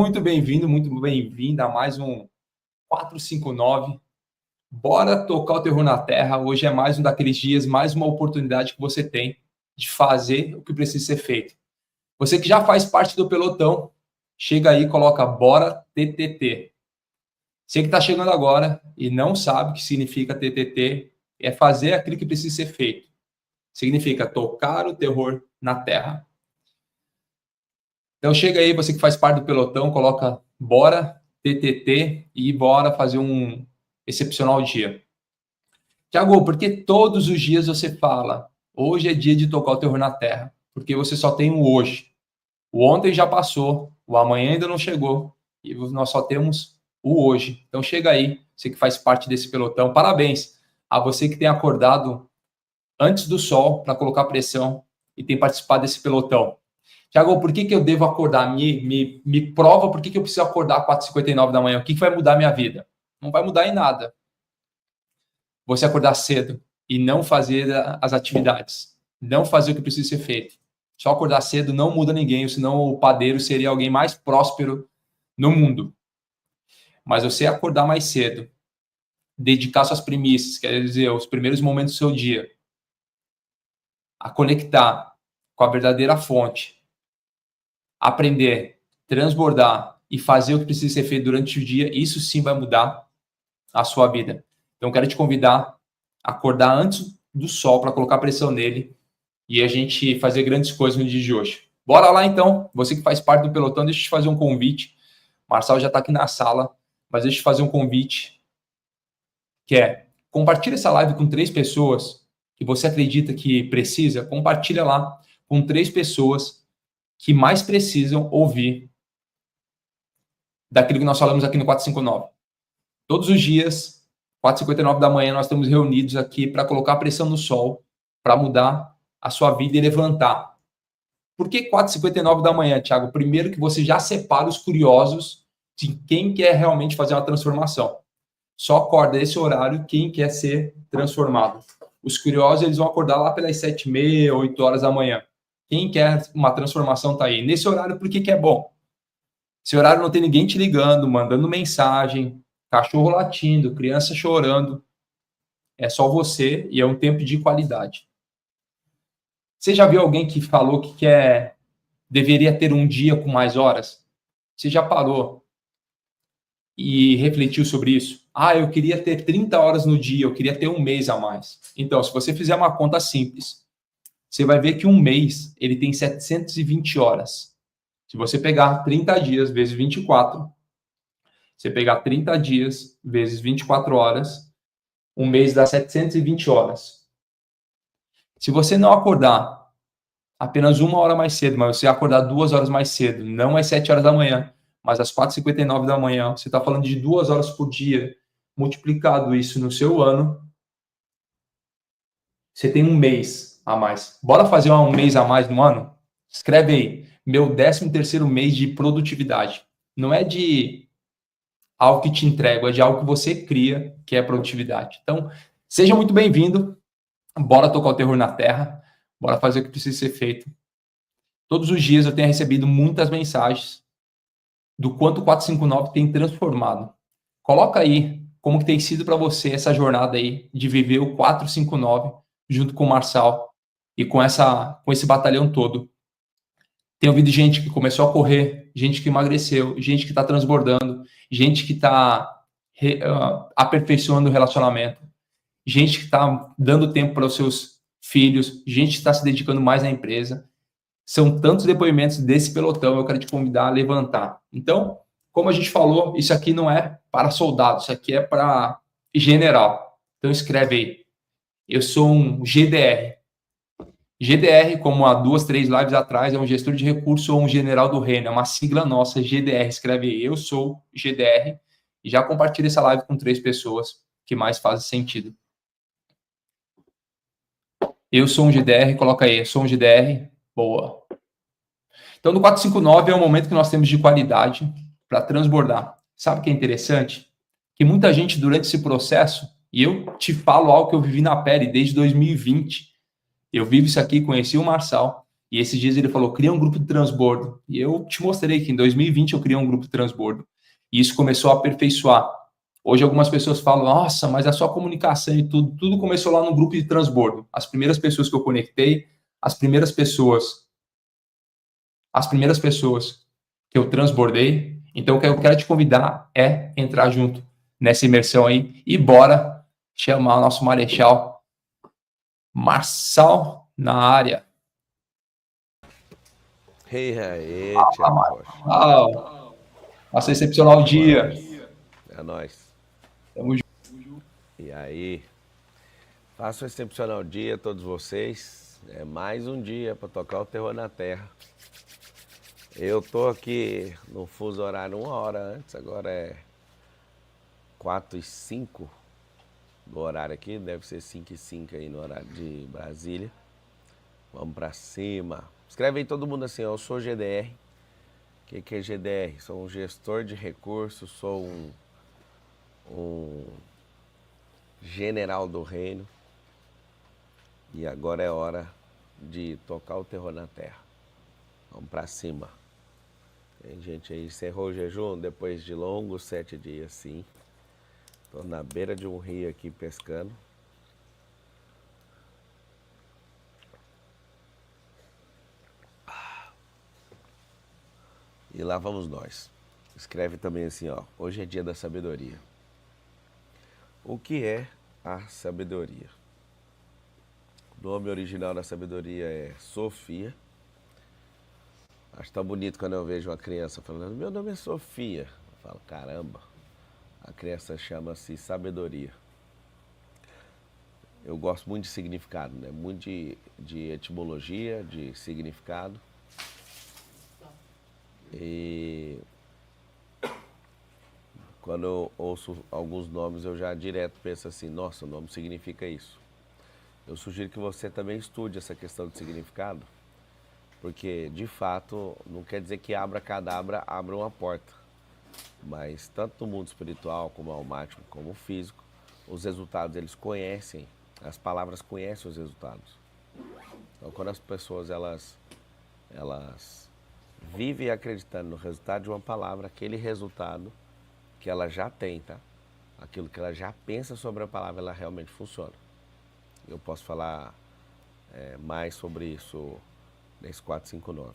muito bem-vindo a mais um 459. Bora tocar o terror na terra. Hoje é mais um daqueles dias, mais uma oportunidade que você tem de fazer o que precisa ser feito. Você que já faz parte do pelotão, chega aí e coloca bora TTT. Você que está chegando agora e não sabe o que significa TTT, é fazer aquilo que precisa ser feito. Significa tocar o terror na terra. Então chega aí, você que faz parte do pelotão, coloca bora TTT e bora fazer um excepcional dia. Tiago, por que todos os dias você fala hoje é dia de tocar o terror na terra? Porque você só tem o hoje. O ontem já passou, o amanhã ainda não chegou e nós só temos o hoje. Então chega aí, você que faz parte desse pelotão, parabéns a você que tem acordado antes do sol para colocar pressão e tem participado desse pelotão. Tiago, por que eu devo acordar? Me prova por que eu preciso acordar às 4h59 da manhã. O que vai mudar a minha vida? Não vai mudar em nada. Você acordar cedo e não fazer as atividades. Não fazer o que precisa ser feito. Só acordar cedo não muda ninguém, senão o padeiro seria alguém mais próspero no mundo. Mas você acordar mais cedo, dedicar suas primícias, quer dizer, os primeiros momentos do seu dia, a conectar com a verdadeira fonte, aprender, transbordar e fazer o que precisa ser feito durante o dia, isso sim vai mudar a sua vida. Então, quero te convidar a acordar antes do sol para colocar pressão nele e a gente fazer grandes coisas no dia de hoje. Bora lá, então. Você que faz parte do pelotão, deixa eu te fazer um convite. O Marçal já está aqui na sala, mas deixa eu te fazer um convite, que é compartilha essa live com 3 pessoas que você acredita que precisa. Compartilha lá com 3 pessoas que mais precisam ouvir daquilo que nós falamos aqui no 459. Todos os dias, 4h59 da manhã, nós estamos reunidos aqui para colocar pressão no sol, para mudar a sua vida e levantar. Por que 4h59 da manhã, Thiago? Primeiro que você já separa os curiosos de quem quer realmente fazer uma transformação. Só acorda esse horário quem quer ser transformado. Os curiosos, eles vão acordar lá pelas 7h30, 8 horas da manhã. Quem quer uma transformação está aí. Nesse horário, por que é bom? Esse horário não tem ninguém te ligando, mandando mensagem, cachorro latindo, criança chorando. É só você e é um tempo de qualidade. Você já viu alguém que falou que deveria ter um dia com mais horas? Você já parou e refletiu sobre isso? Eu queria ter 30 horas no dia, eu queria ter um mês a mais. Então, se você fizer uma conta simples, você vai ver que um mês ele tem 720 horas. Se você pegar 30 dias vezes 24, você pegar 30 dias vezes 24 horas, um mês dá 720 horas. Se você não acordar apenas 1 hora mais cedo, mas você acordar 2 horas mais cedo, não às 7 horas da manhã, mas às 4h59 da manhã, você está falando de 2 horas por dia, multiplicado isso no seu ano, você tem um mês a mais. Bora fazer um mês a mais no ano? Escreve aí, meu 13º mês de produtividade. Não é de algo que te entrego, é de algo que você cria, que é produtividade. Então, seja muito bem-vindo. Bora tocar o terror na terra. Bora fazer o que precisa ser feito. Todos os dias eu tenho recebido muitas mensagens do quanto o 459 tem transformado. Coloca aí como que tem sido para você essa jornada aí de viver o 459 junto com o Marçal e com esse batalhão todo. Tem ouvido gente que começou a correr, gente que emagreceu, gente que está transbordando, gente que está aperfeiçoando o relacionamento, gente que está dando tempo para os seus filhos, gente que está se dedicando mais à empresa. São tantos depoimentos desse pelotão, eu quero te convidar a levantar. Então, como a gente falou, isso aqui não é para soldados, isso aqui é para general. Então escreve aí, eu sou um GDR. GDR, como há 2, 3 lives atrás, é um gestor de recursos ou um general do reino, é uma sigla nossa, GDR. Escreve aí, eu sou GDR, e já compartilha essa live com 3 pessoas que mais fazem sentido. Eu sou um GDR, coloca aí, eu sou um GDR, boa. Então, no 459 é um momento que nós temos de qualidade para transbordar. Sabe o que é interessante? Que muita gente, durante esse processo, e eu te falo algo que eu vivi na pele desde 2020, eu vivo isso aqui, conheci o Marçal, E esses dias ele falou, cria um grupo de transbordo. E eu te mostrei que em 2020 eu criei um grupo de transbordo. E isso começou a aperfeiçoar. Hoje algumas pessoas falam, nossa, mas a sua comunicação e tudo começou lá no grupo de transbordo. As primeiras pessoas que eu conectei, as primeiras pessoas que eu transbordei. Então, o que eu quero te convidar é entrar junto nessa imersão aí e bora chamar o nosso Marechal Marçal na área. E aí, Thiago Rocha. Marçal, faça excepcional dia. É nóis. Tamo junto. E aí, faça um excepcional dia a todos vocês. É mais um dia para tocar o terror na terra. Eu tô aqui no fuso horário 1 hora antes, agora é 4h05 do horário aqui, deve ser 5h05 aí no horário de Brasília. Vamos pra cima. Escreve aí todo mundo assim, ó, eu sou GDR. O que é GDR? Sou um gestor de recursos, sou um general do reino. E agora é hora de tocar o terror na terra. Vamos pra cima. Tem gente aí, encerrou o jejum depois de longos 7 dias, sim. Tô na beira de um rio aqui pescando. E lá vamos nós. Escreve também assim, ó. Hoje é dia da sabedoria. O que é a sabedoria? O nome original da sabedoria é Sofia. Acho tão bonito quando eu vejo uma criança falando, meu nome é Sofia. Eu falo, caramba, a criança chama-se sabedoria. Eu gosto muito de significado, né? Muito de etimologia, de significado. E quando eu ouço alguns nomes, eu já direto penso assim, nossa, o nome significa isso. Eu sugiro que você também estude essa questão de significado, porque, de fato, não quer dizer que abracadabra abra uma porta. Mas, tanto no mundo espiritual, como almático, como físico, os resultados, eles conhecem, as palavras conhecem os resultados. Então, quando as pessoas, elas vivem acreditando no resultado de uma palavra, aquele resultado que ela já tem, tá? Aquilo que ela já pensa sobre a palavra, ela realmente funciona. Eu posso falar mais sobre isso nesse 459.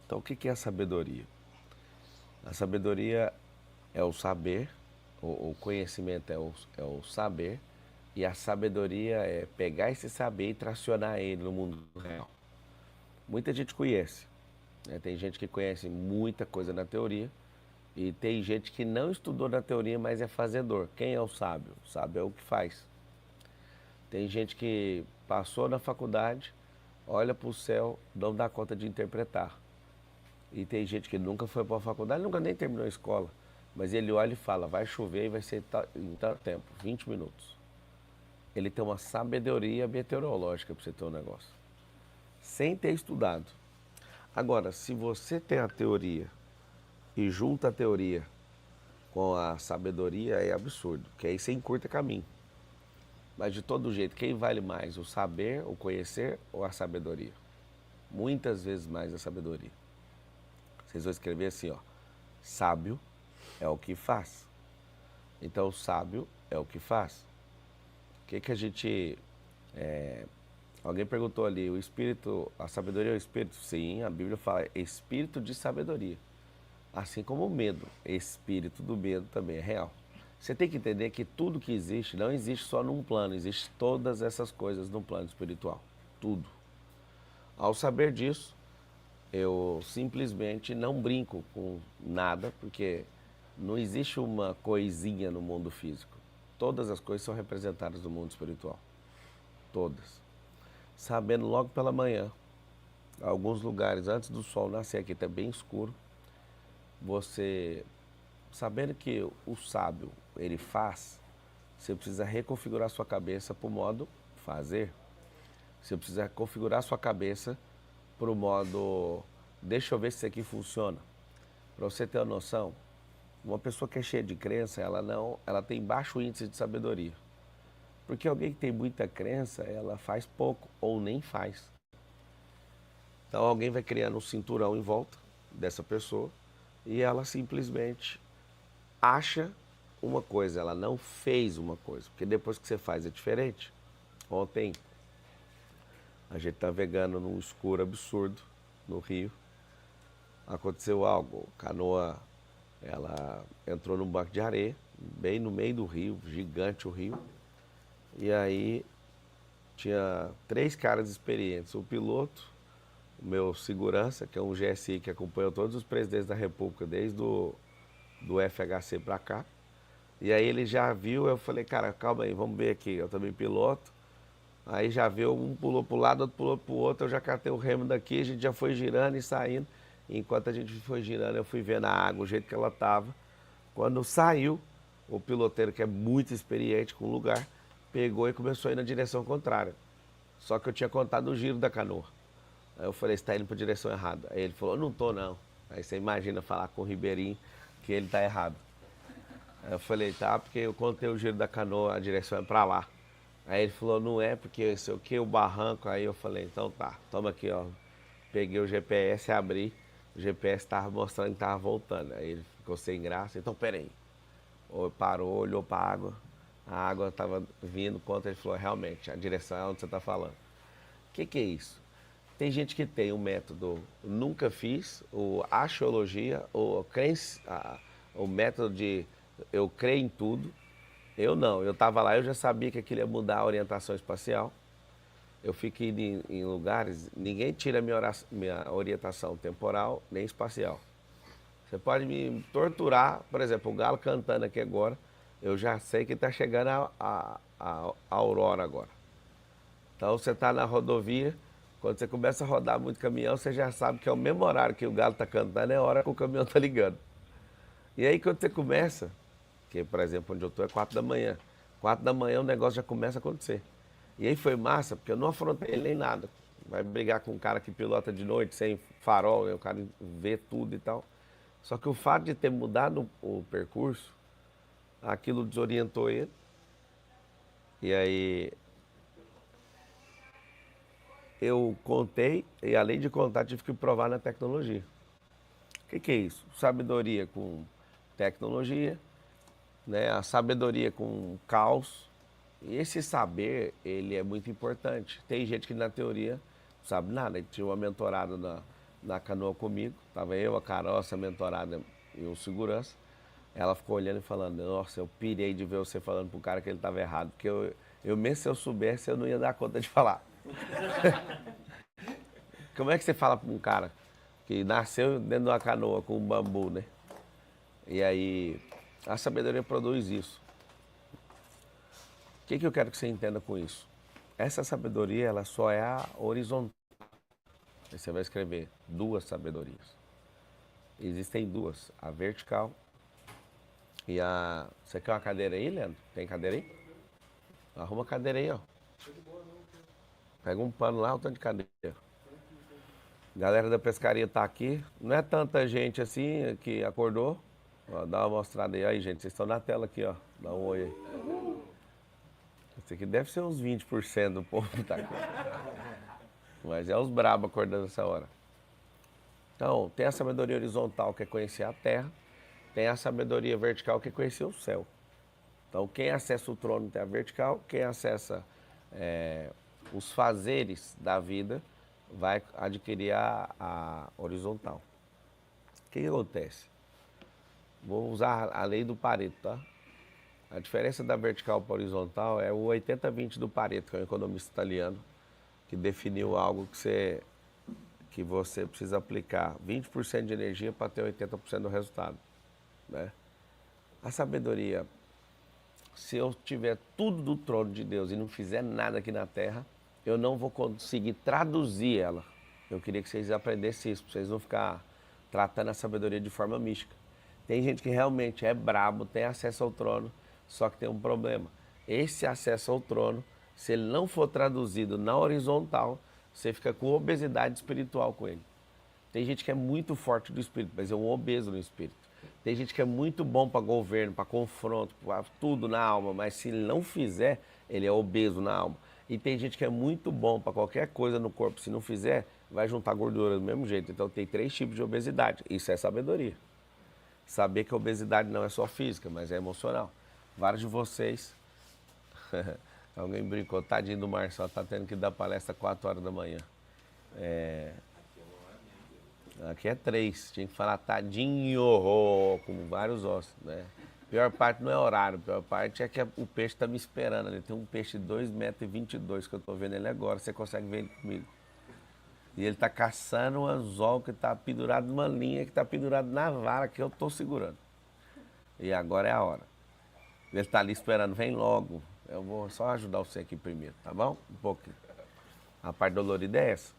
Então, o que é a sabedoria? A sabedoria é o saber, o conhecimento é o saber, e a sabedoria é pegar esse saber e tracionar ele no mundo real. Muita gente conhece, né? Tem gente que conhece muita coisa na teoria, e tem gente que não estudou na teoria, mas é fazedor. Quem é o sábio? O sábio é o que faz. Tem gente que passou na faculdade, olha para o céu, não dá conta de interpretar. E tem gente que nunca foi para a faculdade, nunca nem terminou a escola. Mas ele olha e fala, vai chover e vai ser em tal tempo, 20 minutos. Ele tem uma sabedoria meteorológica para você ter um negócio. Sem ter estudado. Agora, se você tem a teoria e junta a teoria com a sabedoria, é absurdo. Porque aí você encurta caminho. Mas de todo jeito, quem vale mais? O saber, o conhecer ou a sabedoria? Muitas vezes mais a sabedoria. Vocês vão escrever assim, ó. Sábio é o que faz. Então, o sábio é o que faz. O que a gente... Alguém perguntou ali, o espírito, a sabedoria é o espírito? Sim, a Bíblia fala espírito de sabedoria. Assim como o medo, espírito do medo também é real. Você tem que entender que tudo que existe não existe só num plano, existe todas essas coisas no plano espiritual. Tudo. Ao saber disso, eu simplesmente não brinco com nada, porque não existe uma coisinha no mundo físico. Todas as coisas são representadas no mundo espiritual. Todas. Sabendo logo pela manhã, alguns lugares antes do sol nascer, aqui está bem escuro, você, sabendo que o sábio, ele faz, você precisa reconfigurar sua cabeça para o modo fazer. Você precisa configurar sua cabeça para o modo, deixa eu ver se isso aqui funciona. Para você ter uma noção, uma pessoa que é cheia de crença, ela tem baixo índice de sabedoria. Porque alguém que tem muita crença, ela faz pouco ou nem faz. Então alguém vai criando um cinturão em volta dessa pessoa e ela simplesmente acha uma coisa, ela não fez uma coisa, porque depois que você faz é diferente. Ontem a gente tá navegando num escuro absurdo no rio, aconteceu algo, a canoa, ela entrou num banco de areia, bem no meio do rio, gigante o rio, e aí tinha 3 caras experientes, o piloto, o meu segurança, que é um GSI que acompanhou todos os presidentes da República, desde do FHC para cá. E aí ele já viu, eu falei, cara, calma aí, vamos ver aqui, eu também piloto. Aí já viu, um pulou para o lado, outro pulou para o outro, eu já catei o remo daqui, a gente já foi girando e saindo. E enquanto a gente foi girando, eu fui vendo a água, o jeito que ela estava. Quando saiu, o piloteiro, que é muito experiente com o lugar, pegou e começou a ir na direção contrária. Só que eu tinha contado o giro da canoa. Aí eu falei, você está indo para a direção errada. Aí ele falou, não tô não. Aí você imagina falar com o Ribeirinho que ele está errado. Aí eu falei, tá, porque eu contei o giro da canoa, a direção é para lá. Aí ele falou, não é, porque sei o que, o barranco. Aí eu falei, então tá, toma aqui, ó. Peguei o GPS, abri, o GPS estava mostrando que estava voltando. Aí ele ficou sem graça, então peraí. Parou, olhou para a água estava vindo, quanto ele falou, realmente, a direção é onde você está falando. O que é isso? Tem gente que tem o método nunca fiz, o axiologia, o método de eu creio em tudo. Eu não, eu estava lá, eu já sabia que aquilo ia mudar a orientação espacial. Eu fico indo em lugares, ninguém tira minha orientação temporal nem espacial. Você pode me torturar, por exemplo, o galo cantando aqui agora, eu já sei que está chegando a aurora agora. Então você está na rodovia, quando você começa a rodar muito caminhão, você já sabe que é o mesmo horário que o galo está cantando, é a hora que o caminhão está ligando. E aí quando você começa, que por exemplo onde eu estou é 4 da manhã, 4 da manhã o negócio já começa a acontecer. E aí foi massa, porque eu não afrontei ele nem nada. Vai brigar com um cara que pilota de noite, sem farol, o cara vê tudo e tal. Só que o fato de ter mudado o percurso, aquilo desorientou ele. E aí eu contei, e além de contar, tive que provar na tecnologia. O que é isso? Sabedoria com tecnologia, né? A sabedoria com caos. E esse saber, ele é muito importante. Tem gente que na teoria não sabe nada. Tinha uma mentorada na canoa comigo, estava eu, a Carol, essa mentorada e o segurança. Ela ficou olhando e falando, nossa, eu pirei de ver você falando pro cara que ele estava errado, porque eu mesmo se eu soubesse, eu não ia dar conta de falar. Como é que você fala para um cara que nasceu dentro de uma canoa com um bambu, né? E aí, a sabedoria produz isso. O que eu quero que você entenda com isso? Essa sabedoria, ela só é a horizontal. Aí você vai escrever 2 sabedorias. Existem 2, a vertical e a... Você quer uma cadeira aí, Leandro? Tem cadeira aí? Arruma a cadeira aí, ó. Pega um pano lá, um tanto de cadeira. Galera da pescaria tá aqui. Não é tanta gente assim que acordou. Ó, dá uma mostrada aí. Aí, gente, vocês estão na tela aqui, ó. Dá um oi aí. Isso aqui deve ser uns 20% do povo que tá aqui. Mas é os brabos acordando essa hora. Então, tem a sabedoria horizontal, que é conhecer a terra. Tem a sabedoria vertical, que é conhecer o céu. Então, quem acessa o trono tem a vertical. Quem acessa os fazeres da vida vai adquirir a horizontal. O que acontece? Vou usar a lei do Pareto, tá? A diferença da vertical para a horizontal é o 80-20 do Pareto, que é um economista italiano, que definiu algo que você precisa aplicar 20% de energia para ter 80% do resultado, né? A sabedoria, se eu tiver tudo do trono de Deus e não fizer nada aqui na terra, eu não vou conseguir traduzir ela. Eu queria que vocês aprendessem isso, para vocês não ficar tratando a sabedoria de forma mística. Tem gente que realmente é brabo, tem acesso ao trono, só que tem um problema. Esse acesso ao trono, se ele não for traduzido na horizontal, você fica com obesidade espiritual com ele. Tem gente que é muito forte do espírito, mas é um obeso no espírito. Tem gente que é muito bom para governo, para confronto, para tudo na alma, mas se ele não fizer, ele é obeso na alma. E tem gente que é muito bom para qualquer coisa no corpo, se não fizer, vai juntar gordura do mesmo jeito. Então tem 3 tipos de obesidade. Isso é sabedoria. Saber que a obesidade não é só física, mas é emocional. Vários de vocês, alguém brincou, tadinho do Marcelo, tá tendo que dar palestra 4 horas da manhã. Aqui é 3, tinha que falar tadinho, com vários ossos, né? Pior parte não é horário, a pior parte é que o peixe tá me esperando ali. Tem um peixe de 2,22 m que eu tô vendo ele agora, você consegue ver ele comigo. E ele tá caçando um anzol que tá pendurado numa linha, que tá pendurado na vara que eu tô segurando. E agora é a hora. Ele tá ali esperando, vem logo. Eu vou só ajudar você aqui primeiro, tá bom? Um pouquinho. A parte dolorida é essa.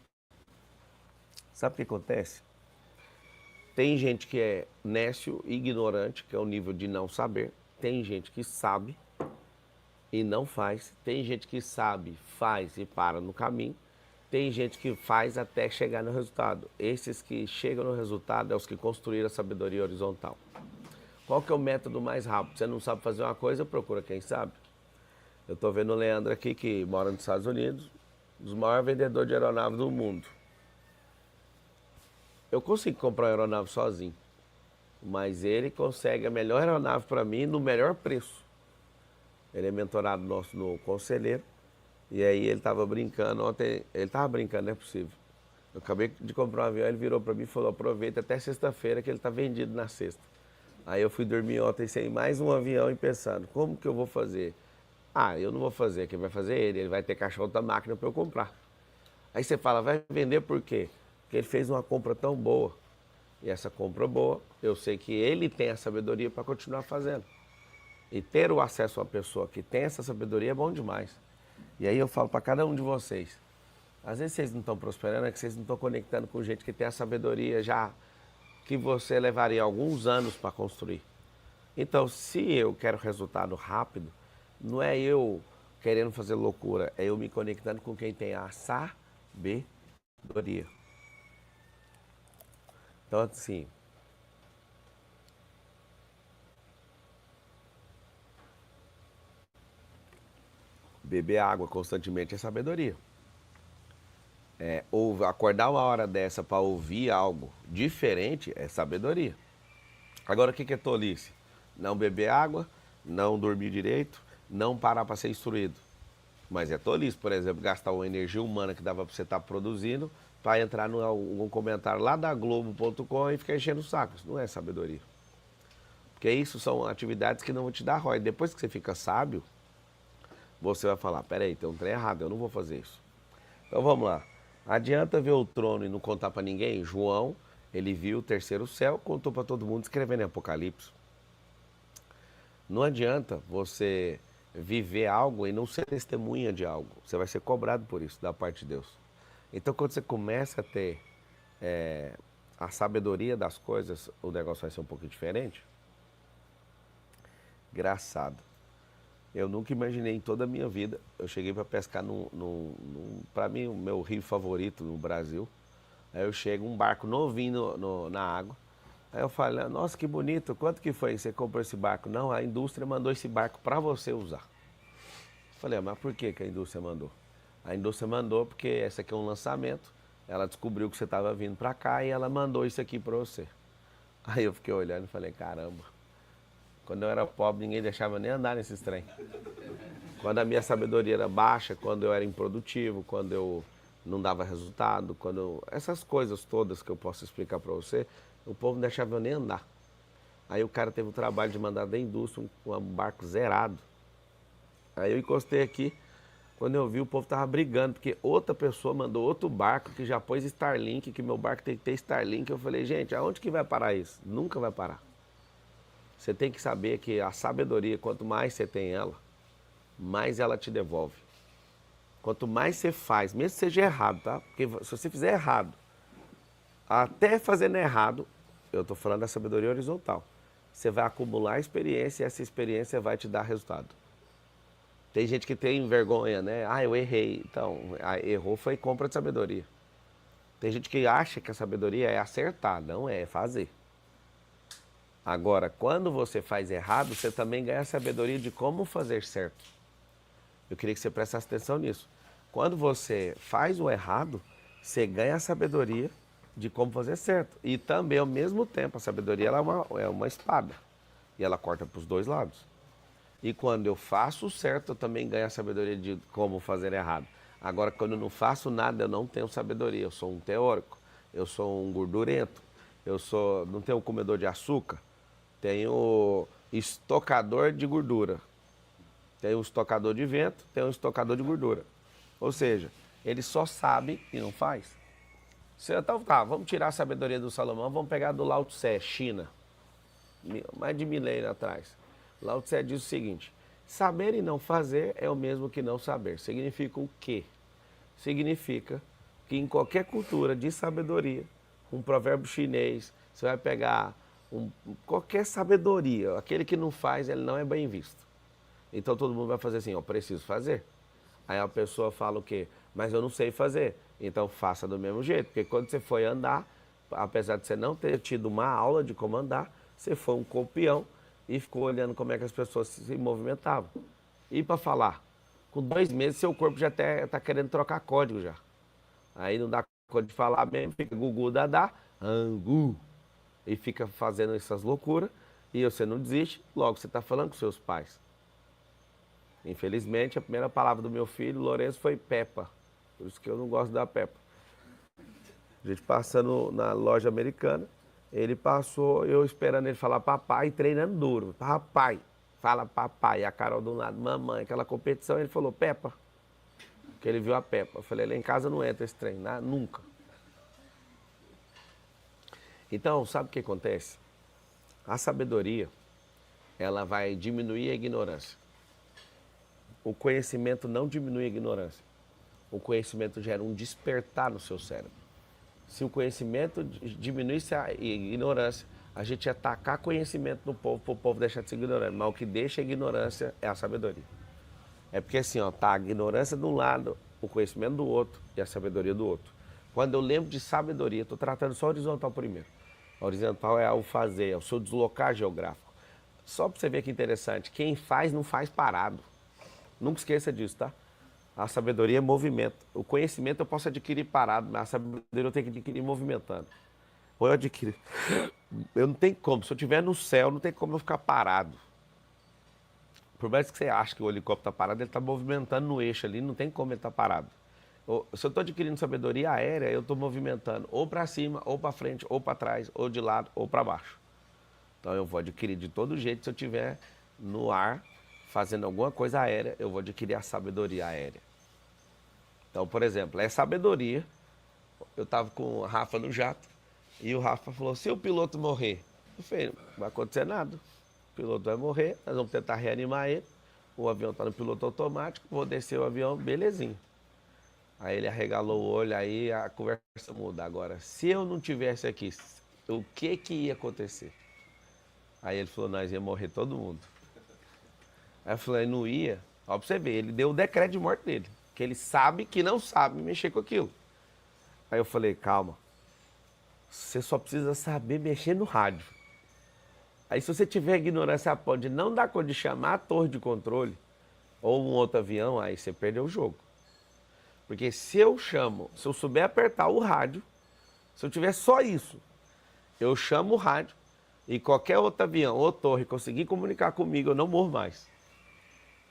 Sabe o que acontece? Tem gente que é nécio e ignorante, que é o nível de não saber. Tem gente que sabe e não faz. Tem gente que sabe, faz e para no caminho. Tem gente que faz até chegar no resultado. Esses que chegam no resultado é os que construíram a sabedoria horizontal. Qual que é o método mais rápido? Você não sabe fazer uma coisa, procura quem sabe. Eu estou vendo o Leandro aqui, que mora nos Estados Unidos, um dos maiores vendedores de aeronave do mundo. Eu consigo comprar uma aeronave sozinho, mas ele consegue a melhor aeronave para mim no melhor preço. Ele é mentorado nosso no Conselheiro, e aí ele estava brincando ontem, ele estava brincando, não é possível. Eu acabei de comprar um avião, ele virou para mim e falou, aproveita até sexta-feira que ele está vendido na sexta. Aí eu fui dormir ontem sem mais um avião e pensando, como que eu vou fazer? Ah, eu não vou fazer, quem vai fazer é ele vai ter caixa outra máquina para eu comprar. Aí você fala, vai vender por quê? Porque ele fez uma compra tão boa. E essa compra boa, eu sei que ele tem a sabedoria para continuar fazendo. E ter o acesso a uma pessoa que tem essa sabedoria é bom demais. E aí eu falo para cada um de vocês, às vezes vocês não estão prosperando, é que vocês não estão conectando com gente que tem a sabedoria já que você levaria alguns anos para construir. Então, se eu quero resultado rápido, não é eu querendo fazer loucura, é eu me conectando com quem tem a sabedoria. Então, assim, beber água constantemente é sabedoria. Ou acordar uma hora dessa para ouvir algo diferente é sabedoria. Agora, o que é tolice? Não beber água, não dormir direito, não parar para ser instruído. Mas é tolice, por exemplo, gastar uma energia humana que dava para você estar produzindo para entrar em algum comentário lá da Globo.com e ficar enchendo o saco. Isso não é sabedoria. Porque isso são atividades que não vão te dar ROI. Depois que você fica sábio, você vai falar, peraí, tem um trem errado, eu não vou fazer isso. Então vamos lá. Adianta ver o trono e não contar para ninguém? João, ele viu o terceiro céu, contou para todo mundo, escrevendo em Apocalipse. Não adianta você viver algo e não ser testemunha de algo. Você vai ser cobrado por isso, da parte de Deus. Então, quando você começa a ter a sabedoria das coisas, o negócio vai ser um pouco diferente. Engraçado. Eu nunca imaginei em toda a minha vida. Eu cheguei para pescar para mim, o meu rio favorito no Brasil. Aí eu chego, um barco novinho na água. Aí eu falei, nossa, que bonito, quanto que foi que você comprou esse barco? Não, a indústria mandou esse barco para você usar. Falei, mas por que a indústria mandou? A indústria mandou porque esse aqui é um lançamento, ela descobriu que você estava vindo para cá e ela mandou isso aqui para você. Aí eu fiquei olhando e falei, caramba, quando eu era pobre ninguém deixava nem andar nesses trem. Quando a minha sabedoria era baixa, quando eu era improdutivo, quando eu não dava resultado, essas coisas todas que eu posso explicar para você, o povo não deixava eu nem andar. Aí o cara teve o trabalho de mandar da indústria um barco zerado. Aí eu encostei aqui, quando eu vi o povo tava brigando, porque outra pessoa mandou outro barco que já pôs Starlink, que meu barco tem que ter Starlink. Eu falei, gente, aonde que vai parar isso? Nunca vai parar. Você tem que saber que a sabedoria, quanto mais você tem ela, mais ela te devolve. Quanto mais você faz, mesmo que seja errado, tá? Porque se você fizer errado, até fazendo errado, eu estou falando da sabedoria horizontal, você vai acumular experiência e essa experiência vai te dar resultado. Tem gente que tem vergonha, né? Ah, eu errei. Então, errou foi compra de sabedoria. Tem gente que acha que a sabedoria é acertar, não é fazer. Agora, quando você faz errado, você também ganha a sabedoria de como fazer certo. Eu queria que você prestasse atenção nisso. Quando você faz o errado, você ganha a sabedoria de como fazer certo. E também, ao mesmo tempo, a sabedoria ela é uma espada. E ela corta para os dois lados. E quando eu faço o certo, eu também ganho a sabedoria de como fazer errado. Agora, quando eu não faço nada, eu não tenho sabedoria. Eu sou um teórico, eu sou um gordurento, não tenho comedor de açúcar, tenho estocador de gordura. Tenho um estocador de vento, tenho um estocador de gordura. Ou seja, ele só sabe e não faz. Então, tá, vamos tirar a sabedoria do Salomão, vamos pegar do Lao Tse, China. Mais de milênio atrás. Lao Tse diz o seguinte: saber e não fazer é o mesmo que não saber. Significa o quê? Significa que em qualquer cultura de sabedoria, um provérbio chinês, você vai pegar qualquer sabedoria, aquele que não faz, ele não é bem visto. Então todo mundo vai fazer assim, eu preciso fazer. Aí a pessoa fala o quê? Mas eu não sei fazer. Então faça do mesmo jeito, porque quando você foi andar, apesar de você não ter tido uma aula de como andar, você foi um copião e ficou olhando como é que as pessoas se movimentavam. E para falar, com 2 meses seu corpo já está querendo trocar código já. Aí não dá conta de falar mesmo, fica gugu dadá, angu. E fica fazendo essas loucuras e você não desiste, logo você está falando com seus pais. Infelizmente, a primeira palavra do meu filho, Lourenço, foi Peppa. Por isso que eu não gosto da Peppa. A gente passando na loja americana, ele passou, eu esperando ele falar papai, treinando duro. Papai, fala papai. E a Carol do lado, mamãe, aquela competição, ele falou Peppa. Porque ele viu a Peppa. Eu falei, lá em casa não entra esse trem, nunca. Então, sabe o que acontece? A sabedoria, ela vai diminuir a ignorância. O conhecimento não diminui a ignorância. O conhecimento gera um despertar no seu cérebro. Se o conhecimento diminuísse a ignorância, a gente ia atacar conhecimento no povo, para o povo deixar de ser ignorante. Mas o que deixa a ignorância é a sabedoria. É porque assim, ó, tá a ignorância de um lado, o conhecimento do outro e a sabedoria do outro. Quando eu lembro de sabedoria, estou tratando só horizontal primeiro. A horizontal é o fazer, é o seu deslocar geográfico. Só para você ver que interessante, quem faz não faz parado. Nunca esqueça disso, tá? A sabedoria é movimento. O conhecimento eu posso adquirir parado, mas a sabedoria eu tenho que adquirir movimentando. Ou eu adquiro. Eu não tenho como. Se eu estiver no céu, não tem como eu ficar parado. Por mais que você ache que o helicóptero está parado, ele está movimentando no eixo ali, não tem como ele estar parado. Se eu estou adquirindo sabedoria aérea, eu estou movimentando ou para cima, ou para frente, ou para trás, ou de lado, ou para baixo. Então eu vou adquirir de todo jeito. Se eu estiver no ar, fazendo alguma coisa aérea, eu vou adquirir a sabedoria aérea. Então, por exemplo, é sabedoria. Eu estava com o Rafa no jato e o Rafa falou, se o piloto morrer, eu falei, não vai acontecer nada. O piloto vai morrer, nós vamos tentar reanimar ele. O avião está no piloto automático, vou descer o avião, belezinha. Aí ele arregalou o olho, aí a conversa muda. Agora, se eu não tivesse aqui, o que ia acontecer? Aí ele falou, nós ia morrer todo mundo. Aí eu falei, não ia. Ó, pra você ver, ele deu o decreto de morte dele. Que ele sabe que não sabe mexer com aquilo. Aí eu falei, calma. Você só precisa saber mexer no rádio. Aí se você tiver ignorância, pode não dar conta de chamar a torre de controle ou um outro avião, aí você perdeu o jogo. Porque se eu souber apertar o rádio, se eu tiver só isso, eu chamo o rádio e qualquer outro avião ou torre conseguir comunicar comigo, eu não morro mais.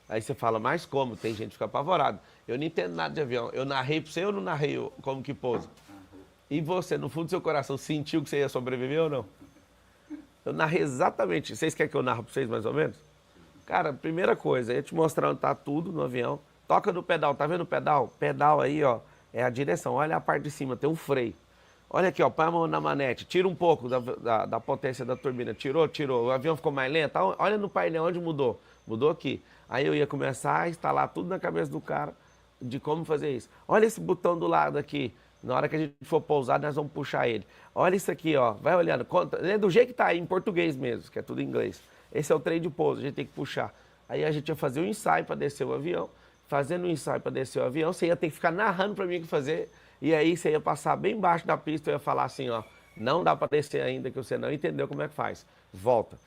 Aí você fala, mas como? Tem gente que fica apavorado. Eu não entendo nada de avião. Eu narrei pra você ou não narrei como que pousa? E você, no fundo do seu coração, sentiu que você ia sobreviver ou não? Eu narrei exatamente. Vocês querem que eu narre pra vocês mais ou menos? Cara, primeira coisa, eu ia te mostrar onde tá tudo no avião. Toca no pedal, tá vendo o pedal? Pedal aí, ó, é a direção. Olha a parte de cima, tem um freio. Olha aqui, ó, põe a mão na manete, tira um pouco da potência da turbina. Tirou, o avião ficou mais lento. Olha no painel, onde mudou? Mudou aqui. Aí eu ia começar a instalar tudo na cabeça do cara de como fazer isso. Olha esse botão do lado aqui. Na hora que a gente for pousar, nós vamos puxar ele. Olha isso aqui, ó. Vai olhando. É do jeito que tá aí, em português mesmo, que é tudo em inglês. Esse é o trem de pouso, a gente tem que puxar. Aí a gente ia fazer um ensaio para descer o avião. Fazendo um ensaio para descer o avião, você ia ter que ficar narrando para mim o que fazer. E aí você ia passar bem embaixo da pista e ia falar assim, ó. Não dá para descer ainda, que você não entendeu como é que faz. Volta.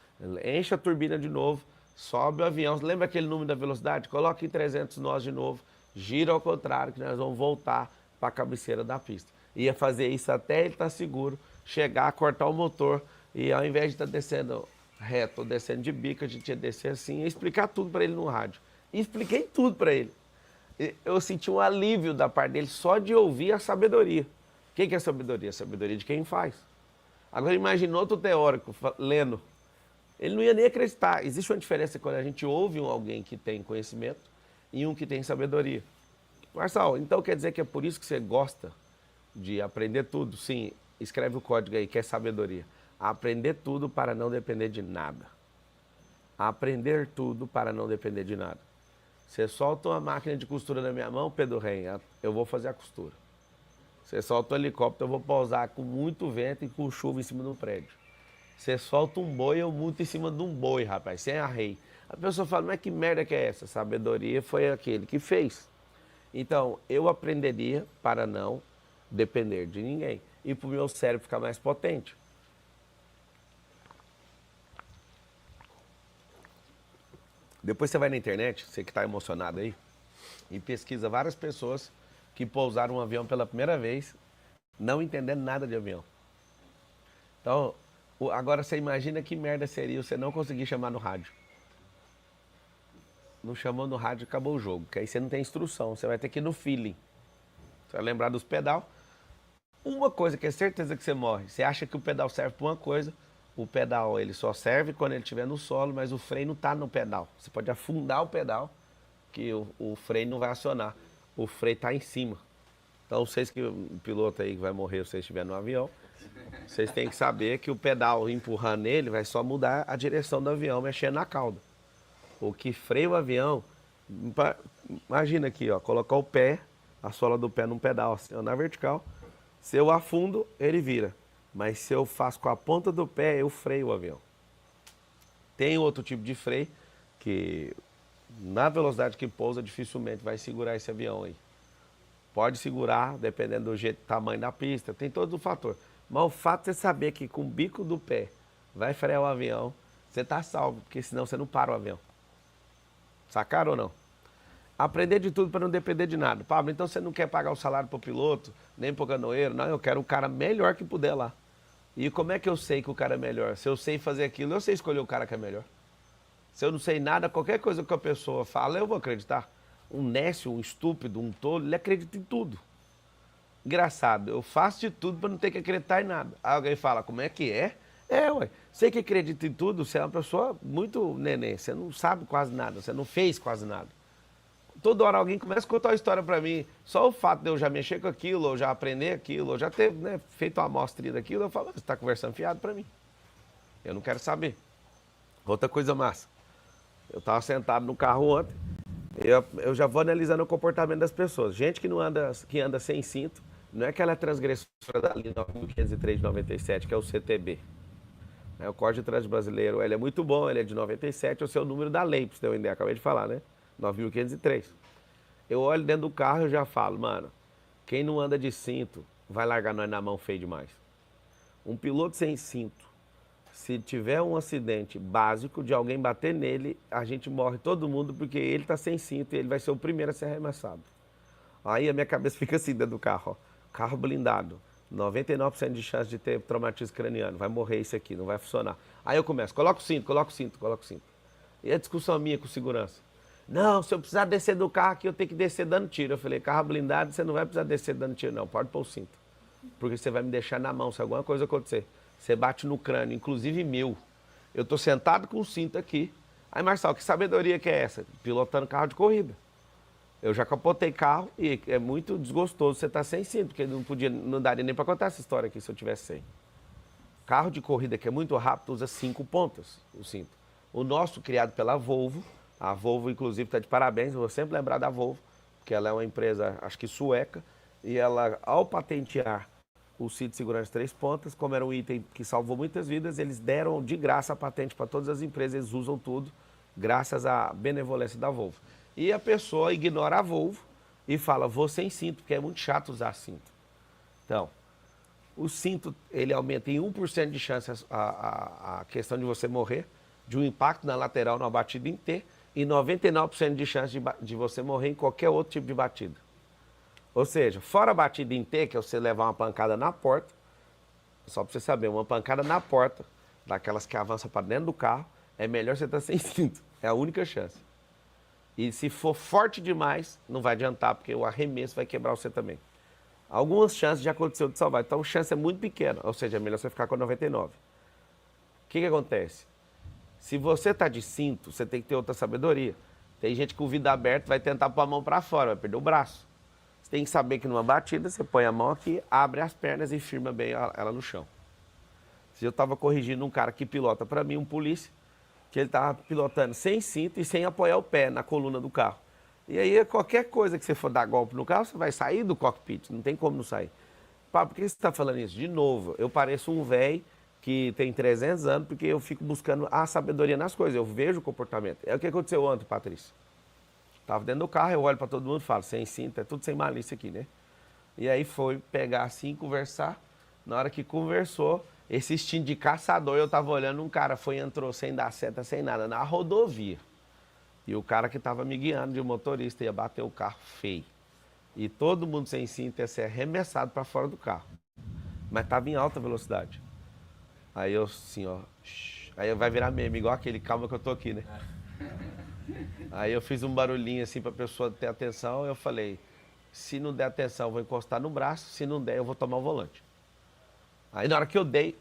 Enche a turbina de novo. Sobe o avião, lembra aquele número da velocidade? Coloca em 300 nós de novo, gira ao contrário, que nós vamos voltar para a cabeceira da pista. Ia fazer isso até ele estar seguro, chegar, cortar o motor, e ao invés de estar descendo reto ou descendo de bico, a gente ia descer assim e explicar tudo para ele no rádio. E expliquei tudo para ele. Eu senti um alívio da parte dele só de ouvir a sabedoria. O que é sabedoria? A sabedoria de quem faz. Agora imagine outro teórico lendo. Ele não ia nem acreditar. Existe uma diferença quando a gente ouve alguém que tem conhecimento e um que tem sabedoria. Marçal, então quer dizer que é por isso que você gosta de aprender tudo? Sim, escreve o código aí, que é sabedoria. Aprender tudo para não depender de nada. Aprender tudo para não depender de nada. Você solta uma máquina de costura na minha mão, Pedro Renha, eu vou fazer a costura. Você solta um helicóptero, eu vou pousar com muito vento e com chuva em cima do prédio. Você solta um boi, eu monto em cima de um boi, rapaz, sem arreio. A pessoa fala, mas que merda que é essa? Sabedoria foi aquele que fez. Então, eu aprenderia para não depender de ninguém e para o meu cérebro ficar mais potente. Depois você vai na internet, você que está emocionado aí, e pesquisa várias pessoas que pousaram um avião pela primeira vez, não entendendo nada de avião. Então, agora você imagina que merda seria você não conseguir chamar no rádio. Não chamou no rádio, acabou o jogo, porque aí você não tem instrução, você vai ter que ir no feeling. Você vai lembrar dos pedal. Uma coisa que é certeza que você morre, você acha que o pedal serve para uma coisa, o pedal ele só serve quando ele estiver no solo, mas o freio não está no pedal. Você pode afundar o pedal, que o freio não vai acionar. O freio está em cima. Então vocês que o piloto aí que vai morrer se você estiver no avião, vocês têm que saber que o pedal empurrando ele vai só mudar a direção do avião, mexendo na cauda. O que freia o avião, imagina aqui, ó, colocar o pé, a sola do pé num pedal assim, na vertical. Se eu afundo, ele vira. Mas se eu faço com a ponta do pé, eu freio o avião. Tem outro tipo de freio que na velocidade que pousa dificilmente vai segurar esse avião aí. Pode segurar, dependendo do jeito, tamanho da pista, tem todo o fator. Mas o fato de você saber que com o bico do pé vai frear o avião, você está salvo, porque senão você não para o avião. Sacaram ou não? Aprender de tudo para não depender de nada. Pablo, então você não quer pagar o salário para o piloto, nem para o canoeiro? Não, eu quero o cara melhor que puder lá. E como é que eu sei que o cara é melhor? Se eu sei fazer aquilo, eu sei escolher o cara que é melhor. Se eu não sei nada, qualquer coisa que a pessoa fala, eu vou acreditar. Um nécio, um estúpido, um tolo, ele acredita em tudo. Engraçado, eu faço de tudo para não ter que acreditar em nada. Aí alguém fala, como é que é? É, ué. Você que acredita em tudo, você é uma pessoa muito neném. Você não sabe quase nada, você não fez quase nada. Toda hora alguém começa a contar uma história para mim. Só o fato de eu já mexer com aquilo, ou já aprender aquilo, ou já ter feito uma amostra daquilo, eu falo, você está conversando fiado para mim. Eu não quero saber. Outra coisa massa. Eu estava sentado no carro ontem, eu já vou analisando o comportamento das pessoas. Gente que anda sem cinto, não é aquela transgressora da lei 9.503 de 97, que é o CTB. O Código de Trânsito Brasileiro, ele é muito bom, ele é de 97, é o seu número da lei, para você ter uma ideia, acabei de falar, né? 9.503. Eu olho dentro do carro e já falo, mano, quem não anda de cinto vai largar nós na mão feio demais. Um piloto sem cinto, se tiver um acidente básico de alguém bater nele, a gente morre todo mundo porque ele tá sem cinto e ele vai ser o primeiro a ser arremessado. Aí a minha cabeça fica assim dentro do carro, ó. Carro blindado, 99% de chance de ter traumatismo craniano, vai morrer isso aqui, não vai funcionar. Aí eu começo, coloca o cinto, coloca o cinto, coloca o cinto. E a discussão minha com segurança. Não, se eu precisar descer do carro aqui, eu tenho que descer dando tiro. Eu falei, carro blindado, você não vai precisar descer dando tiro, não. Pode pôr o cinto. Porque você vai me deixar na mão se alguma coisa acontecer. Você bate no crânio, inclusive meu. Eu tô sentado com o cinto aqui. Aí, Marçal, que sabedoria que é essa? Pilotando carro de corrida. Eu já capotei carro e é muito desgostoso você estar sem cinto, porque não daria nem para contar essa história aqui se eu tivesse sem. Carro de corrida que é muito rápido usa 5 pontas o cinto. O nosso, criado pela Volvo, a Volvo, inclusive, está de parabéns, eu vou sempre lembrar da Volvo, porque ela é uma empresa, acho que sueca, e ela, ao patentear o cinto de segurança de 3 pontas, como era um item que salvou muitas vidas, eles deram de graça a patente para todas as empresas, eles usam tudo, graças à benevolência da Volvo. E a pessoa ignora a Volvo e fala, vou sem cinto, porque é muito chato usar cinto. Então, o cinto, ele aumenta em 1% de chance a questão de você morrer, de um impacto na lateral, numa batida em T, e 99% de chance de você morrer em qualquer outro tipo de batida. Ou seja, fora a batida em T, que é você levar uma pancada na porta, só para você saber, uma pancada na porta, daquelas que avança para dentro do carro, é melhor você estar sem cinto. É a única chance. E se for forte demais, não vai adiantar, porque o arremesso vai quebrar você também. Algumas chances já aconteceu de salvar, então a chance é muito pequena, ou seja, é melhor você ficar com a 99. O que acontece? Se você está de cinto, você tem que ter outra sabedoria. Tem gente que com o vidro aberto vai tentar pôr a mão para fora, vai perder o braço. Você tem que saber que numa batida, você põe a mão aqui, abre as pernas e firma bem ela no chão. Se eu estava corrigindo um cara que pilota para mim, um polícia, que ele estava pilotando sem cinto e sem apoiar o pé na coluna do carro. E aí, qualquer coisa que você for dar golpe no carro, você vai sair do cockpit, não tem como não sair. Pá, por que você está falando isso? De novo, eu pareço um velho que tem 300 anos, porque eu fico buscando a sabedoria nas coisas, eu vejo o comportamento. É o que aconteceu ontem, Patrícia. Estava dentro do carro, eu olho para todo mundo e falo, sem cinto, é tudo sem malícia aqui, né? E aí foi pegar assim, conversar. Na hora que conversou, esse instinto de caçador, eu tava olhando, um cara entrou sem dar seta, sem nada, na rodovia. E o cara que tava me guiando de motorista ia bater o carro feio. E todo mundo sem cinto ia ser arremessado para fora do carro. Mas tava em alta velocidade. Aí eu assim, ó, aí vai virar meme, igual aquele, calma que eu tô aqui, né? Aí eu fiz um barulhinho assim pra pessoa ter atenção, eu falei, se não der atenção, eu vou encostar no braço, se não der, eu vou tomar o volante. Aí na hora que eu dei,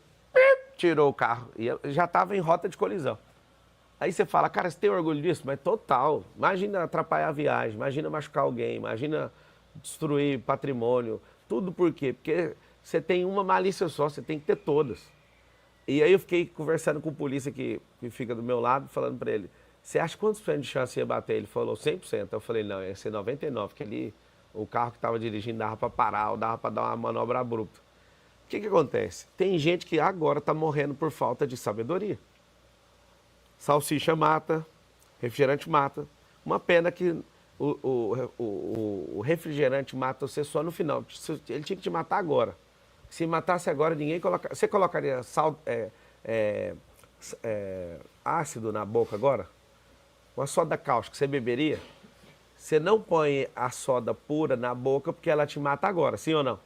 tirou o carro, e eu já tava em rota de colisão. Aí você fala, cara, você tem orgulho disso? Mas total, imagina atrapalhar a viagem, imagina machucar alguém, imagina destruir patrimônio, tudo por quê? Porque você tem uma malícia só, você tem que ter todas. E aí eu fiquei conversando com o polícia que fica do meu lado, falando pra ele, você acha quantos % de chance ia bater? Ele falou 100%. Eu falei, não, ia ser 99%, porque ali o carro que estava dirigindo dava para parar, ou dava para dar uma manobra abrupta. O que acontece? Tem gente que agora está morrendo por falta de sabedoria. Salsicha mata, refrigerante mata. Uma pena que o refrigerante mata você só no final. Ele tinha que te matar agora. Se matasse agora, ninguém colocaria... Você colocaria ácido na boca agora? Uma soda cáustica, você beberia? Você não põe a soda pura na boca porque ela te mata agora, sim ou não?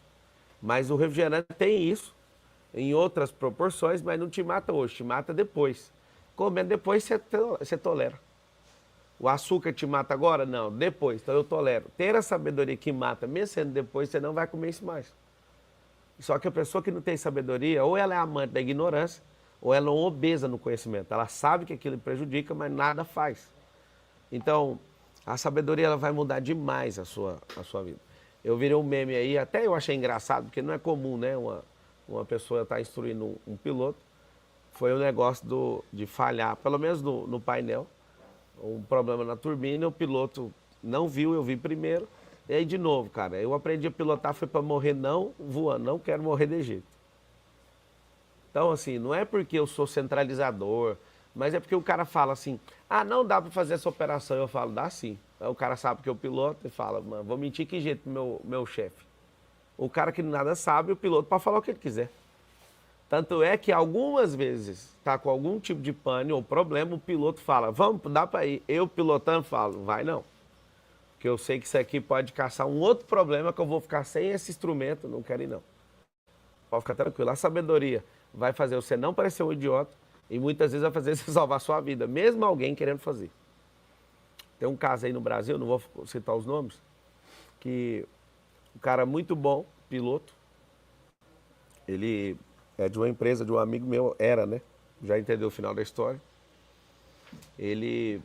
Mas o refrigerante tem isso, em outras proporções, mas não te mata hoje, te mata depois. Comendo depois, você tolera. O açúcar te mata agora? Não, depois, então eu tolero. Ter a sabedoria que mata, mesmo sendo depois, você não vai comer isso mais. Só que a pessoa que não tem sabedoria, ou ela é amante da ignorância, ou ela é uma obesa no conhecimento. Ela sabe que aquilo prejudica, mas nada faz. Então, a sabedoria ela vai mudar demais a sua vida. Eu virei um meme aí, até eu achei engraçado, porque não é comum, né? Uma pessoa estar instruindo um piloto. Foi um negócio de falhar, pelo menos no painel, um problema na turbina, o piloto não viu, eu vi primeiro. E aí, de novo, cara, eu aprendi a pilotar, foi para morrer não voando, não quero morrer de jeito. Então, assim, não é porque eu sou centralizador, mas é porque o cara fala assim, ah, não dá para fazer essa operação. Eu falo, dá sim. Aí o cara sabe que eu piloto e fala, mano, vou mentir que jeito pro meu chefe. O cara que nada sabe, o piloto pode falar o que ele quiser. Tanto é que algumas vezes, tá com algum tipo de pane ou problema, o piloto fala, vamos, dá para ir. Eu pilotando falo, vai não. Porque eu sei que isso aqui pode caçar um outro problema que eu vou ficar sem esse instrumento, não quero ir não. Pode ficar tranquilo. A sabedoria vai fazer você não parecer um idiota e muitas vezes vai fazer você salvar a sua vida, mesmo alguém querendo fazer. Tem um caso aí no Brasil, não vou citar os nomes, que um cara muito bom, piloto, ele é de uma empresa de um amigo meu, era, né? Já entendeu o final da história. Ele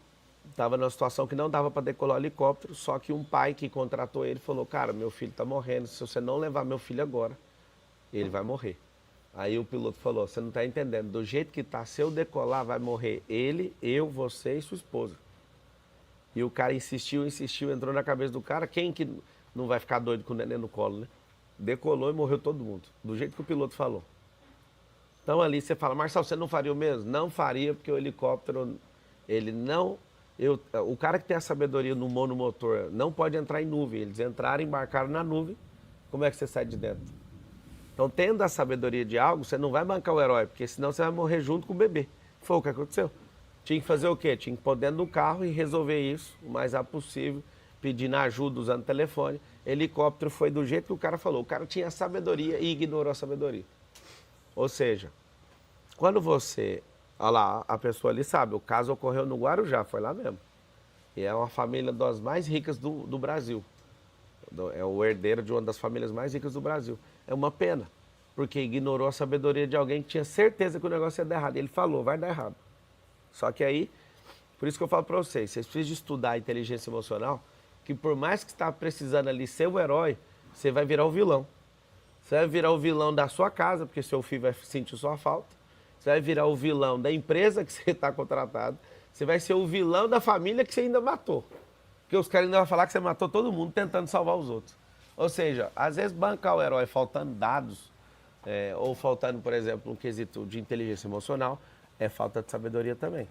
estava numa situação que não dava para decolar o helicóptero, só que um pai que contratou ele falou, cara, meu filho está morrendo, se você não levar meu filho agora, ele vai morrer. Aí o piloto falou, você não está entendendo, do jeito que está, se eu decolar, vai morrer ele, eu, você e sua esposa. E o cara insistiu, entrou na cabeça do cara, quem que não vai ficar doido com o neném no colo, né? Decolou e morreu todo mundo, do jeito que o piloto falou. Então ali você fala, Marcelo, você não faria o mesmo? Não faria, porque o helicóptero, ele não... o cara que tem a sabedoria no monomotor não pode entrar em nuvem. Eles entraram, embarcaram na nuvem, como é que você sai de dentro? Então, tendo a sabedoria de algo, você não vai bancar o herói, porque senão você vai morrer junto com o bebê. Foi o que aconteceu. Tinha que fazer o quê? Tinha que pôr dentro do carro e resolver isso o mais rápido possível. pedindo ajuda usando telefone. Helicóptero foi do jeito que o cara falou. O cara tinha sabedoria e ignorou a sabedoria. Ou seja, quando você... Olha lá, a pessoa ali sabe, o caso ocorreu no Guarujá, foi lá mesmo. E é uma família das mais ricas do Brasil. É o herdeiro de uma das famílias mais ricas do Brasil. É uma pena, porque ignorou a sabedoria de alguém que tinha certeza que o negócio ia dar errado. Ele falou, vai dar errado. Só que aí, por isso que eu falo para vocês precisam estudar a inteligência emocional, que por mais que você está precisando ali ser o herói, você vai virar o vilão. Você vai virar o vilão da sua casa, porque seu filho vai sentir sua falta. Você vai virar o vilão da empresa que você está contratado. Você vai ser o vilão da família que você ainda matou. Porque os caras ainda vão falar que você matou todo mundo tentando salvar os outros. Ou seja, às vezes bancar o herói faltando dados, ou faltando, por exemplo, um quesito de inteligência emocional, é falta de sabedoria também.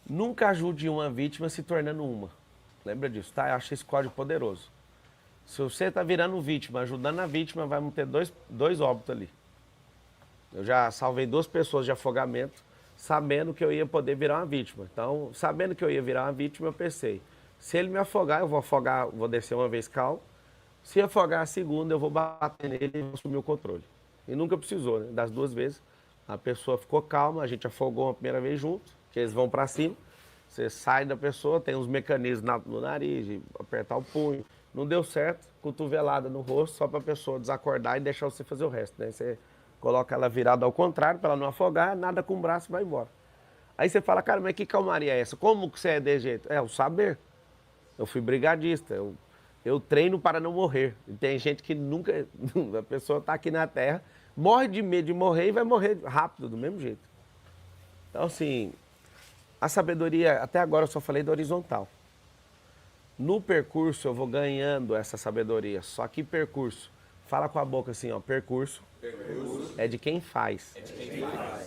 Nunca ajude uma vítima se tornando uma. Lembra disso, tá? Eu acho esse código poderoso. Se você está virando vítima, ajudando a vítima, vai ter dois óbitos ali. Eu já salvei 2 pessoas de afogamento, sabendo que eu ia poder virar uma vítima. Então, sabendo que eu ia virar uma vítima, eu pensei, se ele me afogar, eu vou afogar, vou descer uma vez calmo. Se afogar a segunda, eu vou bater nele e vou assumir o controle. E nunca precisou, né? Das 2 vezes, a pessoa ficou calma, a gente afogou uma primeira vez junto, que eles vão para cima. Você sai da pessoa, tem uns mecanismos no nariz, de apertar o punho. Não deu certo, cotovelada no rosto, só para a pessoa desacordar e deixar você fazer o resto, né? Você coloca ela virada ao contrário, para ela não afogar, nada com o braço e vai embora. Aí você fala, cara, mas que calmaria é essa? Como que você é desse jeito? É o saber. Eu fui brigadista, eu treino para não morrer. E tem gente que nunca, a pessoa está aqui na Terra, morre de medo de morrer e vai morrer rápido, do mesmo jeito. Então, assim, a sabedoria, até agora eu só falei da horizontal. No percurso eu vou ganhando essa sabedoria, só que percurso, fala com a boca assim, ó, percurso é de quem faz.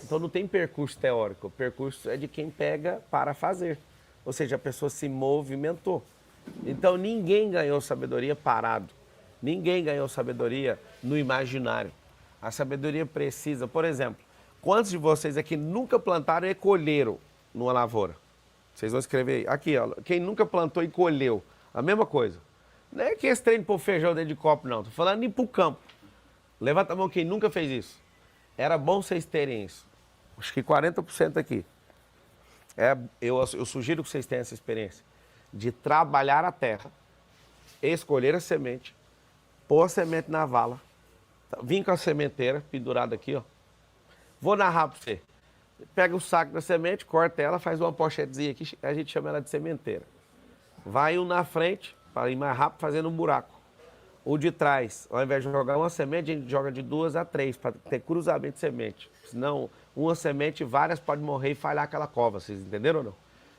Então não tem percurso teórico, o percurso é de quem pega para fazer. Ou seja, a pessoa se movimentou. Então ninguém ganhou sabedoria parado. Ninguém ganhou sabedoria no imaginário. A sabedoria precisa, por exemplo, quantos de vocês aqui nunca plantaram e colheram numa lavoura? Vocês vão escrever aí. Aqui, ó, quem nunca plantou e colheu, a mesma coisa. Não é que esse treino pôr feijão dentro de copo, não. Tô falando ir pro campo. Levanta a mão quem nunca fez isso. Era bom vocês terem isso. Acho que 40% aqui. Eu sugiro que vocês tenham essa experiência de trabalhar a terra, escolher a semente, pôr a semente na vala, vim com a sementeira pendurada aqui, ó. Vou narrar para você. Pega o saco da semente, corta ela, faz uma pochetezinha aqui, a gente chama ela de sementeira. Vai um na frente, para ir mais rápido, fazendo um buraco. O de trás, ao invés de jogar uma semente, a gente joga de 2 a 3, para ter cruzamento de semente. Senão, uma semente, várias podem morrer e falhar aquela cova, vocês entenderam ou não?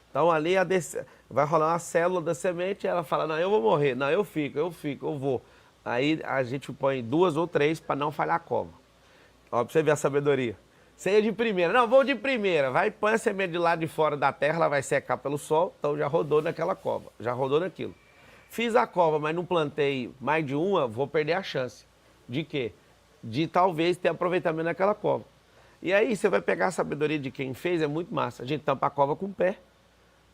Então ali vai rolar uma célula da semente e ela fala, não, eu vou morrer, não, eu fico, eu vou. Aí a gente põe 2 ou 3 para não falhar a cova. Ó, pra você ver a sabedoria. Você ia de primeira, não, vou de primeira. Vai, põe a semente de lado de fora da terra, ela vai secar pelo sol, então já rodou naquela cova, já rodou naquilo. Fiz a cova, mas não plantei mais de uma, vou perder a chance. De quê? De talvez ter aproveitamento naquela cova. E aí você vai pegar a sabedoria de quem fez, é muito massa. A gente tampa a cova com o pé.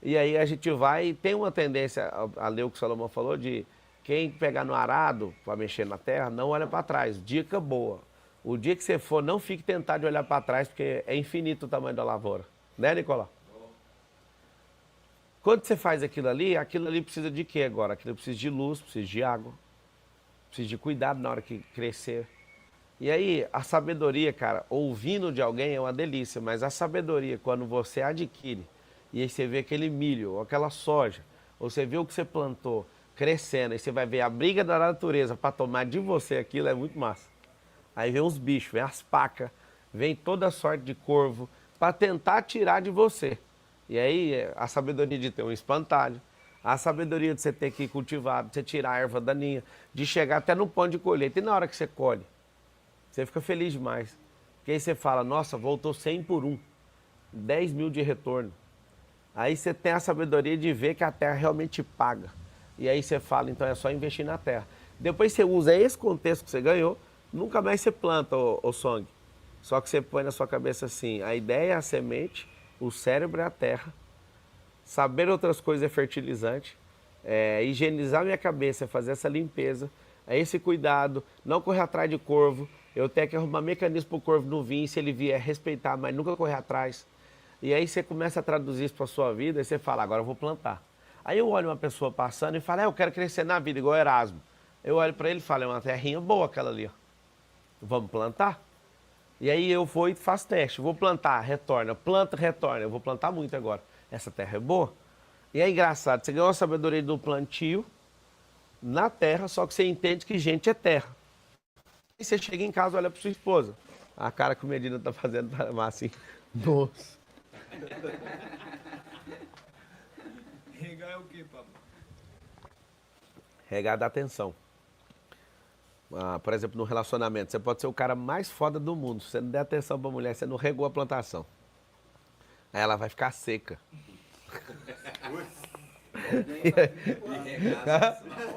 E aí a gente vai, tem uma tendência a ler o que o Salomão falou, de quem pegar no arado para mexer na terra, não olha para trás. Dica boa. O dia que você for, não fique tentado de olhar para trás, porque é infinito o tamanho da lavoura. Né, Nicolau? Quando você faz aquilo ali precisa de quê agora? Aquilo precisa de luz, precisa de água, precisa de cuidado na hora que crescer. E aí, a sabedoria, cara, ouvindo de alguém é uma delícia, mas a sabedoria, quando você adquire, e aí você vê aquele milho, ou aquela soja, ou você vê o que você plantou crescendo, e você vai ver a briga da natureza para tomar de você aquilo, é muito massa. Aí vem os bichos, vem as pacas, vem toda sorte de corvo, para tentar tirar de você. E aí, a sabedoria de ter um espantalho, a sabedoria de você ter que cultivar, de você tirar a erva daninha, de chegar até no ponto de colheita. E na hora que você colhe, você fica feliz demais. Porque aí você fala, nossa, voltou 100 por 1, 10 mil de retorno. Aí você tem a sabedoria de ver que a terra realmente paga. E aí você fala, então é só investir na terra. Depois você usa esse contexto que você ganhou, nunca mais você planta, ô Song. Só que você põe na sua cabeça assim, a ideia é a semente, o cérebro é a terra. Saber outras coisas é fertilizante. Higienizar minha cabeça, fazer essa limpeza, esse cuidado, não correr atrás de corvo. Eu tenho que arrumar mecanismo para o corvo não vir, se ele vier, respeitar, mas nunca correr atrás. E aí você começa a traduzir isso para a sua vida e você fala, agora eu vou plantar. Aí eu olho uma pessoa passando e falo, eu quero crescer na vida, igual Erasmo. Eu olho para ele e falo, é uma terrinha boa aquela ali, ó. Vamos plantar? E aí eu vou e faço teste, vou plantar, retorna, planta, retorna. Eu vou plantar muito agora. Essa terra é boa? E é engraçado, você ganhou a sabedoria do plantio na terra, só que você entende que gente é terra. E você chega em casa e olha para sua esposa. A cara que o Medina tá fazendo para amar assim. Nossa. Regar é o quê, Pablo? Regar dá atenção. Por exemplo, no relacionamento, você pode ser o cara mais foda do mundo. Se você não der atenção pra mulher, você não regou a plantação. Aí ela vai ficar seca.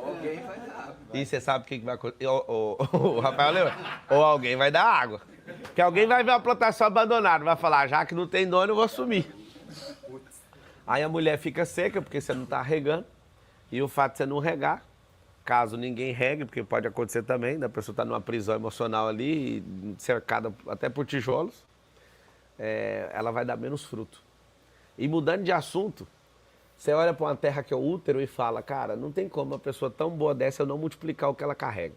Alguém vai dar. E você sabe o que vai acontecer? O Rafael lembra? Ou alguém vai dar água. Porque alguém vai ver a plantação abandonada, vai falar, já que não tem dono, eu vou sumir. Aí a mulher fica seca, porque você não tá regando. E o fato de você não regar, caso ninguém regue, porque pode acontecer também, da pessoa estar numa prisão emocional ali, cercada até por tijolos, ela vai dar menos fruto. E mudando de assunto, você olha para uma terra que é o útero e fala, cara, não tem como uma pessoa tão boa dessa eu não multiplicar o que ela carrega.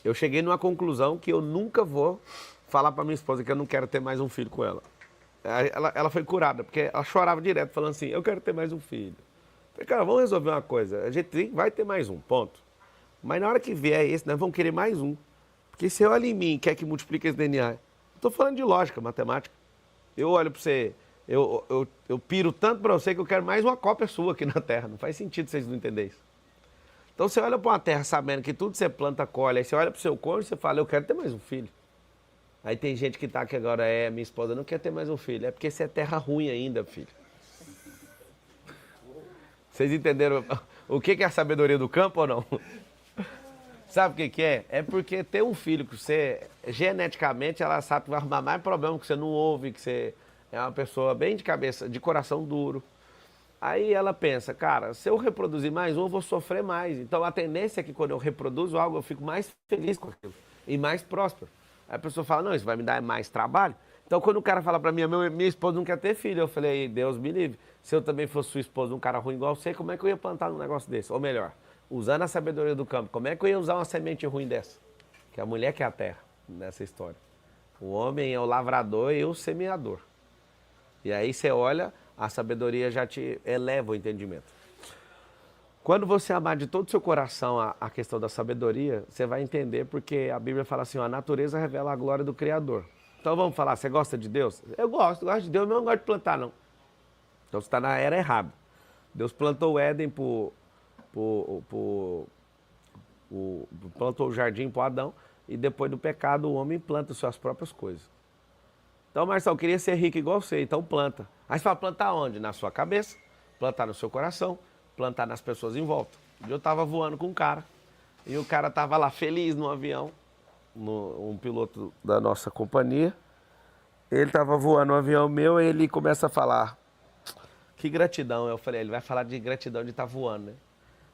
Eu cheguei numa conclusão que eu nunca vou falar para minha esposa que eu não quero ter mais um filho com ela. Ela foi curada, porque ela chorava direto, falando assim, eu quero ter mais um filho. Eu falei, cara, vamos resolver uma coisa, a gente vai ter mais um, ponto. Mas na hora que vier esse, nós vamos querer mais um. Porque se olha em mim e quer que multiplique esse DNA, estou falando de lógica, matemática. Eu olho para você, eu piro tanto para você que eu quero mais uma cópia sua aqui na Terra. Não faz sentido vocês não entenderem isso. Então você olha para uma terra sabendo que tudo você planta, colhe, aí você olha para o seu cônjuge e você fala, eu quero ter mais um filho. Aí tem gente que tá aqui agora, minha esposa não quer ter mais um filho. É porque você é terra ruim ainda, filho. Vocês entenderam o que é a sabedoria do campo ou não? Sabe o que é? É porque ter um filho que você, geneticamente, ela sabe que vai arrumar mais problema, que você não ouve, que você é uma pessoa bem de cabeça, de coração duro. Aí ela pensa, cara, se eu reproduzir mais um, eu vou sofrer mais. Então a tendência é que quando eu reproduzo algo, eu fico mais feliz com aquilo e mais próspero. Aí a pessoa fala, não, isso vai me dar mais trabalho. Então quando o cara fala pra mim, minha esposa não quer ter filho, eu falei, Deus me livre. Se eu também fosse sua esposa, um cara ruim igual você, como é que eu ia plantar um negócio desse? Ou melhor, usando a sabedoria do campo, como é que eu ia usar uma semente ruim dessa? Que a mulher que é a terra, nessa história. O homem é o lavrador e eu o semeador. E aí você olha, a sabedoria já te eleva o entendimento. Quando você amar de todo o seu coração a questão da sabedoria, você vai entender porque a Bíblia fala assim, ó, a natureza revela a glória do Criador. Então vamos falar, você gosta de Deus? Eu gosto de Deus, mas eu não gosto de plantar não. Então você está na era errada. Deus plantou o Éden plantou o jardim para Adão e depois do pecado o homem planta suas próprias coisas. Então, Marcelo, eu queria ser rico igual você, então planta. Aí você fala, plantar onde? Na sua cabeça, plantar no seu coração, plantar nas pessoas em volta. Eu estava voando com um cara, e o cara estava lá feliz no avião, um piloto da nossa companhia. Ele estava voando no avião meu e ele começa a falar, que gratidão. Eu falei, ele vai falar de gratidão de estar voando, né?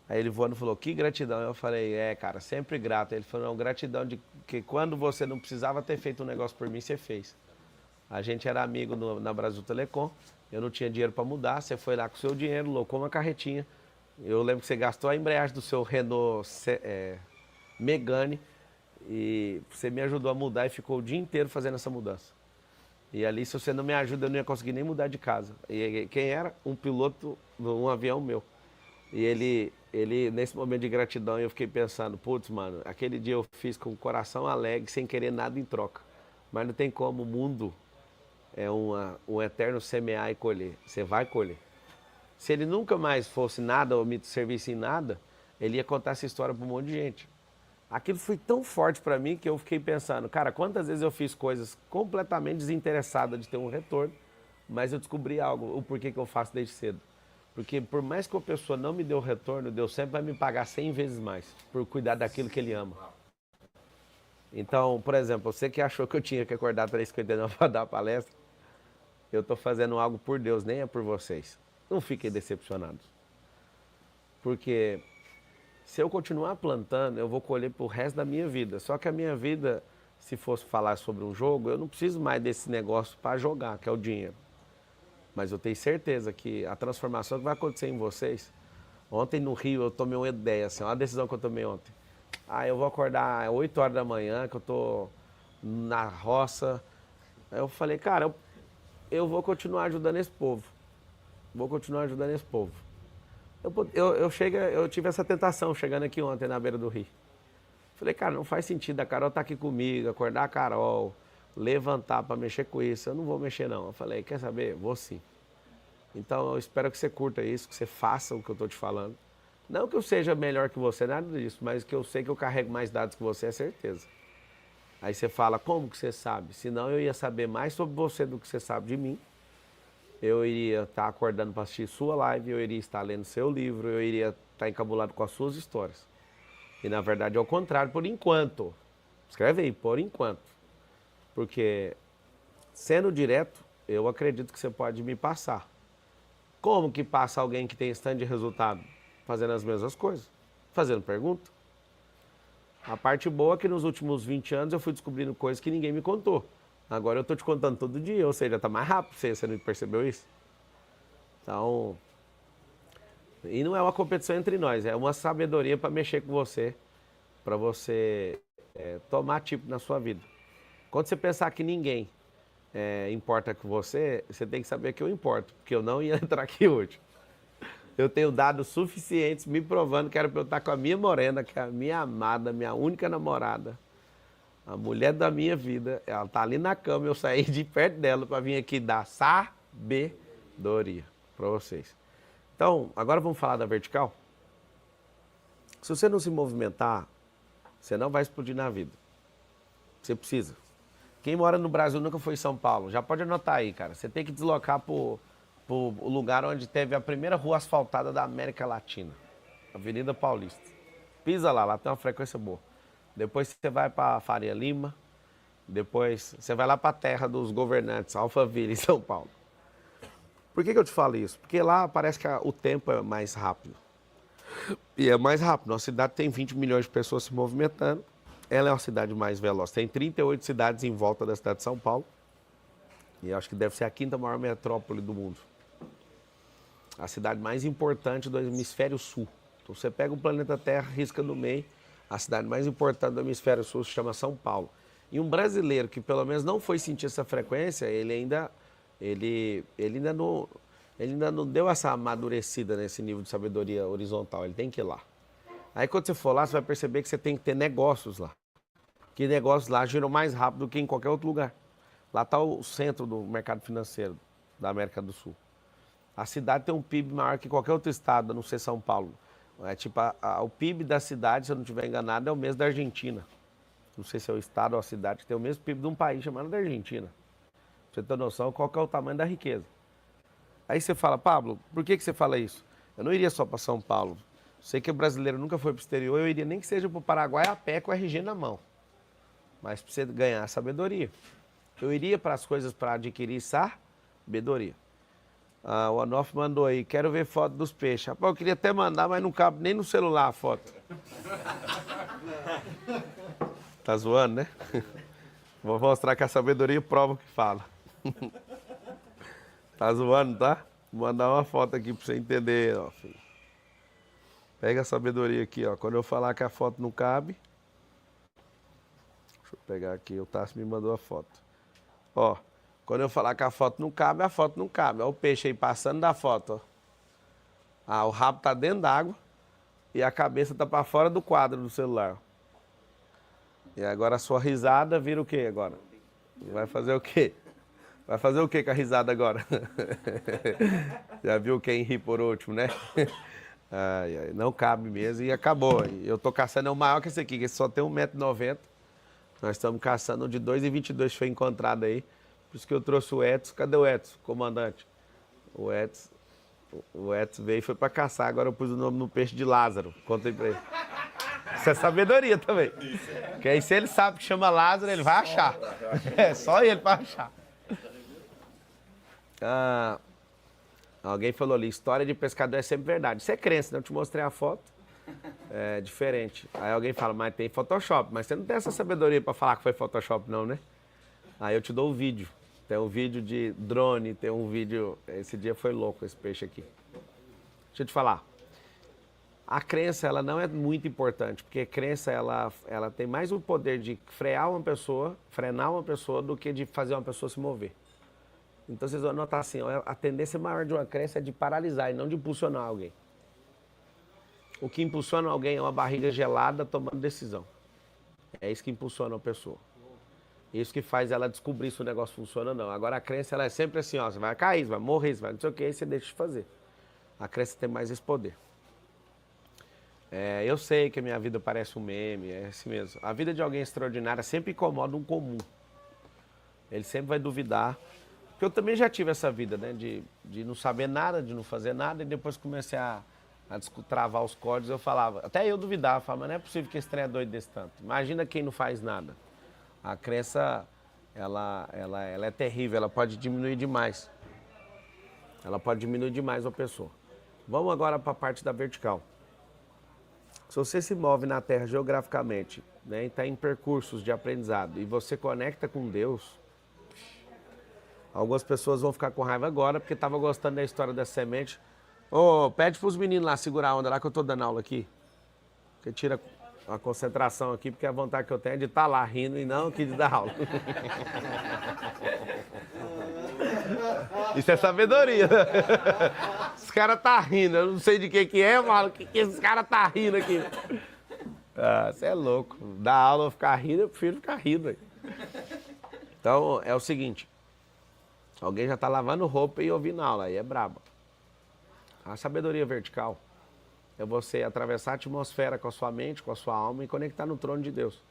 Aí ele voando falou, que gratidão. Eu falei, cara, sempre grato. Ele falou, não, gratidão de que quando você não precisava ter feito um negócio por mim, você fez. A gente era amigo na Brasil Telecom, eu não tinha dinheiro para mudar, você foi lá com o seu dinheiro, locou uma carretinha. Eu lembro que você gastou a embreagem do seu Renault Megane e você me ajudou a mudar e ficou o dia inteiro fazendo essa mudança. E ali, se você não me ajuda, eu não ia conseguir nem mudar de casa. E quem era? Um piloto de um avião meu. E ele, nesse momento de gratidão, eu fiquei pensando, putz, mano, aquele dia eu fiz com o coração alegre, sem querer nada em troca. Mas não tem como, o mundo é um eterno semear e colher. Você vai colher. Se ele nunca mais fosse nada ou me servisse em nada, ele ia contar essa história para um monte de gente. Aquilo foi tão forte para mim que eu fiquei pensando, cara, quantas vezes eu fiz coisas completamente desinteressadas de ter um retorno, mas eu descobri algo, o porquê que eu faço desde cedo. Porque por mais que a pessoa não me dê o retorno, Deus sempre vai me pagar 100 vezes mais por cuidar daquilo que Ele ama. Então, por exemplo, você que achou que eu tinha que acordar 3h59 para dar a palestra, eu estou fazendo algo por Deus, nem é por vocês. Não fiquem decepcionados. Porque se eu continuar plantando, eu vou colher pro resto da minha vida. Só que a minha vida, se fosse falar sobre um jogo, eu não preciso mais desse negócio para jogar, que é o dinheiro. Mas eu tenho certeza que a transformação que vai acontecer em vocês... Ontem no Rio eu tomei uma ideia, assim, olha a decisão que eu tomei ontem. Eu vou acordar 8 horas da manhã, que eu tô na roça. Aí eu falei, cara, eu vou continuar ajudando esse povo. Vou continuar ajudando esse povo. Eu tive essa tentação chegando aqui ontem na beira do rio. Falei, cara, não faz sentido a Carol tá aqui comigo, acordar a Carol, levantar para mexer com isso. Eu não vou mexer não. Eu falei, quer saber? Vou sim. Então eu espero que você curta isso, que você faça o que eu tô te falando. Não que eu seja melhor que você, nada disso, mas que eu sei que eu carrego mais dados que você, é certeza. Aí você fala, como que você sabe? Senão eu ia saber mais sobre você do que você sabe de mim. Eu iria estar acordando para assistir sua live, eu iria estar lendo seu livro, eu iria estar encabulado com as suas histórias. E na verdade é o contrário, por enquanto. Escreve aí, por enquanto. Porque, sendo direto, eu acredito que você pode me passar. Como que passa alguém que tem stand de resultado? Fazendo as mesmas coisas, fazendo pergunta. A parte boa é que nos últimos 20 anos eu fui descobrindo coisas que ninguém me contou. Agora eu estou te contando todo dia, ou seja, está mais rápido, você não percebeu isso? Então, e não é uma competição entre nós, é uma sabedoria para mexer com você, para você tomar tipo na sua vida. Quando você pensar que ninguém importa com você, você tem que saber que eu importo, porque eu não ia entrar aqui hoje. Eu tenho dados suficientes me provando que era para eu estar com a minha morena, que é a minha amada, minha única namorada, a mulher da minha vida. Ela tá ali na cama, eu saí de perto dela para vir aqui dar sabedoria para vocês. Então, agora vamos falar da vertical? Se você não se movimentar, você não vai explodir na vida. Você precisa. Quem mora no Brasil nunca foi em São Paulo, já pode anotar aí, cara. Você tem que deslocar pro lugar onde teve a primeira rua asfaltada da América Latina, Avenida Paulista. Pisa lá tem uma frequência boa. Depois você vai para Faria Lima, depois você vai lá para a terra dos governantes, Alphaville, em São Paulo. Por que eu te falo isso? Porque lá parece que o tempo é mais rápido. E é mais rápido. Nossa cidade tem 20 milhões de pessoas se movimentando. Ela é uma cidade mais veloz. Tem 38 cidades em volta da cidade de São Paulo. E acho que deve ser a 5ª maior metrópole do mundo. A cidade mais importante do hemisfério sul. Então você pega o planeta Terra, risca no meio. A cidade mais importante do hemisfério sul se chama São Paulo. E um brasileiro que pelo menos não foi sentir essa frequência, ele ainda não deu essa amadurecida nesse nível de sabedoria horizontal. Ele tem que ir lá. Aí quando você for lá, você vai perceber que você tem que ter negócios lá. Que negócios lá giram mais rápido do que em qualquer outro lugar. Lá está o centro do mercado financeiro da América do Sul. A cidade tem um PIB maior que qualquer outro estado, a não ser São Paulo. É tipo, o PIB da cidade, se eu não estiver enganado, é o mesmo da Argentina. Não sei se é o estado ou a cidade, que tem o mesmo PIB de um país chamado da Argentina. Pra você ter noção qual que é o tamanho da riqueza. Aí você fala, Pablo, por que você fala isso? Eu não iria só para São Paulo. Sei que o brasileiro nunca foi para o exterior, eu iria nem que seja para o Paraguai a pé com o RG na mão. Mas para você ganhar sabedoria. Eu iria para as coisas para adquirir sabedoria. O Anof mandou aí, quero ver foto dos peixes. Rapaz, eu queria até mandar, mas não cabe nem no celular a foto. Tá zoando, né? Vou mostrar que a sabedoria prova o que fala. Tá zoando, tá? Vou mandar uma foto aqui para você entender, ó, filho. Pega a sabedoria aqui, ó. Quando eu falar que a foto não cabe... Deixa eu pegar aqui, o Tassi me mandou a foto. Ó, quando eu falar que a foto não cabe, a foto não cabe. Ó o peixe aí passando da foto, ó. O rabo tá dentro d'água e a cabeça tá para fora do quadro do celular. E agora a sua risada vira o quê agora? Vai fazer o quê? Vai fazer o quê com a risada agora? Já viu quem ri por último, né? Ai, não cabe mesmo e acabou. Eu tô caçando o maior que esse aqui, que esse só tem 1,90 m. Nós estamos caçando de 2,22 foi encontrado aí. Por isso que eu trouxe o Edson. Cadê o Edson, comandante? O Edson veio e foi para caçar. Agora eu pus o nome no peixe de Lázaro. Conta aí pra ele. Isso é sabedoria também. Porque aí se ele sabe que chama Lázaro, ele vai achar. É só ele para achar. Alguém falou ali, história de pescador é sempre verdade. Isso é crença, né? Eu te mostrei a foto. É diferente. Aí alguém fala, mas tem Photoshop. Mas você não tem essa sabedoria para falar que foi Photoshop não, né? Aí eu te dou o vídeo. Tem um vídeo de drone, tem um vídeo... Esse dia foi louco, esse peixe aqui. Deixa eu te falar. A crença, ela não é muito importante, porque a crença, ela tem mais o poder de frenar uma pessoa do que de fazer uma pessoa se mover. Então vocês vão notar assim, a tendência maior de uma crença é de paralisar e não de impulsionar alguém. O que impulsiona alguém é uma barriga gelada tomando decisão. É isso que impulsiona a pessoa. Isso que faz ela descobrir se o negócio funciona ou não. Agora a crença, ela é sempre assim, ó, você vai cair, você vai morrer, você vai não sei o que, aí você deixa de fazer. A crença tem mais esse poder. Eu sei que a minha vida parece um meme, é assim mesmo. A vida de alguém extraordinária sempre incomoda um comum. Ele sempre vai duvidar. Porque eu também já tive essa vida, né? De não saber nada, de não fazer nada, e depois comecei a travar os códigos, eu falava, até eu duvidava, falava, mas não é possível que esse trem é doido desse tanto. Imagina quem não faz nada. A crença, ela é terrível, ela pode diminuir demais. Ela pode diminuir demais uma pessoa. Vamos agora para a parte da vertical. Se você se move na Terra geograficamente, né, e está em percursos de aprendizado, e você conecta com Deus, algumas pessoas vão ficar com raiva agora, porque estavam gostando da história da semente. Pede para os meninos lá segurar a onda lá que eu estou dando aula aqui. Porque tira a concentração aqui, porque a vontade que eu tenho é de estar lá rindo e não aqui de dar aula. Isso é sabedoria. Os caras tá rindo, eu não sei de que é, mano. Que esses caras tá rindo aqui? Você é louco. Dar aula ou ficar rindo, eu prefiro ficar rindo. Então, é o seguinte. Alguém já tá lavando roupa e ouvindo aula, aí é brabo. A sabedoria vertical é você atravessar a atmosfera com a sua mente, com a sua alma e conectar no trono de Deus.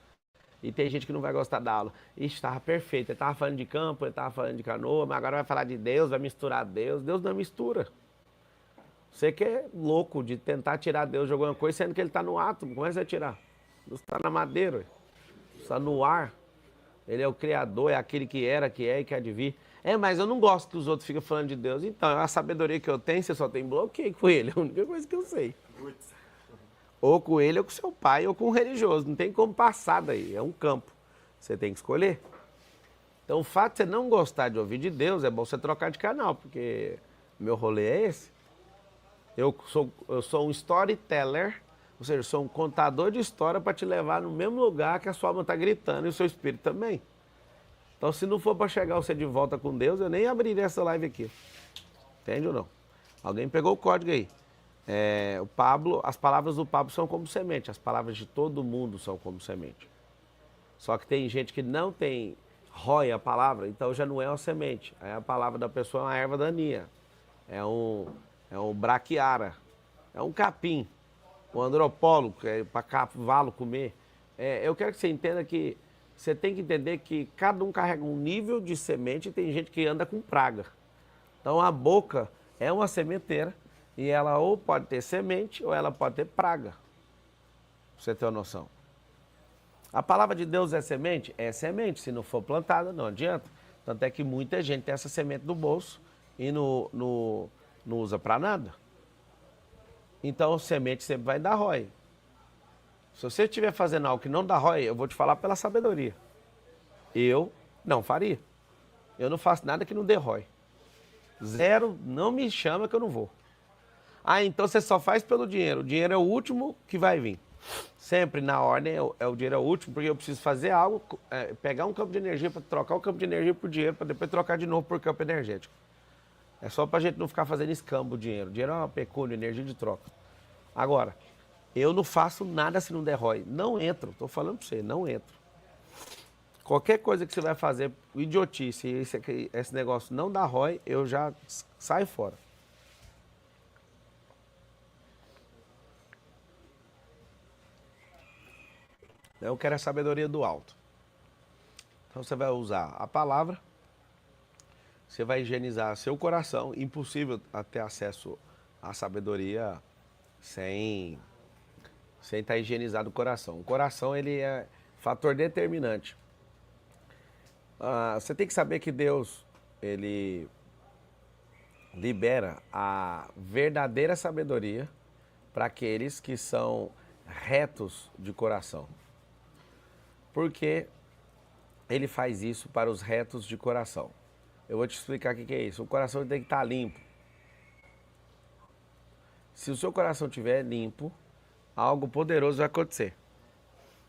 E tem gente que não vai gostar da aula. Ixi, estava perfeito. Ele estava falando de campo, ele estava falando de canoa, mas agora vai falar de Deus, vai misturar Deus. Deus não mistura. Você que é louco de tentar tirar Deus de alguma coisa, sendo que ele está no átomo. Como é que você vai tirar? Deus está na madeira, está no ar. Ele é o Criador, é aquele que era, que é e que há de vir. Mas eu não gosto que os outros fiquem falando de Deus. Então, a sabedoria que eu tenho, você só tem bloqueio com ele. É a única coisa que eu sei. Ou com ele, ou com seu pai, ou com um religioso. Não tem como passar daí. É um campo. Você tem que escolher. Então, o fato de você não gostar de ouvir de Deus, é bom você trocar de canal, porque meu rolê é esse. Eu sou um storyteller, ou seja, eu sou um contador de história para te levar no mesmo lugar que a sua alma está gritando e o seu espírito também. Então, se não for para chegar você de volta com Deus, eu nem abriria essa live aqui. Entende ou não? Alguém pegou o código aí. O Pablo, as palavras do Pablo são como semente, as palavras de todo mundo são como semente. Só que tem gente que não rói a palavra, então já não é uma semente. Aí a palavra da pessoa é uma erva daninha, é um braquiara, é um capim, um andropólogo, que é para cavalo comer. Eu quero que você entenda que você tem que entender que cada um carrega um nível de semente e tem gente que anda com praga. Então a boca é uma sementeira. E ela ou pode ter semente ou ela pode ter praga. Pra você ter uma noção. A palavra de Deus é semente? É semente. Se não for plantada, não adianta. Tanto é que muita gente tem essa semente no bolso e não usa para nada. Então, semente sempre vai dar ROI. Se você estiver fazendo algo que não dá ROI, eu vou te falar pela sabedoria. Eu não faria. Eu não faço nada que não dê ROI. Zero, não me chama que eu não vou. Então você só faz pelo dinheiro. O dinheiro é o último que vai vir. Sempre na ordem, o dinheiro é o último, porque eu preciso fazer algo, pegar um campo de energia para trocar o campo de energia por dinheiro, para depois trocar de novo por campo energético. É só para a gente não ficar fazendo escambo o dinheiro. O dinheiro é uma pecúnia, energia de troca. Agora, eu não faço nada se não der ROI. Não entro, estou falando para você, não entro. Qualquer coisa que você vai fazer, idiotice, esse negócio não dá ROI, eu já saio fora. Eu quero a sabedoria do alto. Então você vai usar a palavra, você vai higienizar seu coração. Impossível ter acesso à sabedoria sem estar higienizado o coração. O coração, ele é fator determinante. Você tem que saber que Deus, ele libera a verdadeira sabedoria para aqueles que são retos de coração. Porque ele faz isso para os retos de coração. Eu vou te explicar o que é isso. O coração tem que estar limpo. Se o seu coração estiver limpo, algo poderoso vai acontecer.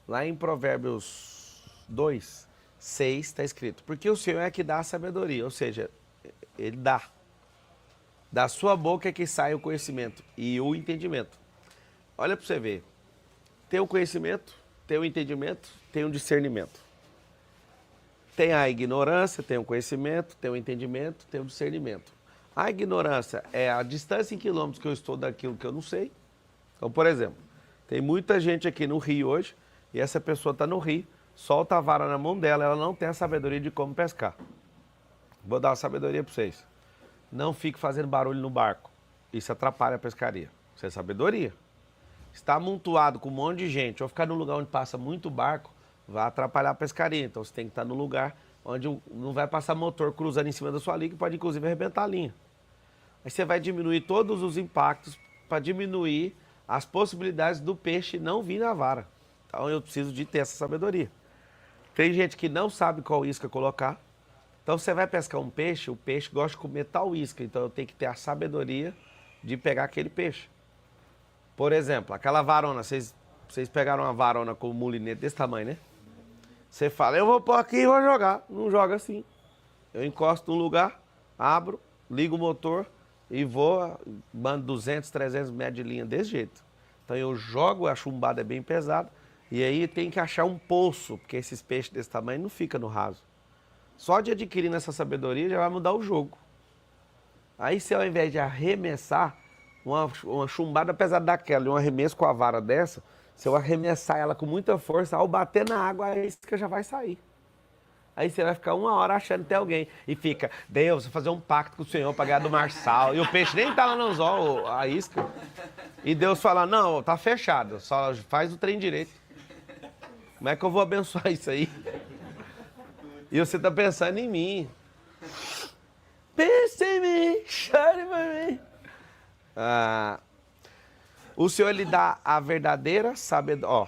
Lá em Provérbios 2, 6 está escrito: porque o Senhor é que dá a sabedoria, ou seja, Ele dá. Da sua boca é que sai o conhecimento e o entendimento. Olha para você ver. Tem o conhecimento, tem o entendimento, tem o discernimento. Tem a ignorância, tem o conhecimento, tem o entendimento, tem o discernimento. A ignorância é a distância em quilômetros que eu estou daquilo que eu não sei. Então, por exemplo, tem muita gente aqui no Rio hoje, e essa pessoa está no Rio, solta a vara na mão dela, ela não tem a sabedoria de como pescar. Vou dar uma sabedoria para vocês. Não fique fazendo barulho no barco. Isso atrapalha a pescaria. Isso é sabedoria. Está amontoado com um monte de gente, ou ficar num lugar onde passa muito barco, vai atrapalhar a pescaria. Então você tem que estar no lugar onde não vai passar motor cruzando em cima da sua linha, que pode inclusive arrebentar a linha. Aí você vai diminuir todos os impactos para diminuir as possibilidades do peixe não vir na vara. Então eu preciso de ter essa sabedoria. Tem gente que não sabe qual isca colocar. Então você vai pescar um peixe, o peixe gosta de comer tal isca, então eu tenho que ter a sabedoria de pegar aquele peixe. Por exemplo, aquela varona, vocês pegaram uma varona com um mulinete desse tamanho, né? Você fala, eu vou pôr aqui e vou jogar. Não joga assim. Eu encosto num lugar, abro, ligo o motor e vou, mando 200, 300 metros de linha desse jeito. Então eu jogo, a chumbada é bem pesada, e aí tem que achar um poço, porque esses peixes desse tamanho não ficam no raso. Só de adquirir essa sabedoria já vai mudar o jogo. Aí você, ao invés de arremessar uma chumbada pesada daquela e um arremesso com a vara dessa, se eu arremessar ela com muita força, ao bater na água, a isca já vai sair. Aí você vai ficar 1 hora achando que tem alguém. E fica, Deus, vou fazer um pacto com o Senhor para ganhar do Marçal. E o peixe nem tá lá no anzol, a isca. E Deus fala, não, tá fechado, só faz o trem direito. Como é que eu vou abençoar isso aí? E você tá pensando em mim. Pensa em mim, chore por mim. O Senhor lhe dá a verdadeira sabedoria.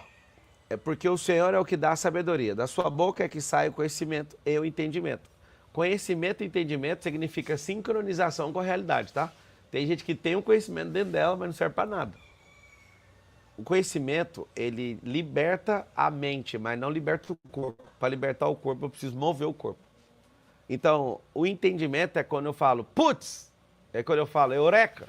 É porque o Senhor é o que dá a sabedoria. Da sua boca é que sai o conhecimento e o entendimento. Conhecimento e entendimento significa sincronização com a realidade, tá? Tem gente que tem um conhecimento dentro dela, mas não serve para nada. O conhecimento, ele liberta a mente, mas não liberta o corpo. Para libertar o corpo, eu preciso mover o corpo. Então, o entendimento é quando eu falo, putz, é quando eu falo, eureka.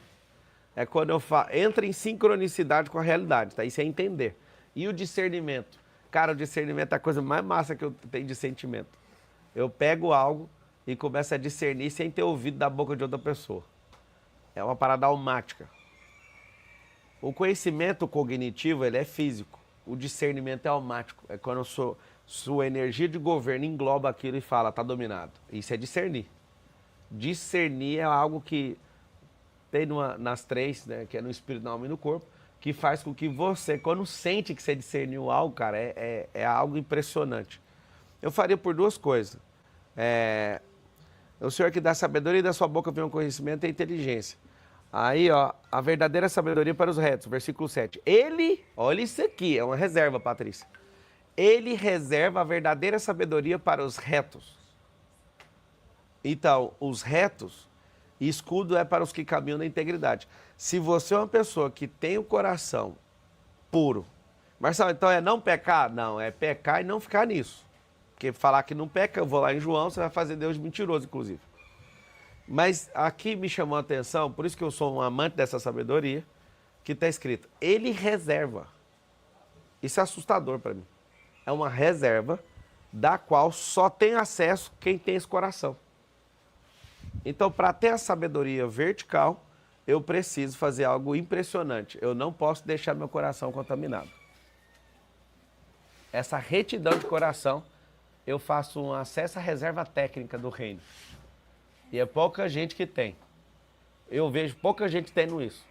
É quando eu falo, entra em sincronicidade com a realidade, tá? Isso é entender. E o discernimento? Cara, o discernimento é a coisa mais massa que eu tenho de sentimento. Eu pego algo e começo a discernir sem ter ouvido da boca de outra pessoa. É uma parada almática. O conhecimento cognitivo, ele é físico. O discernimento é almático. É quando sua energia de governo engloba aquilo e fala, tá dominado. Isso é discernir. Discernir é algo que tem nas três, né, que é no espírito, na alma e no corpo, que faz com que você, quando sente que você discerniu algo, cara, é algo impressionante. Eu faria por 2 coisas. O Senhor que dá sabedoria e da sua boca vem o conhecimento e a inteligência. Aí, ó, a verdadeira sabedoria para os retos, versículo 7. Ele, olha isso aqui, é uma reserva, Patrícia. Ele reserva a verdadeira sabedoria para os retos. Então, os retos, escudo é para os que caminham na integridade. Se você é uma pessoa que tem o coração puro, Marcelo, então é não pecar? Não, é pecar e não ficar nisso. Porque falar que não peca, eu vou lá em João, você vai fazer Deus mentiroso, inclusive. Mas aqui me chamou a atenção, por isso que eu sou um amante dessa sabedoria, que está escrito, ele reserva. Isso é assustador para mim. É uma reserva da qual só tem acesso quem tem esse coração. Então, para ter a sabedoria vertical, eu preciso fazer algo impressionante. Eu não posso deixar meu coração contaminado. Essa retidão de coração, eu faço um acesso à reserva técnica do reino. E é pouca gente que tem. Eu vejo pouca gente tendo isso.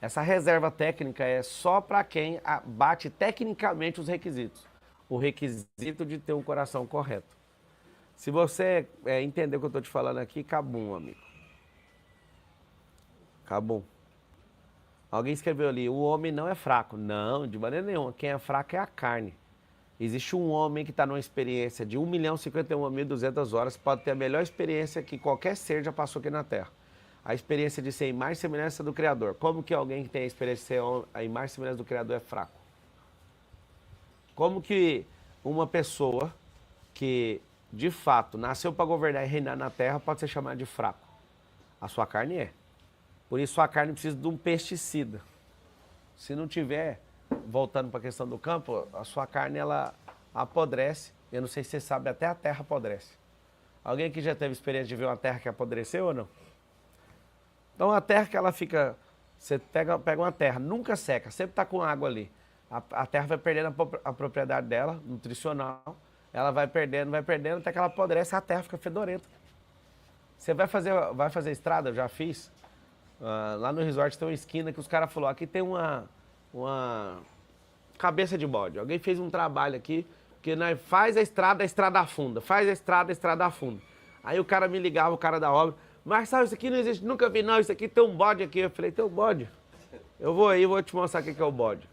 Essa reserva técnica é só para quem bate tecnicamente os requisitos. O requisito de ter um coração correto. Se você entender o que eu estou te falando aqui, cabum, amigo. Acabou. Alguém escreveu ali, o homem não é fraco. Não, de maneira nenhuma. Quem é fraco é a carne. Existe um homem que está numa experiência de 1.051.200 horas, pode ter a melhor experiência que qualquer ser já passou aqui na Terra. A experiência de ser imagem e semelhança do Criador. Como que alguém que tem a experiência de ser a imagem e semelhança do Criador é fraco? Como que uma pessoa que, de fato, nasceu para governar e reinar na Terra pode ser chamada de fraco? A sua carne é. Por isso, a carne precisa de um pesticida. Se não tiver, voltando para a questão do campo, a sua carne, ela apodrece. Eu não sei se você sabe, até a terra apodrece. Alguém aqui já teve experiência de ver uma terra que apodreceu ou não? Então, a terra que ela fica... Você pega uma terra, nunca seca, sempre está com água ali. A terra vai perdendo a propriedade dela, nutricional. Ela vai perdendo, até que ela apodrece e a terra fica fedorenta. Você vai fazer estrada? Eu já fiz. Lá no resort tem uma esquina que os caras falaram, aqui tem uma cabeça de bode. Alguém fez um trabalho aqui, que nós faz a estrada afunda, faz a estrada afunda. Aí o cara me ligava, o cara da obra, mas sabe, isso aqui não existe, nunca vi não, isso aqui tem um bode aqui. Eu falei, tem um bode? Eu vou aí, vou te mostrar o que é o bode.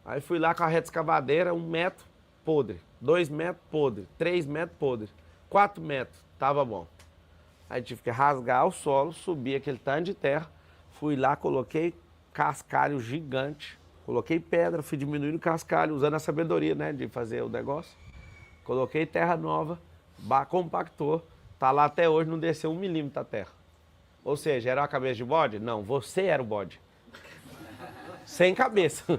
Aí fui lá com a reta escavadeira, 1 metro, podre, 2 metros, podre, 3 metros, podre, 4 metros, tava bom. Aí tive que rasgar o solo, subir aquele tanto de terra, fui lá, coloquei cascalho gigante, coloquei pedra, fui diminuindo o cascalho, usando a sabedoria, né, de fazer o negócio. Coloquei terra nova, compactou, tá lá até hoje, não desceu 1 milímetro a terra. Ou seja, era uma cabeça de bode? Não, você era o bode. Sem cabeça.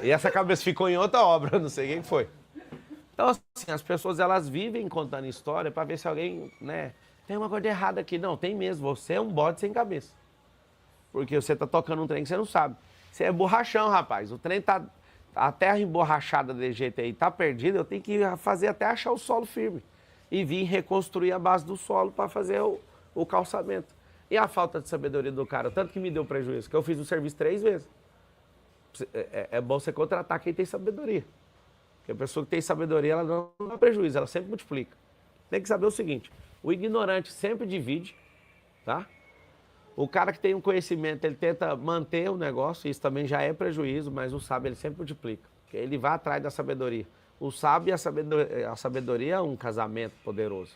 E essa cabeça ficou em outra obra, não sei quem foi. Então, assim, as pessoas, elas vivem contando história para ver se alguém, né, tem uma coisa errada aqui. Não, tem mesmo, você é um bode sem cabeça. Porque você tá tocando um trem que você não sabe. Você é borrachão, rapaz. O trem tá... A terra emborrachada desse jeito aí tá perdida, eu tenho que fazer até achar o solo firme. E vir reconstruir a base do solo para fazer o calçamento. E a falta de sabedoria do cara, tanto que me deu prejuízo, que eu fiz o serviço 3 vezes. É bom você contratar quem tem sabedoria. Porque a pessoa que tem sabedoria, ela não dá prejuízo, ela sempre multiplica. Tem que saber o seguinte, o ignorante sempre divide, tá? O cara que tem um conhecimento, ele tenta manter o negócio, isso também já é prejuízo, mas o sábio, ele sempre multiplica. Porque ele vai atrás da sabedoria. O sábio e a sabedoria é um casamento poderoso.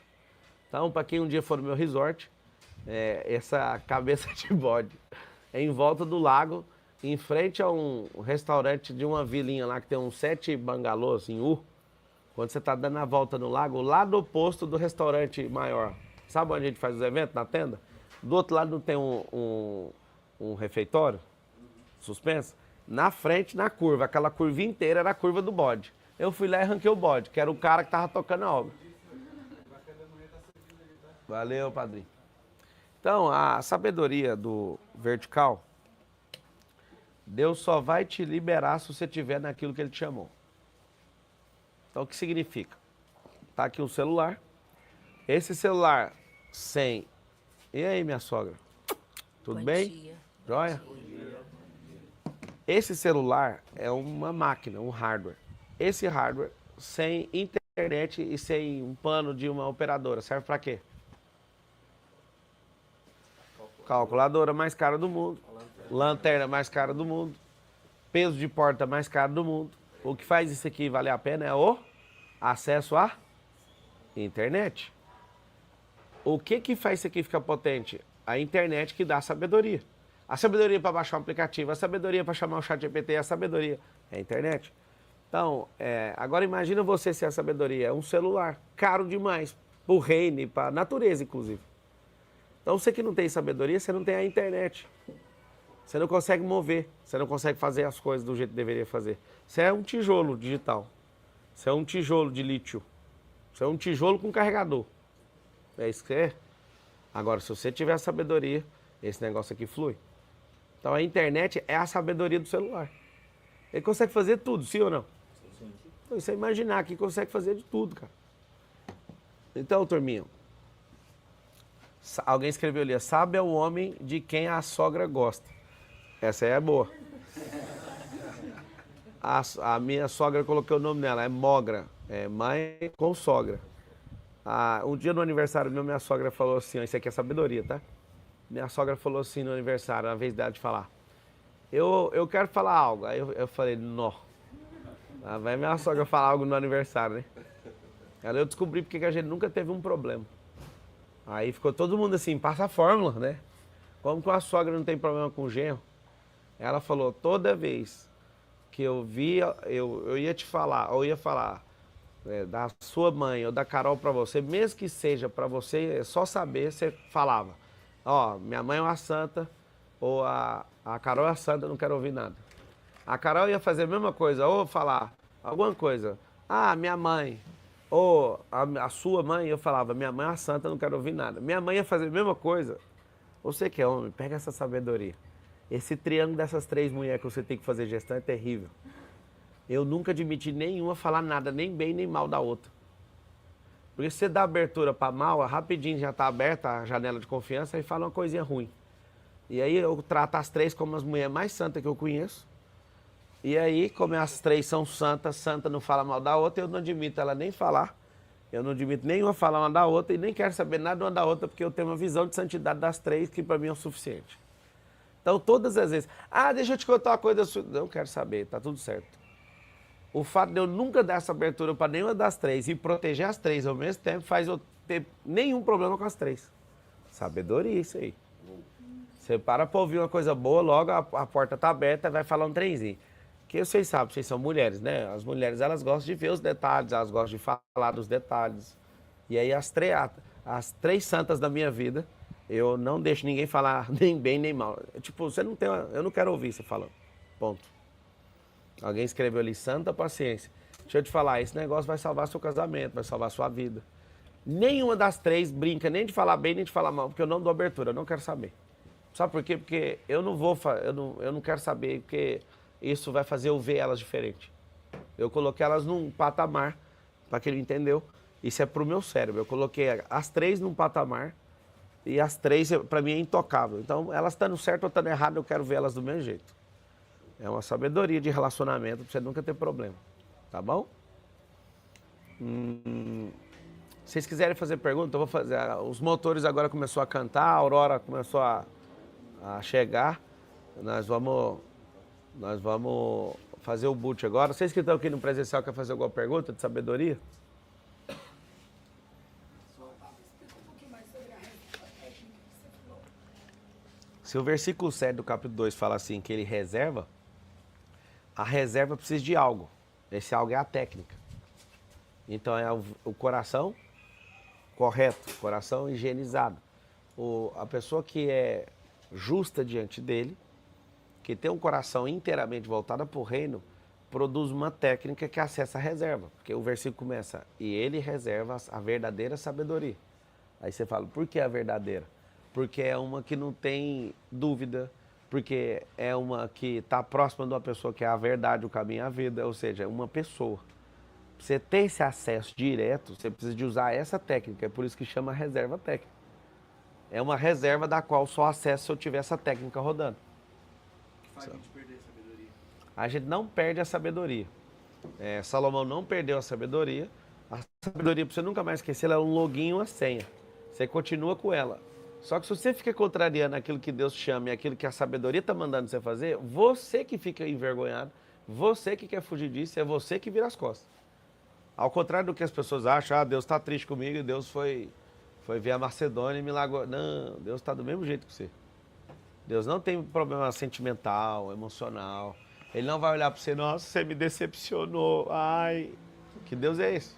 Então, para quem um dia for no meu resort, essa cabeça de bode é em volta do lago, em frente a um restaurante de uma vilinha lá que tem uns 7 bangalôs em U. Quando você está dando a volta no lago, lá do oposto do restaurante maior. Sabe onde a gente faz os eventos? Na tenda? Do outro lado não tem um refeitório suspenso? Na frente, na curva, aquela curva inteira era a curva do bode. Eu fui lá e arranquei o bode, que era o cara que estava tocando a obra. Valeu, padrinho. Então, a sabedoria do vertical, Deus só vai te liberar se você estiver naquilo que Ele te chamou. Então, o que significa? Tá aqui um celular. Esse celular sem... E aí, minha sogra? Tudo bem? Dia. Joia? Esse celular é uma máquina, um hardware. Esse hardware, sem internet e sem um plano de uma operadora, serve para quê? Calculadora mais cara do mundo. Lanterna mais cara do mundo. Peso de porta mais caro do mundo. O que faz isso aqui valer a pena é o acesso à internet. O que faz isso aqui ficar potente? A internet que dá sabedoria. A sabedoria para baixar um aplicativo, a sabedoria para chamar o ChatGPT, a sabedoria é a internet. Então, agora imagina você ser a sabedoria. É um celular caro demais para o reino e para a natureza, inclusive. Então, você que não tem sabedoria, você não tem a internet. Você não consegue mover, você não consegue fazer as coisas do jeito que deveria fazer. Você é um tijolo digital. Você é um tijolo de lítio. Você é um tijolo com carregador. É isso que você é. Agora, se você tiver sabedoria, esse negócio aqui flui. Então, a internet é a sabedoria do celular. Ele consegue fazer tudo, sim ou não? Sim. Então, você imaginar que consegue fazer de tudo, cara. Então, turminha, alguém escreveu ali, sábio é o homem de quem a sogra gosta. Essa aí é boa. A minha sogra, coloquei o nome dela, é Mogra. É mãe com sogra. Um dia no aniversário meu, minha sogra falou assim, ó, isso aqui é sabedoria, tá? minha sogra falou assim no aniversário, na vez dela de falar. Eu quero falar algo. Aí eu falei, não. Lá vai minha sogra falar algo no aniversário, né? Aí eu descobri porque que a gente nunca teve um problema. Aí ficou todo mundo assim, passa a fórmula, né? Como que uma sogra não tem problema com o genro? Ela falou, toda vez que eu via, eu ia te falar, ou ia falar da sua mãe ou da Carol pra você, mesmo que seja pra você só saber, você falava, ó, minha mãe é uma santa, ou a Carol é a santa, eu não quero ouvir nada. A Carol ia fazer a mesma coisa, ou falar alguma coisa, ah, minha mãe, ou a sua mãe, eu falava, minha mãe é uma santa, eu não quero ouvir nada. Minha mãe ia fazer a mesma coisa. Você que é homem, pega essa sabedoria. Esse triângulo dessas 3 mulheres que você tem que fazer gestão é terrível. Eu nunca admiti nenhuma falar nada, nem bem nem mal da outra. Porque se você dá abertura para mal, rapidinho já está aberta a janela de confiança e fala uma coisinha ruim. E aí eu trato as 3 como as mulheres mais santas que eu conheço. E aí, como as 3 são santas, santa não fala mal da outra, eu não admito ela nem falar. Eu não admito nenhuma falar uma da outra e nem quero saber nada uma da outra, porque eu tenho uma visão de santidade das 3 que para mim é o suficiente. Então, todas as vezes, deixa eu te contar uma coisa, não quero saber, tá tudo certo. O fato de eu nunca dar essa abertura para nenhuma das 3 e proteger as 3 ao mesmo tempo faz eu ter nenhum problema com as 3. Sabedoria isso aí. Você para ouvir uma coisa boa, logo a porta tá aberta, vai falar um trenzinho. Que vocês sabem, vocês são mulheres, né? As mulheres, elas gostam de ver os detalhes, elas gostam de falar dos detalhes. E aí as 3 santas da minha vida, eu não deixo ninguém falar nem bem nem mal. Tipo, você não tem, eu não quero ouvir você falando. Ponto. Alguém escreveu ali, santa paciência. Deixa eu te falar, esse negócio vai salvar seu casamento, vai salvar sua vida. Nenhuma das 3 brinca nem de falar bem nem de falar mal, porque eu não dou abertura, eu não quero saber. Sabe por quê? Porque eu não quero saber, porque isso vai fazer eu ver elas diferente. Eu coloquei elas num patamar, para quem não entendeu, isso é pro meu cérebro. Eu coloquei as 3 num patamar e as 3, para mim, é intocável. Então, elas estando certo ou estando errado, eu quero ver elas do mesmo jeito. É uma sabedoria de relacionamento para você nunca ter problema. Tá bom? Se vocês quiserem fazer pergunta, eu vou fazer. Os motores agora começou a cantar, a Aurora começou a chegar. Nós vamos fazer o boot agora. Vocês que estão aqui no presencial querem fazer alguma pergunta de sabedoria? Se o versículo 7 do capítulo 2 fala assim, que ele reserva, a reserva precisa de algo. Esse algo é a técnica. Então é o coração correto, coração higienizado. A pessoa que é justa diante dele, que tem um coração inteiramente voltado para o reino, produz uma técnica que acessa a reserva. Porque o versículo começa, e ele reserva a verdadeira sabedoria. Aí você fala, por que a verdadeira? Porque é uma que não tem dúvida, porque é uma que está próxima de uma pessoa que é a verdade, o caminho e a vida, ou seja, é uma pessoa. Pra você ter esse acesso direto, você precisa de usar essa técnica, é por isso que chama reserva técnica. É uma reserva da qual só acesso se eu tiver essa técnica rodando. Faz a gente perder a sabedoria. A gente não perde a sabedoria. Salomão não perdeu a sabedoria. A sabedoria, para você nunca mais esquecer, ela é um login e uma senha. Você continua com ela. Só que se você fica contrariando aquilo que Deus chama e aquilo que a sabedoria está mandando você fazer, você que fica envergonhado, você que quer fugir disso, é você que vira as costas. Ao contrário do que as pessoas acham, Deus está triste comigo, Deus foi ver a Macedônia e me largou. Não, Deus está do mesmo jeito que você. Deus não tem problema sentimental, emocional. Ele não vai olhar para você, nossa, você me decepcionou. Ai, que Deus é esse?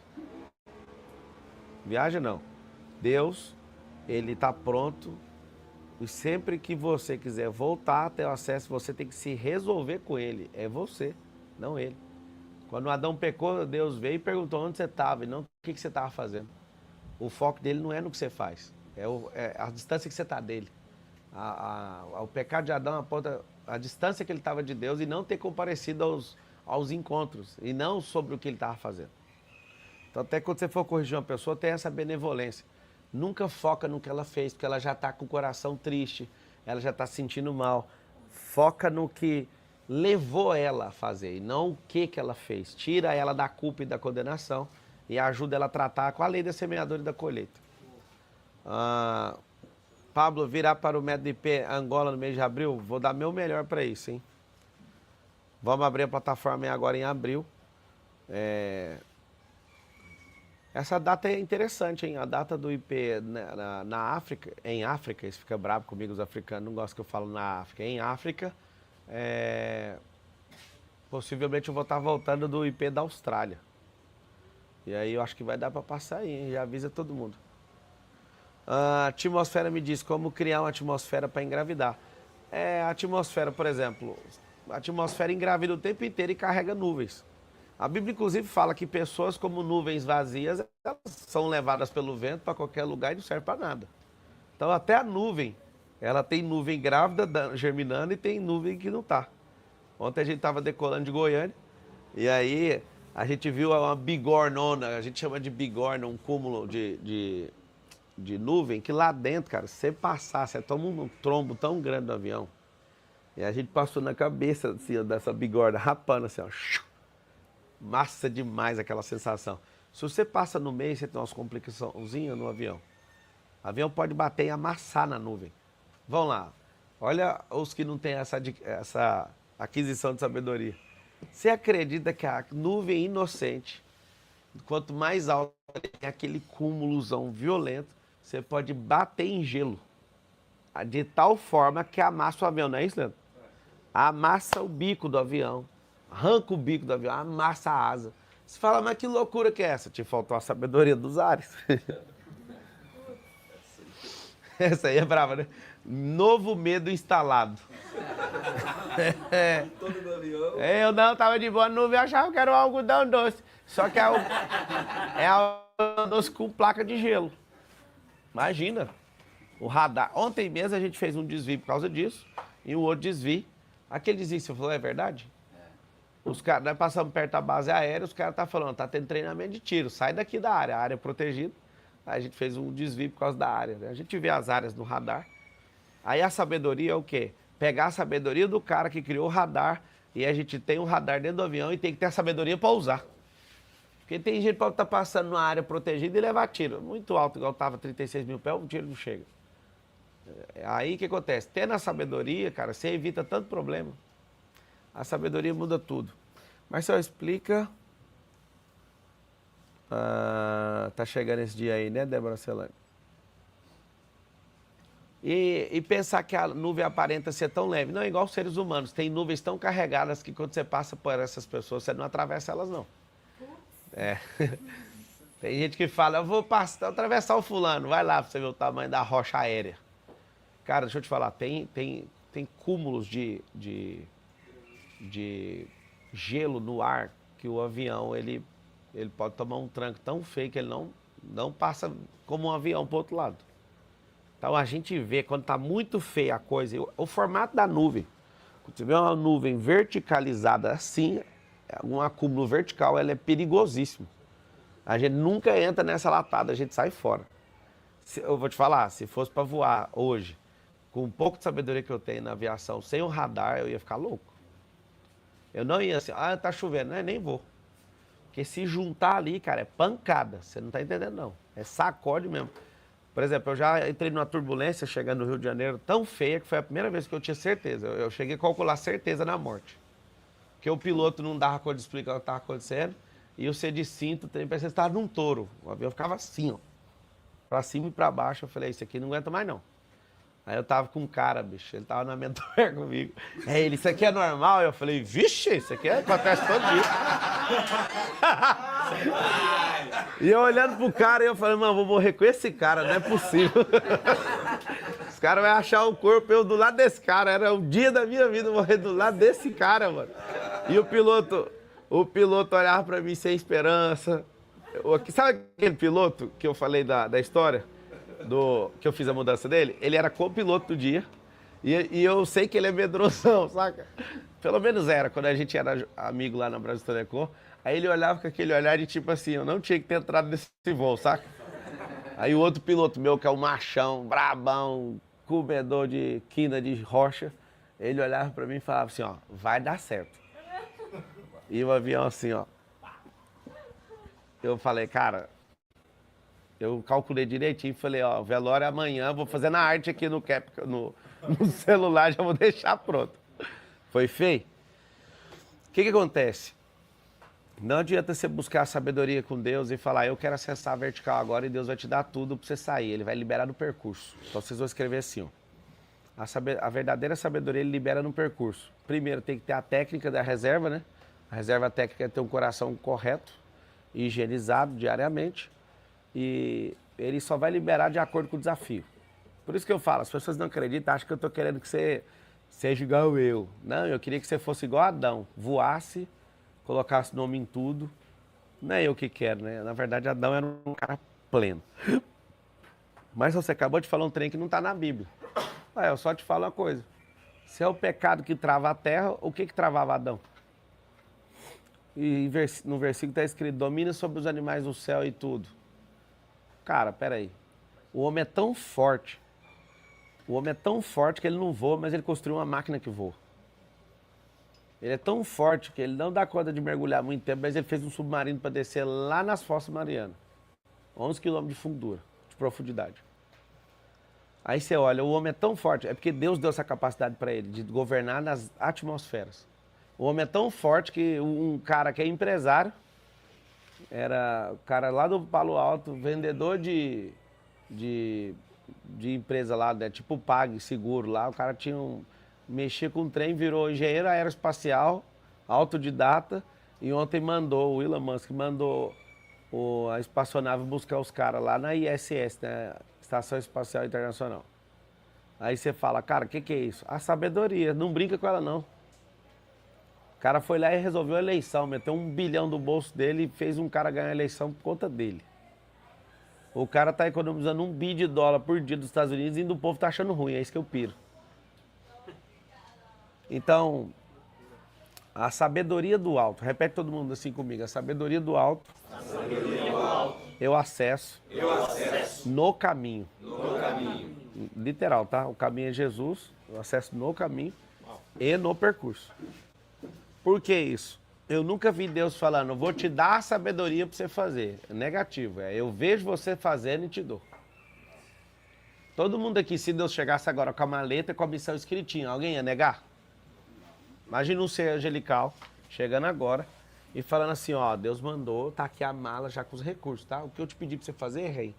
Viaja não. Deus, ele está pronto. E sempre que você quiser voltar a ter acesso, você tem que se resolver com ele. É você, não ele. Quando Adão pecou, Deus veio e perguntou onde você estava e não o que você estava fazendo. O foco dele não é no que você faz, é a distância que você está dele. O pecado de Adão aponta a distância que ele estava de Deus e não ter comparecido aos encontros, e não sobre o que ele estava fazendo. Então até quando você for corrigir uma pessoa, tem essa benevolência. Nunca foca no que ela fez, porque ela já está com o coração triste, ela já está se sentindo mal. Foca no que levou ela a fazer, e não o que ela fez. Tira ela da culpa e da condenação e ajuda ela a tratar com a lei da semeadura e da colheita. Pablo, virar para o método IP Angola no mês de abril? Vou dar meu melhor para isso, hein? Vamos abrir a plataforma agora em abril. Essa data é interessante, hein? A data do IP na África, em África, eles ficam bravos comigo, os africanos, não gostam que eu falo na África. Em África, possivelmente eu vou estar voltando do IP da Austrália. E aí eu acho que vai dar para passar aí, hein? Já avisa todo mundo. A atmosfera me diz como criar uma atmosfera para engravidar. A atmosfera, por exemplo, a atmosfera engravida o tempo inteiro e carrega nuvens. A Bíblia, inclusive, fala que pessoas como nuvens vazias, elas são levadas pelo vento para qualquer lugar e não servem para nada. Então, até a nuvem, ela tem nuvem grávida germinando e tem nuvem que não está. Ontem a gente estava decolando de Goiânia e aí a gente viu uma bigornona, a gente chama de bigorna, um cúmulo de nuvem, que lá dentro, cara, se você passar, você toma um trombo tão grande do avião. E a gente passou na cabeça assim, dessa bigorna, rapando assim, ó. Massa demais aquela sensação. Se você passa no meio, você tem umas complicaçãozinhas no avião. O avião pode bater e amassar na nuvem. Vão lá. Olha os que não têm essa aquisição de sabedoria. Você acredita que a nuvem inocente, quanto mais alta tem aquele cúmulozão violento, você pode bater em gelo. De tal forma que amassa o avião, não é isso, Leandro? Amassa o bico do avião. Arranca o bico do avião, amassa a asa. Você fala, mas que loucura que é essa? Te faltou a sabedoria dos ares. Essa aí é brava, né? Novo medo instalado. Todo do avião. Eu não, tava de boa nuvem, achava que era um algodão doce. Só que é algodão doce com placa de gelo. Imagina. O radar. Ontem mesmo a gente fez um desvio por causa disso. E um outro desvio. Aquele desvio, você falou, é verdade? Os caras, nós passamos perto da base aérea, os caras estão falando, tá tendo treinamento de tiro, sai daqui da área, a área é protegida. Aí a gente fez um desvio por causa da área, né? A gente vê as áreas no radar. Aí a sabedoria é o quê? Pegar a sabedoria do cara que criou o radar, e a gente tem um radar dentro do avião e tem que ter a sabedoria para usar. Porque tem gente que pode estar passando numa área protegida e levar tiro. Muito alto, igual estava 36 mil pés, o tiro não chega. Aí o que acontece? Tendo a sabedoria, cara, você evita tanto problema. A sabedoria muda tudo. Marcelo, explica. Tá chegando esse dia aí, né, Débora Celane? E pensar que a nuvem aparenta ser tão leve. Não é igual os seres humanos. Tem nuvens tão carregadas que quando você passa por essas pessoas, você não atravessa elas, não. Tem gente que fala, eu vou atravessar o fulano. Vai lá pra você ver o tamanho da rocha aérea. Cara, deixa eu te falar, tem cúmulos de gelo no ar que o avião, ele pode tomar um tranco tão feio que ele não passa como um avião pro outro lado. Então a gente vê, quando tá muito feia a coisa, o formato da nuvem, quando você vê uma nuvem verticalizada assim, um acúmulo vertical, ela é perigosíssimo. A gente nunca entra nessa latada, a gente sai fora. Eu vou te falar, se fosse para voar hoje, com um pouco de sabedoria que eu tenho na aviação, sem um radar, eu ia ficar louco. Eu não ia assim, tá chovendo, né? Nem vou. Porque se juntar ali, cara, é pancada. Você não tá entendendo, não. É sacode mesmo. Por exemplo, eu já entrei numa turbulência chegando no Rio de Janeiro tão feia que foi a primeira vez que eu tinha certeza. Eu cheguei a calcular certeza na morte. Porque o piloto não dava conta de explicar o que estava acontecendo. E você de cinto, parecia que você estava num touro. O avião ficava assim, ó. Pra cima e pra baixo. Eu falei, isso aqui não aguenta mais, não. Aí eu tava com um cara, bicho, ele tava na mentoria comigo. Aí ele, isso aqui é normal? Eu falei, vixe, isso aqui acontece todo dia. E eu olhando pro cara, eu falei, mano, vou morrer com esse cara, não é possível. Os caras vão achar o corpo, eu do lado desse cara. Era o dia da minha vida morrer do lado desse cara, mano. E o piloto olhava pra mim sem esperança. Sabe aquele piloto que eu falei da história? Que eu fiz a mudança dele? Ele era copiloto do dia. E eu sei que ele é medrosão, saca? Pelo menos era, quando a gente era amigo lá na Brasil Telecom. Aí ele olhava com aquele olhar de tipo assim, eu não tinha que ter entrado nesse voo, saca? Aí o outro piloto meu, que é o machão, brabão, comedor de quina de rocha, ele olhava pra mim e falava assim, ó, vai dar certo. E o avião assim, ó. Eu falei, cara, Eu calculei direitinho, falei, ó, velório é amanhã, vou fazer na arte aqui no celular, já vou deixar pronto. Foi feio? O que acontece? Não adianta você buscar a sabedoria com Deus e falar, eu quero acessar a vertical agora e Deus vai te dar tudo para você sair. Ele vai liberar no percurso. Então vocês vão escrever assim, ó. A verdadeira sabedoria ele libera no percurso. Primeiro tem que ter a técnica da reserva, né? A reserva técnica é ter um coração correto, higienizado diariamente. E ele só vai liberar de acordo com o desafio. Por isso que eu falo, as pessoas não acreditam, acham que eu estou querendo que você seja igual eu. Não, eu queria que você fosse igual a Adão, voasse, colocasse nome em tudo. Não é eu que quero, né? Na verdade, Adão era um cara pleno. Mas você acabou de falar um trem que não está na Bíblia. Eu só te falo uma coisa. Se é o pecado que trava a terra, o que travava Adão? E no versículo está escrito, domina sobre os animais do céu e tudo. Cara, peraí. O homem é tão forte. O homem é tão forte que ele não voa, mas ele construiu uma máquina que voa. Ele é tão forte que ele não dá conta de mergulhar muito tempo, mas ele fez um submarino para descer lá nas Fossas Marianas. 11 quilômetros de fundura, de profundidade. Aí você olha, o homem é tão forte, é porque Deus deu essa capacidade para ele, de governar nas atmosferas. O homem é tão forte que um cara que é empresário, era o cara lá do Palo Alto, vendedor de empresa lá, né? Tipo Pag, seguro lá, o cara mexia com o trem, virou engenheiro aeroespacial, autodidata, e ontem o Elon Musk mandou a espaçonave buscar os caras lá na ISS, né? Estação Espacial Internacional. Aí você fala, cara, o que é isso? A sabedoria, não brinca com ela não. O cara foi lá e resolveu a eleição, meteu 1 bilhão do bolso dele e fez um cara ganhar a eleição por conta dele. O cara tá economizando $1 bilhão por dia dos Estados Unidos e o povo tá achando ruim, é isso que eu piro. Então, a sabedoria do alto, repete todo mundo assim comigo, a sabedoria do alto, eu acesso no caminho. Literal, tá? O caminho é Jesus, eu acesso no caminho e no percurso. Por que isso? Eu nunca vi Deus falando, vou te dar a sabedoria para você fazer. É negativo, eu vejo você fazendo e te dou. Todo mundo aqui, se Deus chegasse agora com a maleta e com a missão escritinha, alguém ia negar? Imagina um ser angelical chegando agora e falando assim, ó, Deus mandou, tá aqui a mala já com os recursos, tá? O que eu te pedi para você fazer, rei,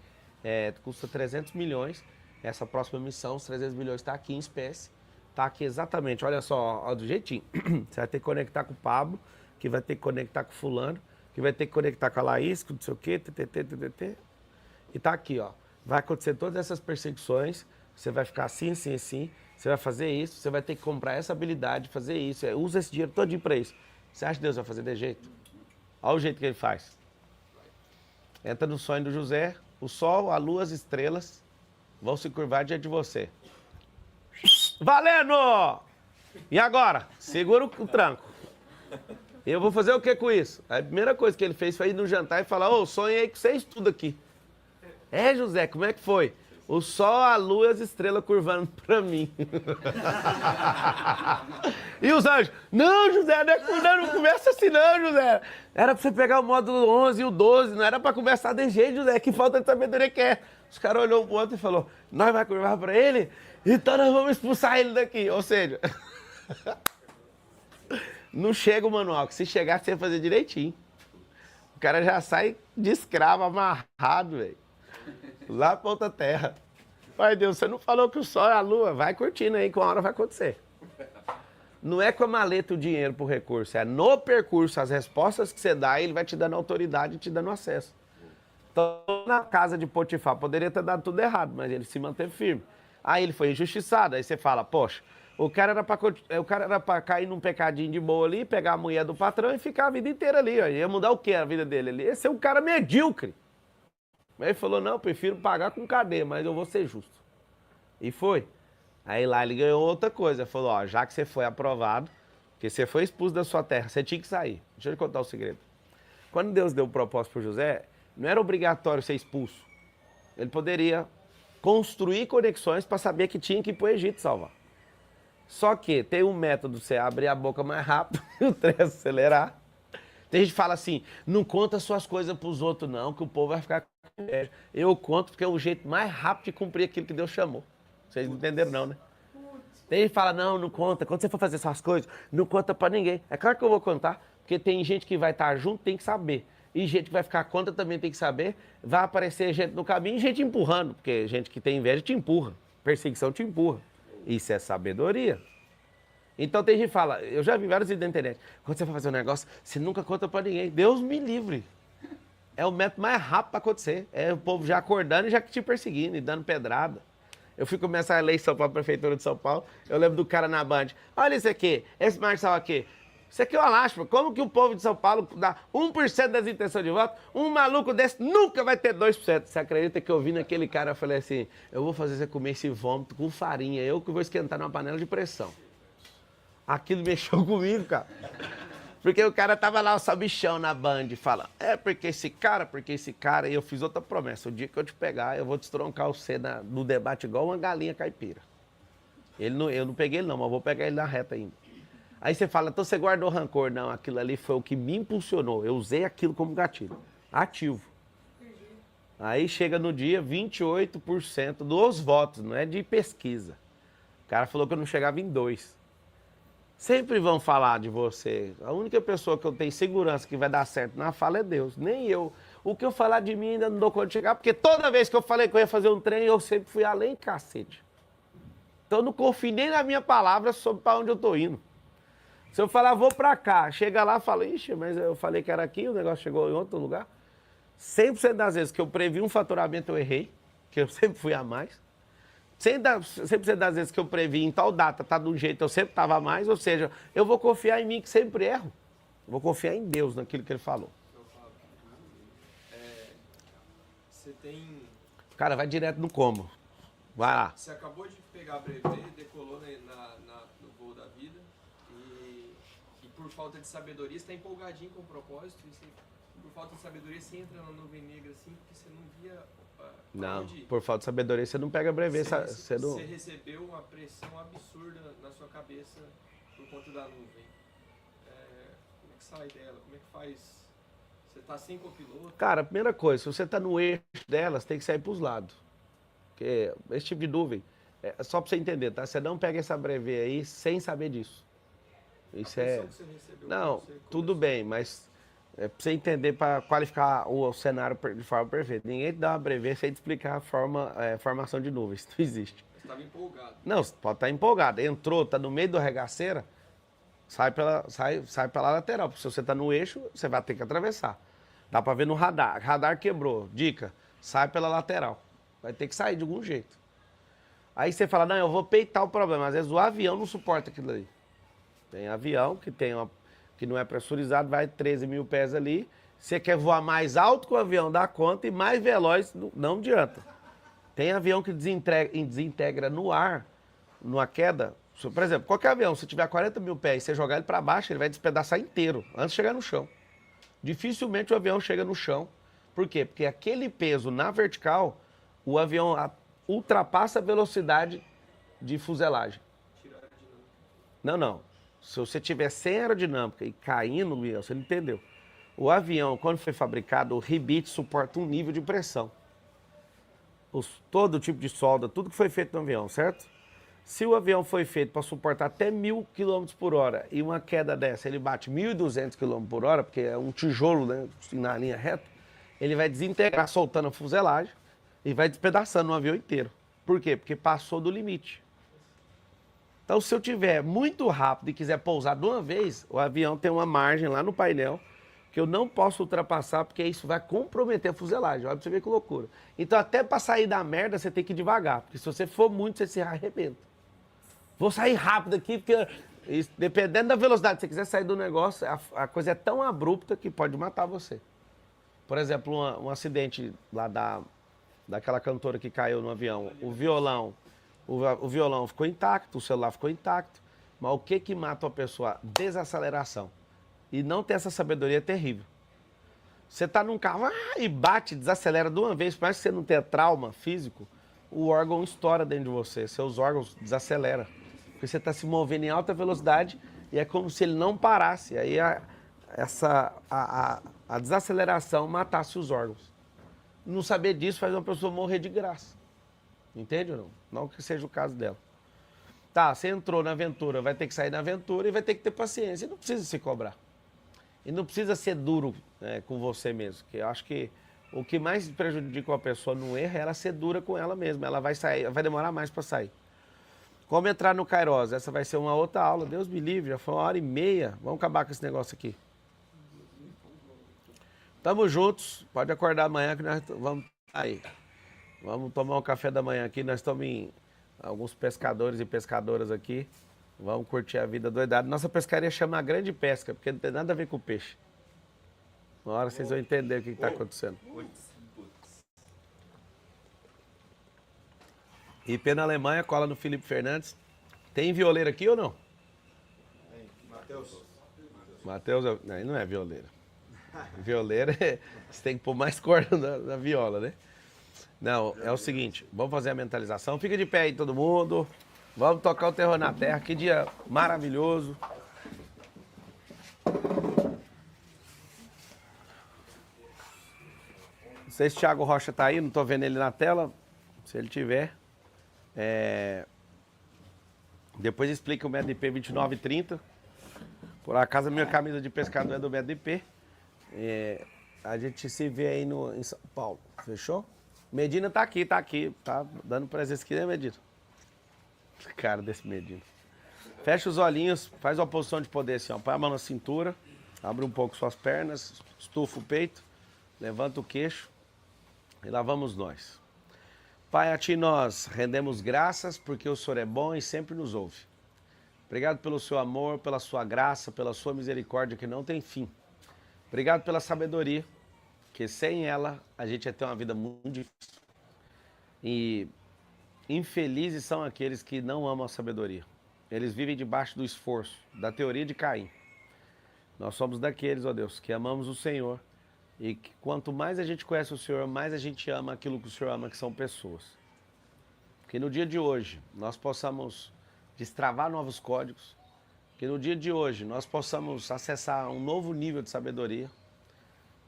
custa 300 milhões, essa próxima missão, os 300 milhões tá aqui em espécie. Tá aqui exatamente, olha só, ó, do jeitinho. Você vai ter que conectar com o Pablo, que vai ter que conectar com o fulano, que vai ter que conectar com a Laís, com não sei o quê, e tá aqui, ó. Vai acontecer todas essas perseguições, você vai ficar assim, assim, assim, você vai fazer isso, você vai ter que comprar essa habilidade, fazer isso, usa esse dinheiro todinho pra isso. Você acha que Deus vai fazer de jeito? Olha o jeito que ele faz. Entra no sonho do José, o sol, a lua, as estrelas vão se curvar diante de você. Valendo! E agora? Segura o tranco. Eu vou fazer o que com isso? A primeira coisa que ele fez foi ir no jantar e falar, ô, sonhei com vocês tudo aqui. José, como é que foi? O sol, a lua e as estrelas curvando pra mim. E os anjos, não, José, não começa assim não, José. Era pra você pegar o módulo 11 e o 12, não era pra conversar de jeito, José, que falta de sabedoria que é. Os caras olhou um pro outro e falou, nós vai curvar pra ele? Então nós vamos expulsar ele daqui. Ou seja, não chega o manual, que se chegar você vai fazer direitinho. O cara já sai de escravo, amarrado, velho. Lá pra outra terra. Pai Deus, você não falou que o sol é a lua? Vai curtindo aí, que uma hora vai acontecer. Não é com a maleta o dinheiro pro recurso, é no percurso, as respostas que você dá, ele vai te dando autoridade e te dando acesso. Então, na casa de Potifar, poderia ter dado tudo errado, mas ele se manteve firme. Aí ele foi injustiçado, aí você fala, poxa, o cara era pra cair num pecadinho de boa ali, pegar a mulher do patrão e ficar a vida inteira ali, ó. Ia mudar o que a vida dele ali? Esse é um cara medíocre. Aí ele falou, não, eu prefiro pagar com cadeia, mas eu vou ser justo. E foi. Aí lá ele ganhou outra coisa, ele falou, ó, já que você foi aprovado, que você foi expulso da sua terra, você tinha que sair. Deixa eu te contar o segredo. Quando Deus deu o propósito para José, não era obrigatório ser expulso. Ele poderia construir conexões para saber que tinha que ir para o Egito salvar. Só que tem um método, você abrir a boca mais rápido e o trem acelerar. Tem gente que fala assim, não conta suas coisas para os outros não, que o povo vai ficar Eu conto porque é o jeito mais rápido de cumprir aquilo que Deus chamou. Vocês não entenderam não, né? Tem gente que fala, não conta. Quando você for fazer essas coisas, não conta pra ninguém. É claro que eu vou contar, porque tem gente que vai estar junto, tem que saber. E gente que vai ficar contra também tem que saber. Vai aparecer gente no caminho e gente empurrando, porque gente que tem inveja te empurra. Perseguição te empurra. Isso é sabedoria. Então tem gente que fala, eu já vi vários vídeos na internet, quando você for fazer um negócio, você nunca conta pra ninguém. Deus me livre. É o método mais rápido para acontecer. É o povo já acordando e já te perseguindo e dando pedrada. Eu fui começar a eleição para a Prefeitura de São Paulo, eu lembro do cara na Band. Olha isso aqui, esse Marçal aqui. Isso aqui é uma lástima. Como que o povo de São Paulo dá 1% das intenções de voto? Um maluco desse nunca vai ter 2%. Você acredita que eu vi naquele cara, eu falei assim, eu vou fazer você comer esse vômito com farinha, eu que vou esquentar numa panela de pressão. Aquilo mexeu comigo, cara. Porque o cara tava lá, o sabichão na Band, fala, porque esse cara, e eu fiz outra promessa, o dia que eu te pegar, eu vou destroncar você no debate igual uma galinha caipira. Eu não peguei ele não, mas eu vou pegar ele na reta ainda. Aí você fala, então você guardou rancor. Não, aquilo ali foi o que me impulsionou, eu usei aquilo como gatilho, ativo. Aí chega no dia, 28% dos votos, não é de pesquisa. O cara falou que eu não chegava em 2%. Sempre vão falar de você. A única pessoa que eu tenho segurança que vai dar certo na fala é Deus, nem eu. O que eu falar de mim ainda não dou conta de chegar, porque toda vez que eu falei que eu ia fazer um trem, eu sempre fui além, cacete. Então eu não confio nem na minha palavra sobre para onde eu tô indo. Se eu falar, vou para cá, chega lá e fala, ixi, mas eu falei que era aqui, o negócio chegou em outro lugar. 100% das vezes que eu previ um faturamento eu errei, que eu sempre fui a mais. 100% das vezes que eu previ em tal data, tá de um jeito, eu sempre tava a mais, ou seja, eu vou confiar em mim que sempre erro. Eu vou confiar em Deus, naquilo que ele falou. Você tem... Cara, vai direto no como. Vai lá. Você acabou de pegar a brevê, decolou no voo da vida e por falta de sabedoria, você tá empolgadinho com o propósito e por falta de sabedoria você entra na nuvem negra assim, porque você não via... Não, por falta de sabedoria você não pega brevê. Você recebeu uma pressão absurda na sua cabeça por conta da nuvem. Como é que sai dela? Como é que faz? Você tá sem copiloto? Cara, a primeira coisa, se você tá no eixo delas, tem que sair pros lados. Porque esse tipo de nuvem, é só pra você entender, tá? Você não pega essa brevê aí sem saber disso. Isso é... Que você recebeu, não, você tudo bem, mas... É pra você entender, para qualificar o cenário de forma perfeita. Ninguém te dá uma brevê sem te explicar a formação de nuvens. Isso não existe. Você estava empolgado. Não, você pode estar empolgado. Entrou, tá no meio do regaceira, sai pela lateral. Porque se você tá no eixo, você vai ter que atravessar. Dá para ver no radar. Radar quebrou. Dica, sai pela lateral. Vai ter que sair de algum jeito. Aí você fala, não, eu vou peitar o problema. Às vezes o avião não suporta aquilo ali. Tem avião que não é pressurizado, vai 13 mil pés ali. Você quer voar mais alto que o avião dá conta e mais veloz, não adianta. Tem avião que desintegra no ar, numa queda. Por exemplo, qualquer avião, se tiver 40 mil pés e você jogar ele para baixo, ele vai despedaçar inteiro, antes de chegar no chão. Dificilmente o avião chega no chão. Por quê? Porque aquele peso na vertical, o avião ultrapassa a velocidade de fuselagem. Não. Se você tiver sem aerodinâmica e caindo, você não entendeu. O avião, quando foi fabricado, o rebite suporta um nível de pressão. Todo tipo de solda, tudo que foi feito no avião, certo? Se o avião foi feito para suportar até 1.000 km por hora e uma queda dessa, ele bate 1.200 km por hora, porque é um tijolo, né, na linha reta, ele vai desintegrar soltando a fuselagem e vai despedaçando o avião inteiro. Por quê? Porque passou do limite. Então, se eu tiver muito rápido e quiser pousar de uma vez, o avião tem uma margem lá no painel que eu não posso ultrapassar, porque isso vai comprometer a fuselagem. Olha pra você ver que loucura. Então, até para sair da merda, você tem que ir devagar, porque se você for muito, você se arrebenta. Vou sair rápido aqui, porque dependendo da velocidade que você quiser sair do negócio, a coisa é tão abrupta que pode matar você. Por exemplo, um acidente lá daquela cantora que caiu no avião, o violão ficou intacto, o celular ficou intacto, mas o que mata a pessoa? Desaceleração. E não ter essa sabedoria é terrível. Você está num carro e bate, desacelera de uma vez, por mais que você não tenha trauma físico, o órgão estoura dentro de você, seus órgãos desaceleram. Porque você está se movendo em alta velocidade e é como se ele não parasse. Aí a desaceleração matasse os órgãos. não saber disso faz uma pessoa morrer de graça. Entende ou não? Não que seja o caso dela. Tá, você entrou na aventura, vai ter que sair da aventura e vai ter que ter paciência. E não precisa se cobrar. E não precisa ser duro com você mesmo. Que eu acho que o que mais prejudica uma pessoa no erro é ela ser dura com ela mesma. Ela vai sair, vai demorar mais para sair. Como entrar no Kairos? Essa vai ser uma outra aula. Deus me livre, já foi 1h30. Vamos acabar com esse negócio aqui. Tamo juntos. Pode acordar amanhã que nós vamos aí. Vamos tomar um café da manhã aqui. Nós estamos em alguns pescadores e pescadoras aqui. Vamos curtir a vida doidada. Nossa pescaria chama a grande pesca, porque não tem nada a ver com o peixe. Uma hora vocês vão entender o que está acontecendo. IP na Alemanha, cola no Felipe Fernandes. Tem violeiro aqui ou não? Tem. Matheus. Matheus, não é violeiro. Violeiro você tem que pôr mais corda na viola, né? Não, é o seguinte, vamos fazer a mentalização. Fica de pé aí todo mundo. Vamos tocar o terror na terra. Que dia maravilhoso. Não sei se o Thiago Rocha tá aí, não tô vendo ele na tela. Se ele tiver. Depois explica o MEDP 2930. Por acaso a minha camisa de pescador é do MEDP. A gente se vê aí em São Paulo. Fechou? Medina tá aqui. Tá dando presença aqui, né, Medina? Cara desse Medina. Fecha os olhinhos, faz uma posição de poder assim, ó. Põe a mão na cintura, abre um pouco suas pernas, estufa o peito, levanta o queixo e lá vamos nós. Pai, a Ti nós rendemos graças porque o Senhor é bom e sempre nos ouve. Obrigado pelo Seu amor, pela Sua graça, pela Sua misericórdia que não tem fim. Obrigado pela sabedoria, que sem ela a gente ia ter uma vida muito difícil. E infelizes são aqueles que não amam a sabedoria. Eles vivem debaixo do esforço, da teoria de Caim. Nós somos daqueles, ó Deus, que amamos o Senhor. E que quanto mais a gente conhece o Senhor, mais a gente ama aquilo que o Senhor ama, que são pessoas. Que no dia de hoje nós possamos destravar novos códigos. Que no dia de hoje nós possamos acessar um novo nível de sabedoria,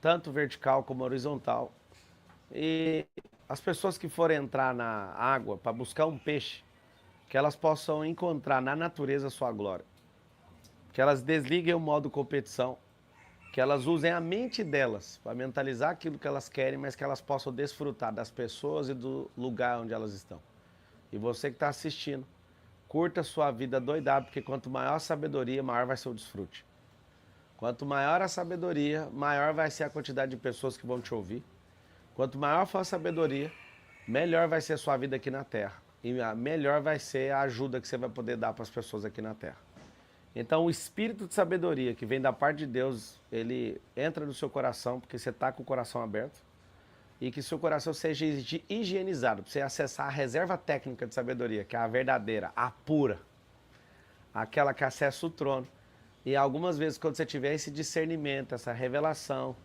tanto vertical como horizontal. E as pessoas que forem entrar na água para buscar um peixe, que elas possam encontrar na natureza a sua glória. Que elas desliguem o modo competição, que elas usem a mente delas para mentalizar aquilo que elas querem, mas que elas possam desfrutar das pessoas e do lugar onde elas estão. E você que está assistindo, curta a sua vida doidada, porque quanto maior a sabedoria, maior vai ser o desfrute. Quanto maior a sabedoria, maior vai ser a quantidade de pessoas que vão te ouvir. Quanto maior for a sabedoria, melhor vai ser a sua vida aqui na Terra. E melhor vai ser a ajuda que você vai poder dar para as pessoas aqui na Terra. Então o espírito de sabedoria que vem da parte de Deus, ele entra no seu coração, porque você está com o coração aberto. E que seu coração seja higienizado, para você acessar a reserva técnica de sabedoria, que é a verdadeira, a pura. Aquela que acessa o trono. E algumas vezes quando você tiver esse discernimento, essa revelação,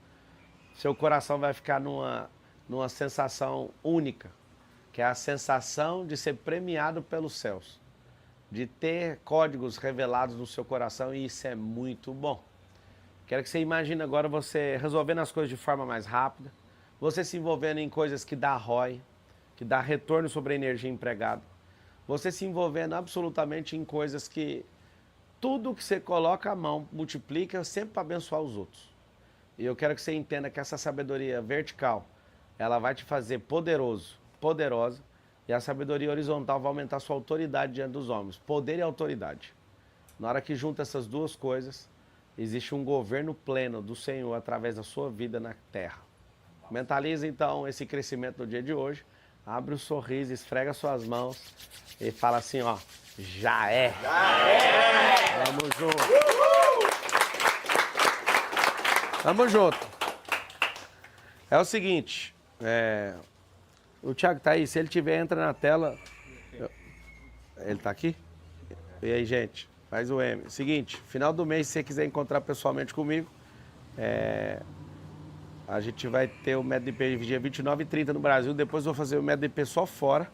seu coração vai ficar numa sensação única, que é a sensação de ser premiado pelos céus, de ter códigos revelados no seu coração, e isso é muito bom. Quero que você imagine agora você resolvendo as coisas de forma mais rápida, você se envolvendo em coisas que dá ROI, que dá retorno sobre a energia empregada, você se envolvendo absolutamente em coisas que tudo que você coloca a mão multiplica sempre para abençoar os outros. E eu quero que você entenda que essa sabedoria vertical, ela vai te fazer poderoso, poderosa, e a sabedoria horizontal vai aumentar a sua autoridade diante dos homens. Poder e autoridade. Na hora que junta essas duas coisas, existe um governo pleno do Senhor através da sua vida na terra. Mentaliza então esse crescimento no dia de hoje, abre um sorriso, esfrega suas mãos e fala assim, ó, já é! Já é! Vamos junto! Tamo junto. É o seguinte, o Thiago tá aí, se ele tiver, entra na tela. Ele tá aqui? E aí, gente, faz o M. Seguinte, final do mês, se você quiser encontrar pessoalmente comigo, a gente vai ter o MEDP dia 29 e 30 no Brasil, depois eu vou fazer o MEDP só fora.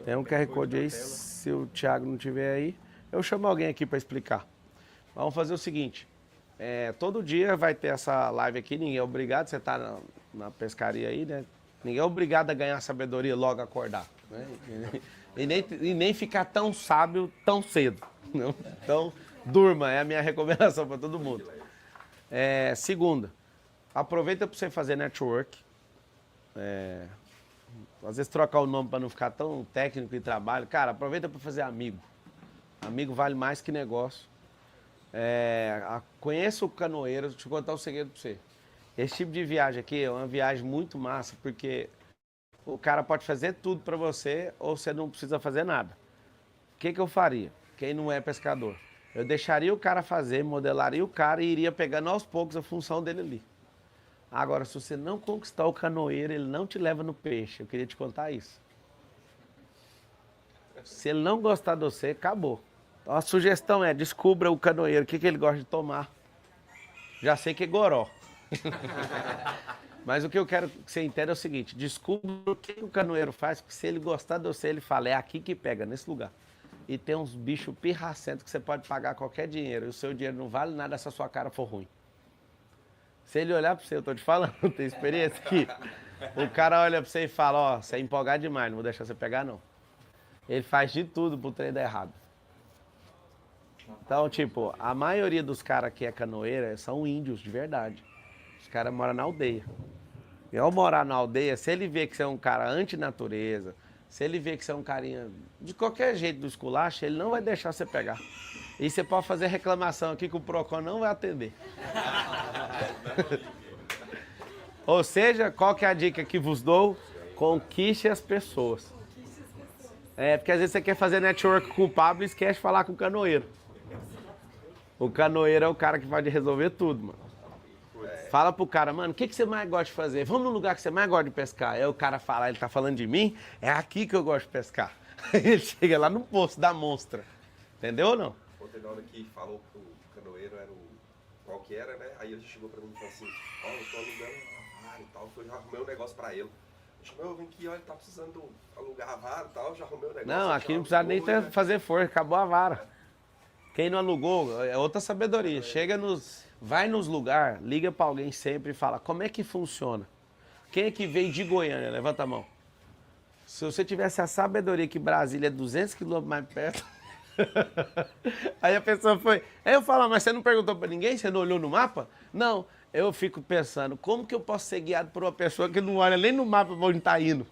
Tem um QR Code aí, se o Thiago não tiver aí, eu chamo alguém aqui para explicar. Vamos fazer o seguinte, todo dia vai ter essa live aqui, ninguém é obrigado, você tá na pescaria aí, né? Ninguém é obrigado a ganhar sabedoria logo acordar. Né? E nem ficar tão sábio tão cedo. Não? Então, durma, é a minha recomendação para todo mundo. Segunda, aproveita para você fazer network. Às vezes trocar o nome para não ficar tão técnico em trabalho. Cara, aproveita para fazer amigo. Amigo vale mais que negócio. Conheça o canoeiro, deixa eu contar um segredo para você. Esse tipo de viagem aqui é uma viagem muito massa, porque o cara pode fazer tudo para você ou você não precisa fazer nada. O que eu faria? Quem não é pescador? Eu deixaria o cara fazer, modelaria o cara e iria pegando aos poucos a função dele ali. Agora, se você não conquistar o canoeiro, ele não te leva no peixe. Eu queria te contar isso. Se ele não gostar de você, acabou. Então, a sugestão é, descubra o canoeiro, o que ele gosta de tomar. Já sei que é goró. Mas o que eu quero que você entenda é o seguinte, descubra o que o canoeiro faz, porque se ele gostar de você, ele fala, é aqui que pega, nesse lugar. E tem uns bichos pirracentos que você pode pagar qualquer dinheiro, e o seu dinheiro não vale nada se a sua cara for ruim. Se ele olhar pra você, eu tô te falando, tem experiência aqui. O cara olha pra você e fala, ó, você é empolgado demais, não vou deixar você pegar não. Ele faz de tudo pro trem dar errado. Então, tipo, a maioria dos caras que é canoeira são índios de verdade. Os caras moram na aldeia. E ao morar na aldeia, se ele vê que você é um cara antinatureza, se ele vê que você é um carinha de qualquer jeito do esculacho, ele não vai deixar você pegar. E você pode fazer reclamação aqui que o Procon não vai atender. Ou seja, qual que é a dica que vos dou? Conquiste as pessoas. Porque às vezes você quer fazer network com o Pablo e esquece de falar com o canoeiro. O canoeiro é o cara que pode resolver tudo, mano. Fala pro cara, mano, o que você mais gosta de fazer? Vamos no lugar que você mais gosta de pescar. Aí o cara fala, ele tá falando de mim? É aqui que eu gosto de pescar. Ele chega lá no poço da monstra. Entendeu ou não? Ontem, na hora que falou pro canoeiro, era o qual que era, né? Aí ele chegou pra mim e falou assim, ó, eu tô alugando uma vara e tal, eu já arrumei um negócio pra ele. Eu vim aqui, olha, ele tá precisando alugar a vara e tal, já arrumei um negócio. Não, aqui não precisa nem fazer força, acabou a vara. Quem não alugou, é outra sabedoria. Vai nos lugares, liga pra alguém sempre e fala, como é que funciona? Quem é que veio de Goiânia? Levanta a mão. Se você tivesse a sabedoria que Brasília é 200 quilômetros mais perto... Aí a pessoa foi... Aí eu falo, mas você não perguntou pra ninguém? Você não olhou no mapa? Não. Eu fico pensando, como que eu posso ser guiado por uma pessoa que não olha nem no mapa pra onde tá indo?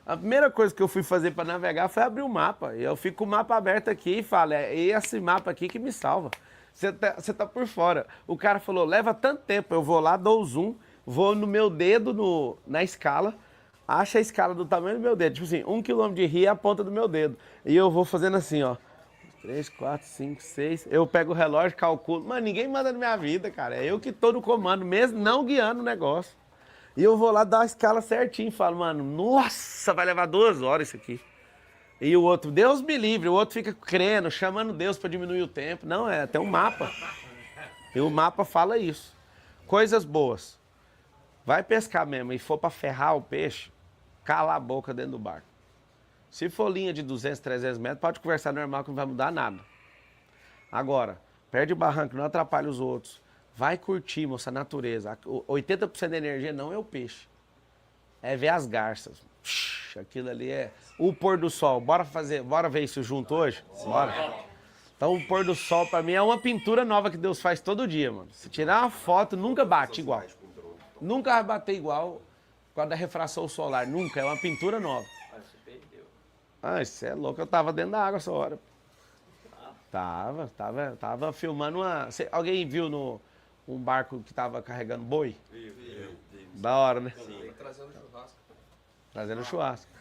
A primeira coisa que eu fui fazer pra navegar foi abrir o mapa. E eu fico com o mapa aberto aqui e falo, é esse mapa aqui que me salva. Você tá por fora. O cara falou, leva tanto tempo, eu vou lá, dou o zoom, vou no meu dedo na escala, acha a escala do tamanho do meu dedo. Tipo assim, 1 km de rio é a ponta do meu dedo. E eu vou fazendo assim, ó. 3, 4, 5, 6. Eu pego o relógio, calculo. Mas ninguém manda na minha vida, cara. É eu que tô no comando, mesmo não guiando o negócio. E eu vou lá dar a escala certinho e falo, mano, nossa, vai levar 2 horas isso aqui. E o outro, Deus me livre, o outro fica crendo, chamando Deus para diminuir o tempo. Não, tem um mapa. E o mapa fala isso. Coisas boas. Vai pescar mesmo e for para ferrar o peixe, cala a boca dentro do barco. Se for linha de 200, 300 metros, pode conversar normal que não vai mudar nada. Agora, perde o barranco, não atrapalha os outros. Vai curtir, moça, a natureza. 80% da energia não é o peixe. É ver as garças. Aquilo ali é o pôr do sol. Bora ver isso junto hoje? Bora. Então o pôr do sol pra mim é uma pintura nova que Deus faz todo dia, mano. Se tirar uma foto, nunca bate igual. Nunca vai bater igual com a da refração solar. Nunca, é uma pintura nova. Isso é louco, eu tava dentro da água essa hora. Tava filmando uma... Alguém viu um barco que tava carregando boi? Da hora, né? Sim. Trazendo churrasco. Trazendo churrasco.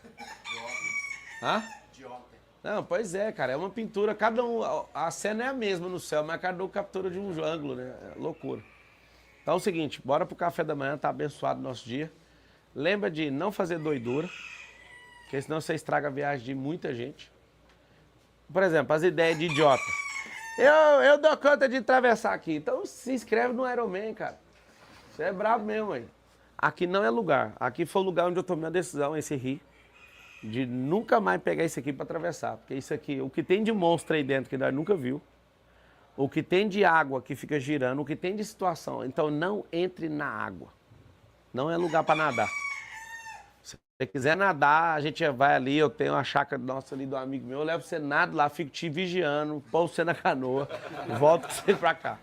Hã? Não, pois é, cara, é uma pintura, cada um, a cena é a mesma no céu, mas cada um captura de um ângulo, né? É loucura. Então é o seguinte, bora pro café da manhã, tá abençoado o nosso dia. Lembra de não fazer doidura, porque senão você estraga a viagem de muita gente. Por exemplo, as ideias de idiota. Eu dou conta de atravessar aqui, então se inscreve no Ironman, cara. Você é brabo mesmo aí. Aqui não é lugar, aqui foi o lugar onde eu tomei a decisão, esse rio, de nunca mais pegar isso aqui para atravessar. Porque isso aqui, o que tem de monstro aí dentro que nós nunca viu, o que tem de água que fica girando, o que tem de situação. Então não entre na água. Não é lugar para nadar. você quiser nadar, a gente vai ali, eu tenho uma chácara nossa ali do amigo meu, eu levo você nada lá, fico te vigiando, põe você na canoa e volto com você pra cá.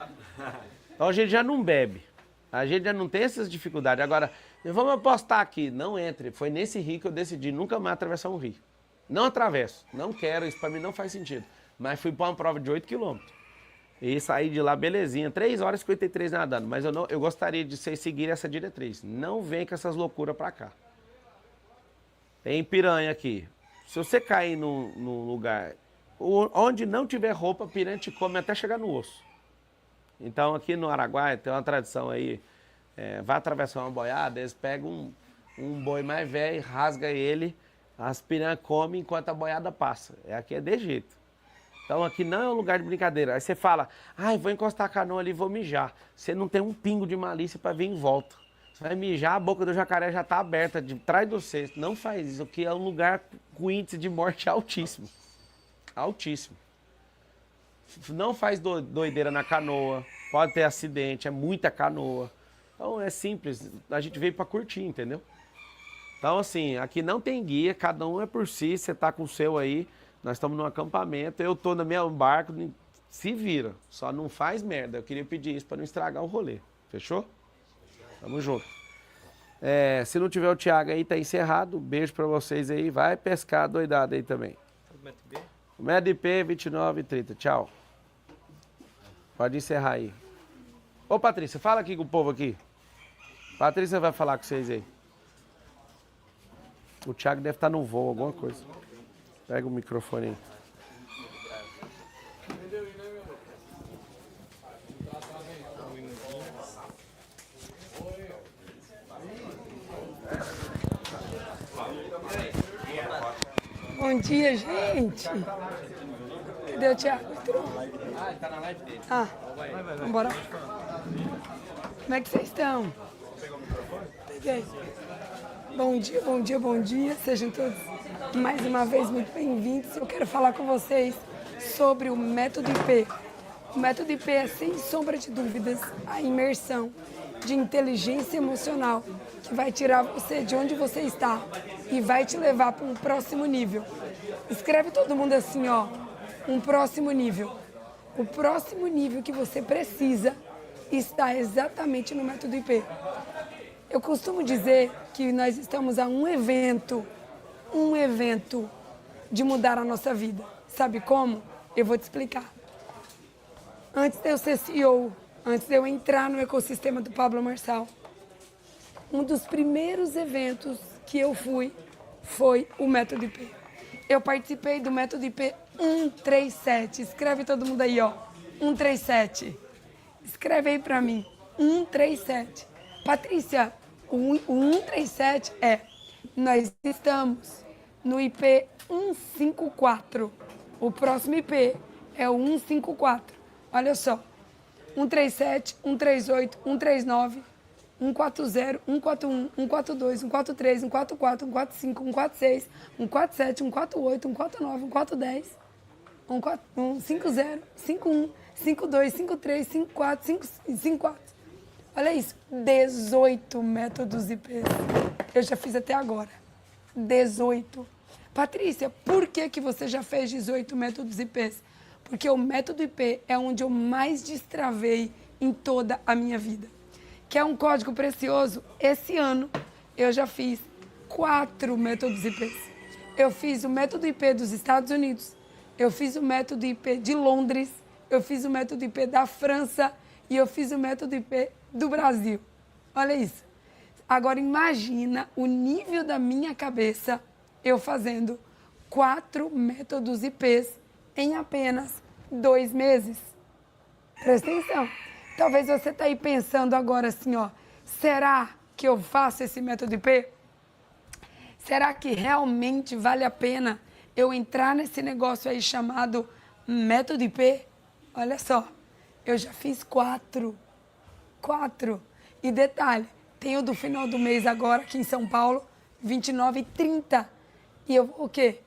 Então a gente já não bebe, a gente já não tem essas dificuldades. Agora, vamos apostar aqui, não entre. Foi nesse rio que eu decidi nunca mais atravessar um rio. Não atravesso, não quero, isso pra mim não faz sentido. Mas fui pra uma prova de 8 quilômetros. E saí de lá belezinha, 3 horas e 53 nadando. Mas eu gostaria de vocês seguirem essa diretriz. Não vem com essas loucuras pra cá. Tem piranha aqui. Se você cair num lugar onde não tiver roupa, piranha te come até chegar no osso. Então aqui no Araguaia tem uma tradição aí, vai atravessar uma boiada, eles pegam um boi mais velho, rasga ele, as piranhas comem enquanto a boiada passa. Aqui é de jeito. Então aqui não é um lugar de brincadeira. Aí você fala, vou encostar a canoa ali e vou mijar. Você não tem um pingo de malícia para vir em volta. Você vai mijar, a boca do jacaré já está aberta, de trás do cesto. Não faz isso, que é um lugar com índice de morte altíssimo. Altíssimo. Não faz doideira na canoa, pode ter acidente, é muita canoa. Então é simples, a gente veio para curtir, entendeu? Então assim, aqui não tem guia, cada um é por si, você tá com o seu aí, nós estamos num acampamento, eu tô no meu barco, se vira, só não faz merda. Eu queria pedir isso para não estragar o rolê, fechou? Tamo junto. Se não tiver o Thiago aí, tá encerrado. Beijo pra vocês aí. Vai pescar doidado aí também. O médio IP 29,30. Tchau. Pode encerrar aí. Ô, Patrícia, fala aqui com o povo aqui. Patrícia vai falar com vocês aí. O Thiago deve estar no voo, alguma coisa. Pega o microfone aí. Bom dia, gente. Cadê o Thiago? Ele tá na live dele. Vambora. Como é que vocês estão? Peguei. Bom dia, bom dia, bom dia. Sejam todos mais uma vez muito bem-vindos. Eu quero falar com vocês sobre o método IP. O método IP é, sem sombra de dúvidas, a imersão de inteligência emocional que vai tirar você de onde você está e vai te levar para um próximo nível. Escreve todo mundo assim, ó, um próximo nível. O próximo nível que você precisa está exatamente no método IP. Eu costumo dizer que nós estamos a um evento de mudar a nossa vida. Sabe como? Eu vou te explicar. Antes de eu ser CEO, antes de eu entrar no ecossistema do Pablo Marçal, um dos primeiros eventos que eu fui foi o Método IP. Eu participei do Método IP 137. Escreve todo mundo aí, ó. 137. Escreve aí pra mim. 137. Patrícia, o 137 nós estamos no IP 154. O próximo IP é o 154. Olha só. 137, 138, 139, 140, 141, 142, 143, 144, 145, 146, 147, 148, 149, 110, 150, 51, 52, 53, 54, 54. Olha isso, 18 métodos IPs. Eu já fiz até agora. 18. Patrícia, por que você já fez 18 métodos IPs? Porque o método IP é onde eu mais destravei em toda a minha vida. Que é um código precioso. Esse ano eu já fiz 4 métodos IPs. Eu fiz o método IP dos Estados Unidos, eu fiz o método IP de Londres, eu fiz o método IP da França e eu fiz o método IP do Brasil. Olha isso. Agora imagina o nível da minha cabeça eu fazendo 4 métodos IPs em apenas 2 meses. Presta atenção. Talvez você está aí pensando agora assim, ó, será que eu faço esse método IP? Será que realmente vale a pena eu entrar nesse negócio aí chamado método IP? Olha só, eu já fiz 4. 4. E detalhe, tem o do final do mês agora aqui em São Paulo, 29 e 30. E eu vou o quê?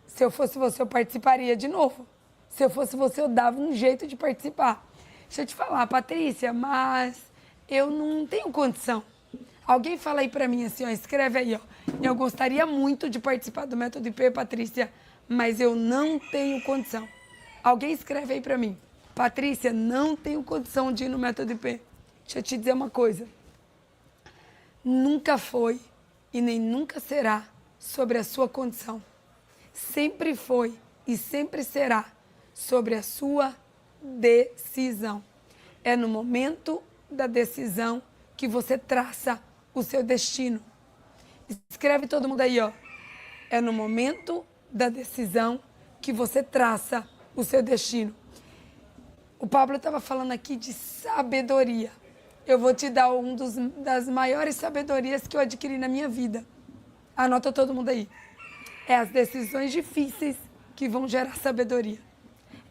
Se eu fosse você, eu participaria de novo. Se eu fosse você, eu dava um jeito de participar. Deixa eu te falar, Patrícia, mas eu não tenho condição. Alguém fala aí pra mim assim, ó, escreve aí, ó. Eu gostaria muito de participar do Método IP, Patrícia, mas eu não tenho condição. Alguém escreve aí pra mim. Patrícia, não tenho condição de ir no Método IP. Deixa eu te dizer uma coisa. Nunca foi e nem nunca será sobre a sua condição. Sempre foi e sempre será sobre a sua decisão. É no momento da decisão que você traça o seu destino. Escreve todo mundo aí, ó. É no momento da decisão que você traça o seu destino. O Pablo estava falando aqui de sabedoria. Eu vou te dar das maiores sabedorias que eu adquiri na minha vida. Anota todo mundo aí. É as decisões difíceis que vão gerar sabedoria.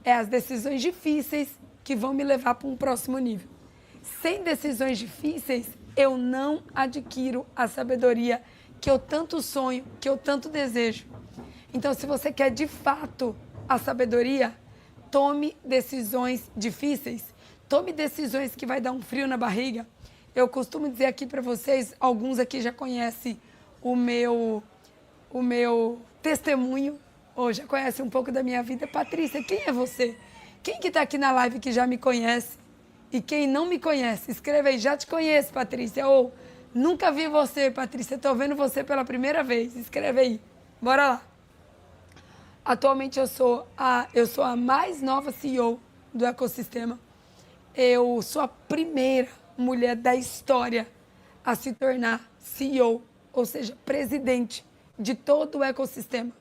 É as decisões difíceis que vão me levar para um próximo nível. Sem decisões difíceis, eu não adquiro a sabedoria que eu tanto sonho, que eu tanto desejo. Então, se você quer de fato a sabedoria, tome decisões difíceis. Tome decisões que vai dar um frio na barriga. Eu costumo dizer aqui para vocês, alguns aqui já conhecem o meu testemunho, ou já conhecem um pouco da minha vida. Patrícia, quem é você? Quem que está aqui na live que já me conhece? E quem não me conhece, escreva aí, já te conheço, Patrícia. Ou nunca vi você, Patrícia, estou vendo você pela primeira vez. Escreve aí, bora lá. Atualmente eu sou a mais nova CEO do ecossistema. Eu sou a primeira mulher da história a se tornar CEO, ou seja, presidente de todo o ecossistema.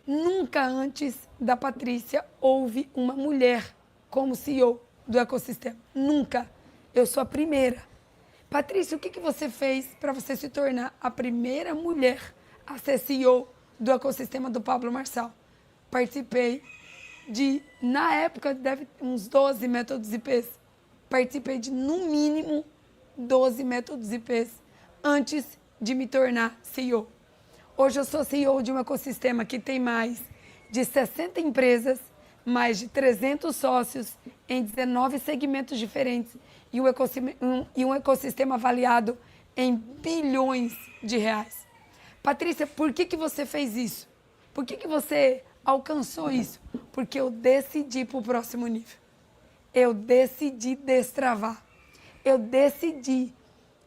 Nunca antes da Patrícia houve uma mulher como CEO do ecossistema. Nunca. Eu sou a primeira. Patrícia, o que você fez para você se tornar a primeira mulher a ser CEO do ecossistema do Pablo Marçal? Participei na época, deve uns 12 métodos IPs. Participei de, no mínimo, 12 métodos IPs antes de me tornar CEO. Hoje eu sou CEO de um ecossistema que tem mais de 60 empresas, mais de 300 sócios em 19 segmentos diferentes e um ecossistema avaliado em bilhões de reais. Patrícia, por que você fez isso? Por que você alcançou isso? Porque eu decidi para o próximo nível. Eu decidi destravar. Eu decidi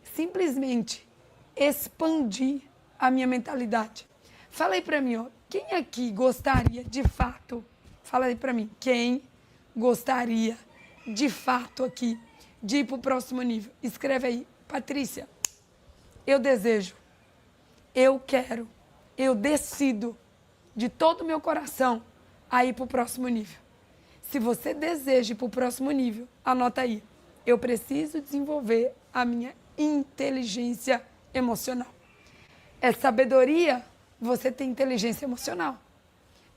simplesmente expandir a minha mentalidade. Fala aí para mim, ó, quem aqui gostaria de fato, fala aí para mim, quem gostaria de fato aqui de ir para o próximo nível? Escreve aí, Patrícia, eu desejo, eu quero, eu decido de todo o meu coração a ir para o próximo nível. Se você deseja ir para o próximo nível, anota aí, eu preciso desenvolver a minha inteligência emocional. É sabedoria, você tem inteligência emocional.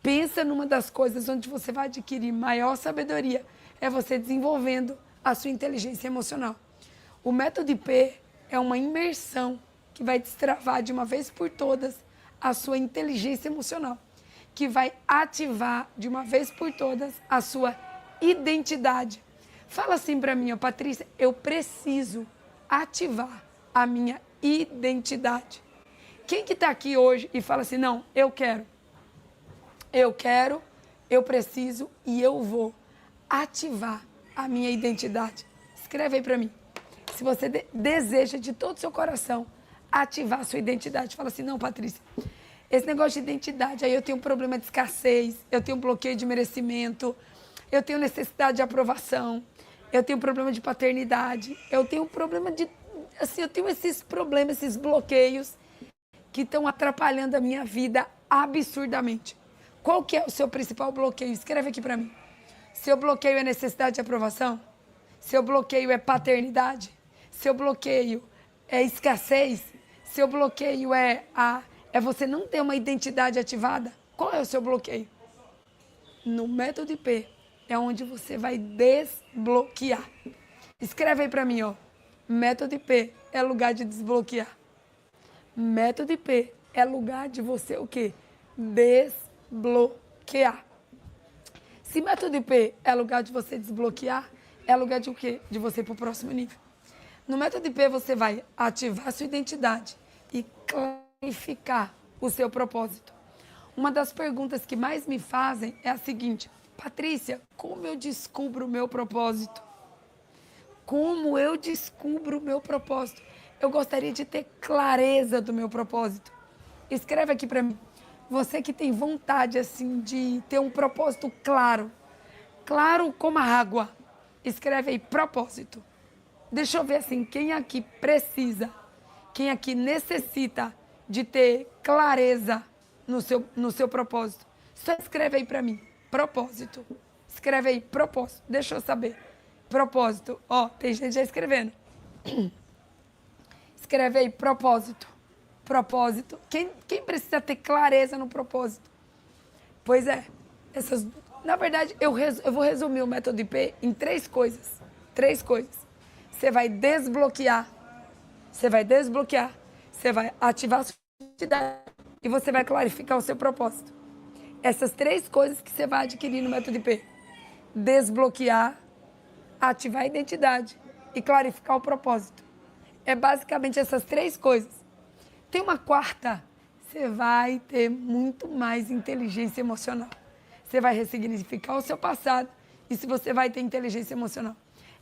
Pensa numa das coisas onde você vai adquirir maior sabedoria, é você desenvolvendo a sua inteligência emocional. O método IP é uma imersão que vai destravar de uma vez por todas a sua inteligência emocional, que vai ativar de uma vez por todas a sua identidade. Fala assim para mim, ó, Patrícia, eu preciso ativar a minha identidade. Quem que está aqui hoje e fala assim, não, eu quero, eu preciso e eu vou ativar a minha identidade? Escreve aí para mim. Se você deseja de todo o seu coração ativar a sua identidade, fala assim, não, Patrícia, esse negócio de identidade, aí eu tenho um problema de escassez, eu tenho um bloqueio de merecimento, eu tenho necessidade de aprovação, eu tenho um problema de paternidade, eu tenho um problema de, assim, eu tenho esses problemas, esses bloqueios que estão atrapalhando a minha vida absurdamente. Qual que é o seu principal bloqueio? Escreve aqui para mim. Seu bloqueio é necessidade de aprovação? Seu bloqueio é paternidade? Seu bloqueio é escassez? Seu bloqueio é você não ter uma identidade ativada? Qual é o seu bloqueio? No método IP é onde você vai desbloquear. Escreve aí para mim, ó. Método IP é lugar de desbloquear. Método IP é lugar de você o quê? Desbloquear. Se método IP é lugar de você desbloquear, é lugar de o quê? De você ir para o próximo nível. No método IP você vai ativar a sua identidade e clarificar o seu propósito. Uma das perguntas que mais me fazem é a seguinte: Patrícia, como eu descubro o meu propósito? Como eu descubro o meu propósito? Eu gostaria de ter clareza do meu propósito. Escreve aqui para mim. Você que tem vontade assim de ter um propósito claro. Claro como a água. Escreve aí propósito. Deixa eu ver assim, quem aqui precisa, quem aqui necessita de ter clareza no seu propósito. Só escreve aí para mim, propósito. Escreve aí, propósito. Deixa eu saber. Propósito. Ó, tem gente já escrevendo. Escreve aí, propósito. Propósito. Quem precisa ter clareza no propósito? Pois é. Na verdade, eu vou resumir o método IP em 3 coisas. 3 coisas. Você vai desbloquear. Você vai ativar a sua identidade e você vai clarificar o seu propósito. Essas 3 coisas que você vai adquirir no método IP. Desbloquear, ativar a identidade e clarificar o propósito. É basicamente essas 3 coisas. Tem uma 4ª. Você vai ter muito mais inteligência emocional. Você vai ressignificar o seu passado e se você vai ter inteligência emocional.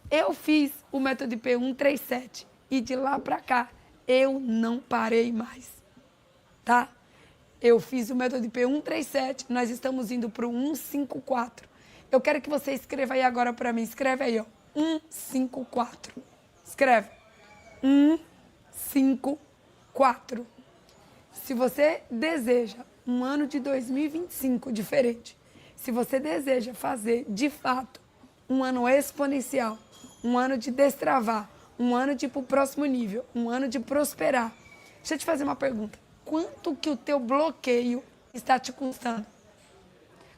Eu fiz o método IP 137 e de lá para cá eu não parei mais, tá? Eu fiz o método IP 137, nós estamos indo para o 154. Eu quero que você escreva aí agora para mim, escreve aí, ó, 154. Escreve, 154. Se você deseja um ano de 2025 diferente, se você deseja fazer, de fato, um ano exponencial, um ano de destravar, um ano de ir para o próximo nível, um ano de prosperar. Deixa eu te fazer uma pergunta. Quanto que o teu bloqueio está te custando?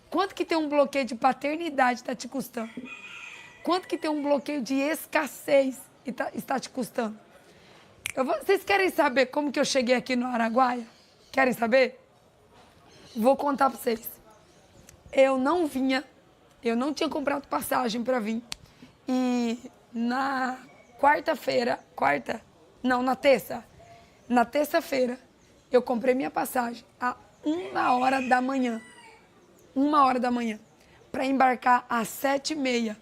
Quanto que ter um bloqueio de paternidade está te custando? Quanto que ter um bloqueio de escassez está te custando? Vocês querem saber como que eu cheguei aqui no Araguaia? Querem saber? Vou contar para vocês. Eu não tinha comprado passagem para vir. E na na terça-feira, eu comprei minha passagem a 1h da manhã. 1h da manhã. Para embarcar às 7h30.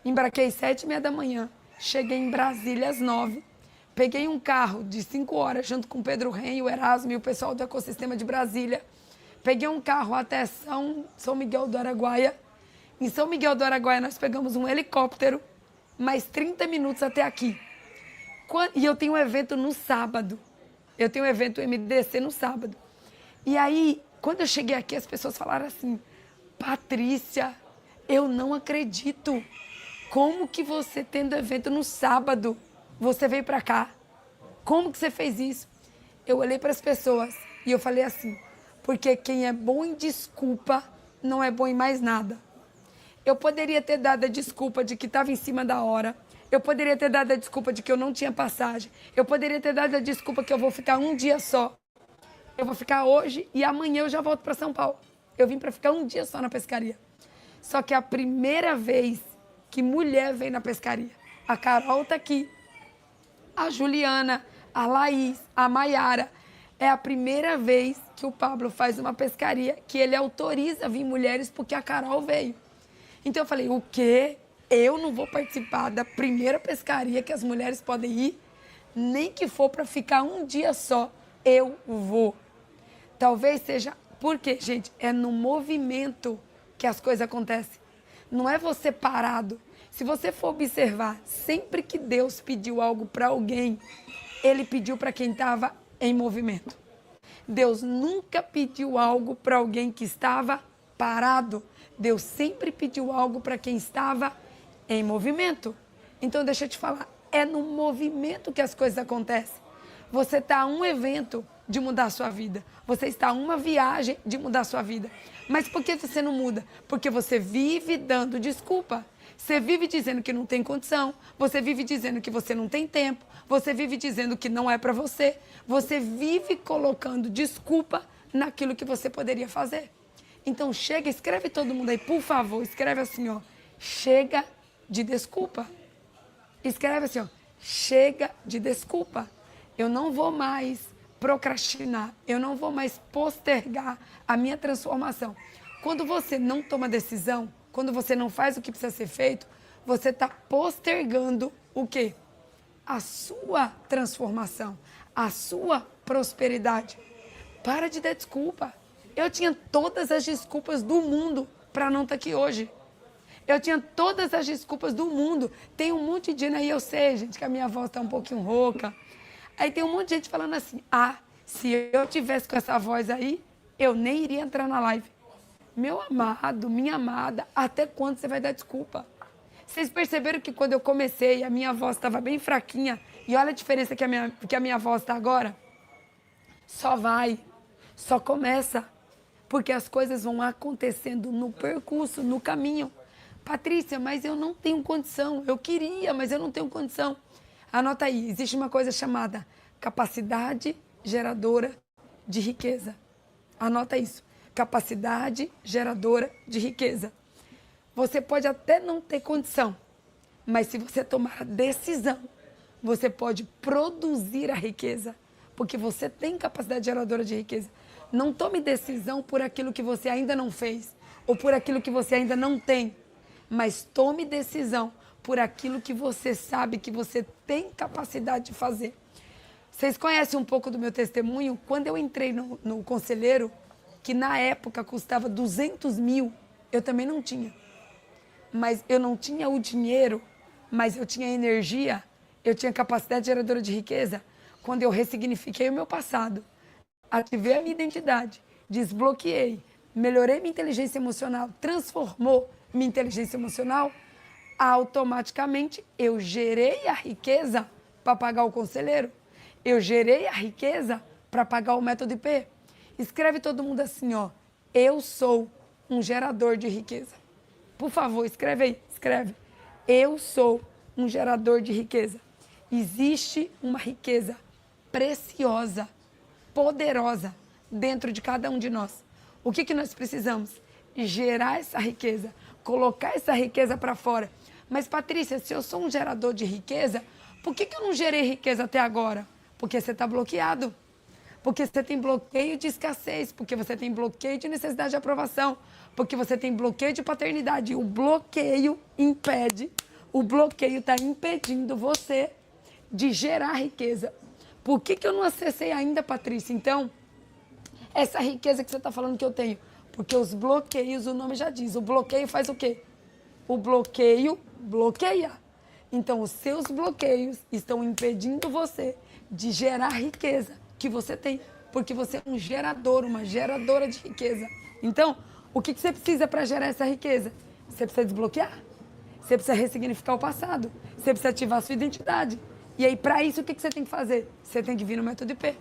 Embarquei às 7h30 da manhã. Cheguei em Brasília às 9h. Peguei um carro de 5 horas junto com o Pedro Ren, o Erasmo e o pessoal do ecossistema de Brasília. Peguei um carro até São Miguel do Araguaia. Em São Miguel do Araguaia, nós pegamos um helicóptero, mais 30 minutos até aqui. E eu tenho um evento no sábado. Eu tenho um evento MDC no sábado. E aí, quando eu cheguei aqui, as pessoas falaram assim: Patrícia, eu não acredito. Como que você, tendo evento no sábado, você veio para cá? Como que você fez isso? Eu olhei para as pessoas e eu falei assim: porque quem é bom em desculpa não é bom em mais nada. Eu poderia ter dado a desculpa de que estava em cima da hora. Eu poderia ter dado a desculpa de que eu não tinha passagem. Eu poderia ter dado a desculpa que eu vou ficar um dia só. Eu vou ficar hoje e amanhã eu já volto para São Paulo. Eu vim para ficar um dia só na pescaria. Só que é a primeira vez que mulher vem na pescaria. A Carol está aqui. A Juliana, a Laís, a Maiara. É a primeira vez que o Pablo faz uma pescaria que ele autoriza a vir mulheres porque a Carol veio. Então eu falei: o quê? Eu não vou participar da primeira pescaria que as mulheres podem ir? Nem que for para ficar um dia só, eu vou. Talvez seja... Porque, gente, é no movimento que as coisas acontecem. Não é você parado. Se você for observar, sempre que Deus pediu algo para alguém, Ele pediu para quem estava em movimento. Deus nunca pediu algo para alguém que estava parado. Deus sempre pediu algo para quem estava em movimento. Então, deixa eu te falar, é no movimento que as coisas acontecem. Você está a um evento de mudar a sua vida. Você está a uma viagem de mudar a sua vida. Mas por que você não muda? Porque você vive dando desculpa. Você vive dizendo que não tem condição. Você vive dizendo que você não tem tempo. Você vive dizendo que não é para você. Você vive colocando desculpa naquilo que você poderia fazer. Então chega, escreve todo mundo aí, por favor. Escreve assim, ó. Chega de desculpa. Escreve assim, ó. chega de desculpa. Eu não vou mais procrastinar, eu não vou mais postergar a minha transformação. Quando você não toma decisão, quando você não faz o que precisa ser feito, você está postergando o quê? A sua transformação, a sua prosperidade. Para de dar desculpa. Eu tinha todas as desculpas do mundo para não estar aqui hoje. Eu tinha todas as desculpas do mundo. Tem um monte de gente aí, eu sei, gente, que a minha voz está um pouquinho rouca. Aí tem um monte de gente falando assim, se eu tivesse com essa voz aí, eu nem iria entrar na live. Meu amado, minha amada, até quando você vai dar desculpa? Vocês perceberam que quando eu comecei, a minha voz estava bem fraquinha, e olha a diferença que a minha voz está agora? Só vai, só começa, porque as coisas vão acontecendo no percurso, no caminho. Patrícia, mas eu não tenho condição, eu queria, mas eu não tenho condição. Anota aí, existe uma coisa chamada capacidade geradora de riqueza. Anota isso, capacidade geradora de riqueza. Você pode até não ter condição, mas se você tomar a decisão, você pode produzir a riqueza, porque você tem capacidade geradora de riqueza. Não tome decisão por aquilo que você ainda não fez, ou por aquilo que você ainda não tem, mas tome decisão por aquilo que você sabe que você tem capacidade de fazer. Vocês conhecem um pouco do meu testemunho? Quando eu entrei no conselheiro, que na época custava 200 mil, eu também não tinha. Mas eu não tinha o dinheiro, mas eu tinha energia, eu tinha capacidade geradora de riqueza. Quando eu ressignifiquei o meu passado, ativei a minha identidade, desbloqueei, melhorei minha inteligência emocional, transformou minha inteligência emocional, automaticamente eu gerei a riqueza para pagar o conselheiro. Eu gerei a riqueza para pagar o método IP. Escreve todo mundo assim, ó. Eu sou um gerador de riqueza. Por favor, escreve aí, escreve. Eu sou um gerador de riqueza. Existe uma riqueza preciosa, poderosa, dentro de cada um de nós. O que nós precisamos? Gerar essa riqueza, colocar essa riqueza para fora. Mas, Patrícia, se eu sou um gerador de riqueza, por que eu não gerei riqueza até agora? Porque você está bloqueado. Porque você tem bloqueio de escassez, porque você tem bloqueio de necessidade de aprovação, porque você tem bloqueio de paternidade. O bloqueio está impedindo você de gerar riqueza. Por que eu não acessei ainda, Patrícia? Então, essa riqueza que você está falando que eu tenho, porque os bloqueios, o nome já diz, o bloqueio faz o quê? O bloqueio bloqueia. Então, os seus bloqueios estão impedindo você de gerar riqueza que você tem, porque você é um gerador, uma geradora de riqueza. Então, o que você precisa para gerar essa riqueza? Você precisa desbloquear, você precisa ressignificar o passado, você precisa ativar a sua identidade. E aí, para isso, o que você tem que fazer? Você tem que vir no método IP.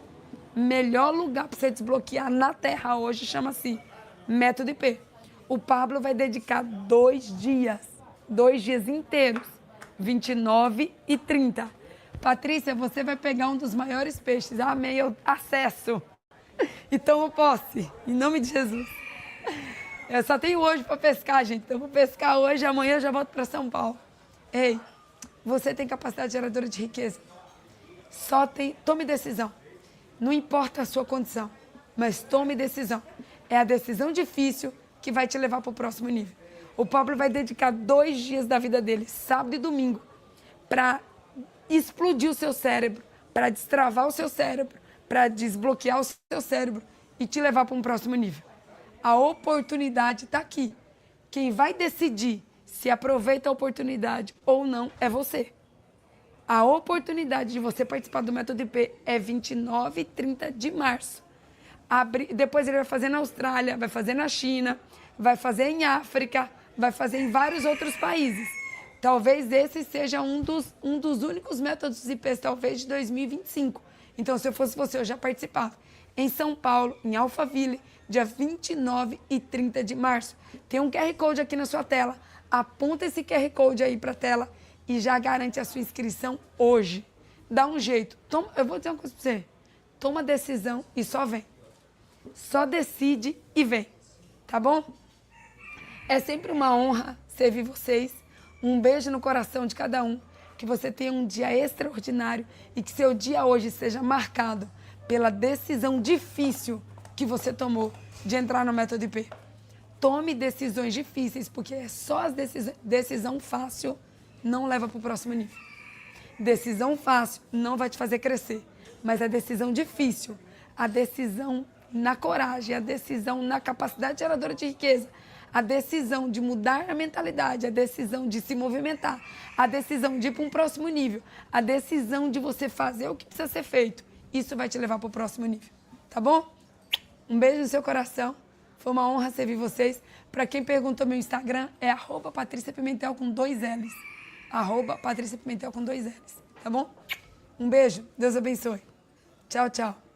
Melhor lugar para você desbloquear na Terra hoje chama-se método IP. O Pablo vai dedicar 2 dias inteiros, 29 e 30. Patrícia, você vai pegar um dos maiores peixes. Amém, eu acesso. E tomo posse, em nome de Jesus. Eu só tenho hoje para pescar, gente. Então, eu vou pescar hoje, amanhã eu já volto para São Paulo. Ei, você tem capacidade geradora de riqueza. Tome decisão. Não importa a sua condição, mas tome decisão. É a decisão difícil que vai te levar para o próximo nível. O Pablo vai dedicar 2 dias da vida dele, sábado e domingo, para explodir o seu cérebro, para destravar o seu cérebro, para desbloquear o seu cérebro e te levar para um próximo nível. A oportunidade está aqui. Quem vai decidir se aproveita a oportunidade ou não é você. A oportunidade de você participar do Método IP é 29 e 30 de março. Depois ele vai fazer na Austrália, vai fazer na China, vai fazer em África, vai fazer em vários outros países. Talvez esse seja um dos únicos métodos IPs, talvez, de 2025. Então, se eu fosse você, eu já participava. Em São Paulo, em Alphaville, dia 29 e 30 de março. Tem um QR Code aqui na sua tela. Aponta esse QR Code aí para a tela e já garante a sua inscrição hoje. Dá um jeito. Eu vou dizer uma coisa para você. Toma decisão e só vem. Só decide e vem. Tá bom? É sempre uma honra servir vocês. Um beijo no coração de cada um. que você tenha um dia extraordinário e que seu dia hoje seja marcado pela decisão difícil que você tomou de entrar no Método IP. Tome decisões difíceis, porque é só as decisão fácil não leva para o próximo nível. Decisão fácil não vai te fazer crescer, mas a decisão difícil, a decisão na coragem, a decisão na capacidade geradora de riqueza, a decisão de mudar a mentalidade, a decisão de se movimentar, a decisão de ir para um próximo nível, a decisão de você fazer o que precisa ser feito, isso vai te levar para o próximo nível, tá bom? Um beijo no seu coração, foi uma honra servir vocês. Para quem perguntou, meu Instagram é @PatriciaPimentel com 2 L's. @PatriciaPimentel com 2 L's, tá bom? Um beijo, Deus abençoe. Tchau, tchau.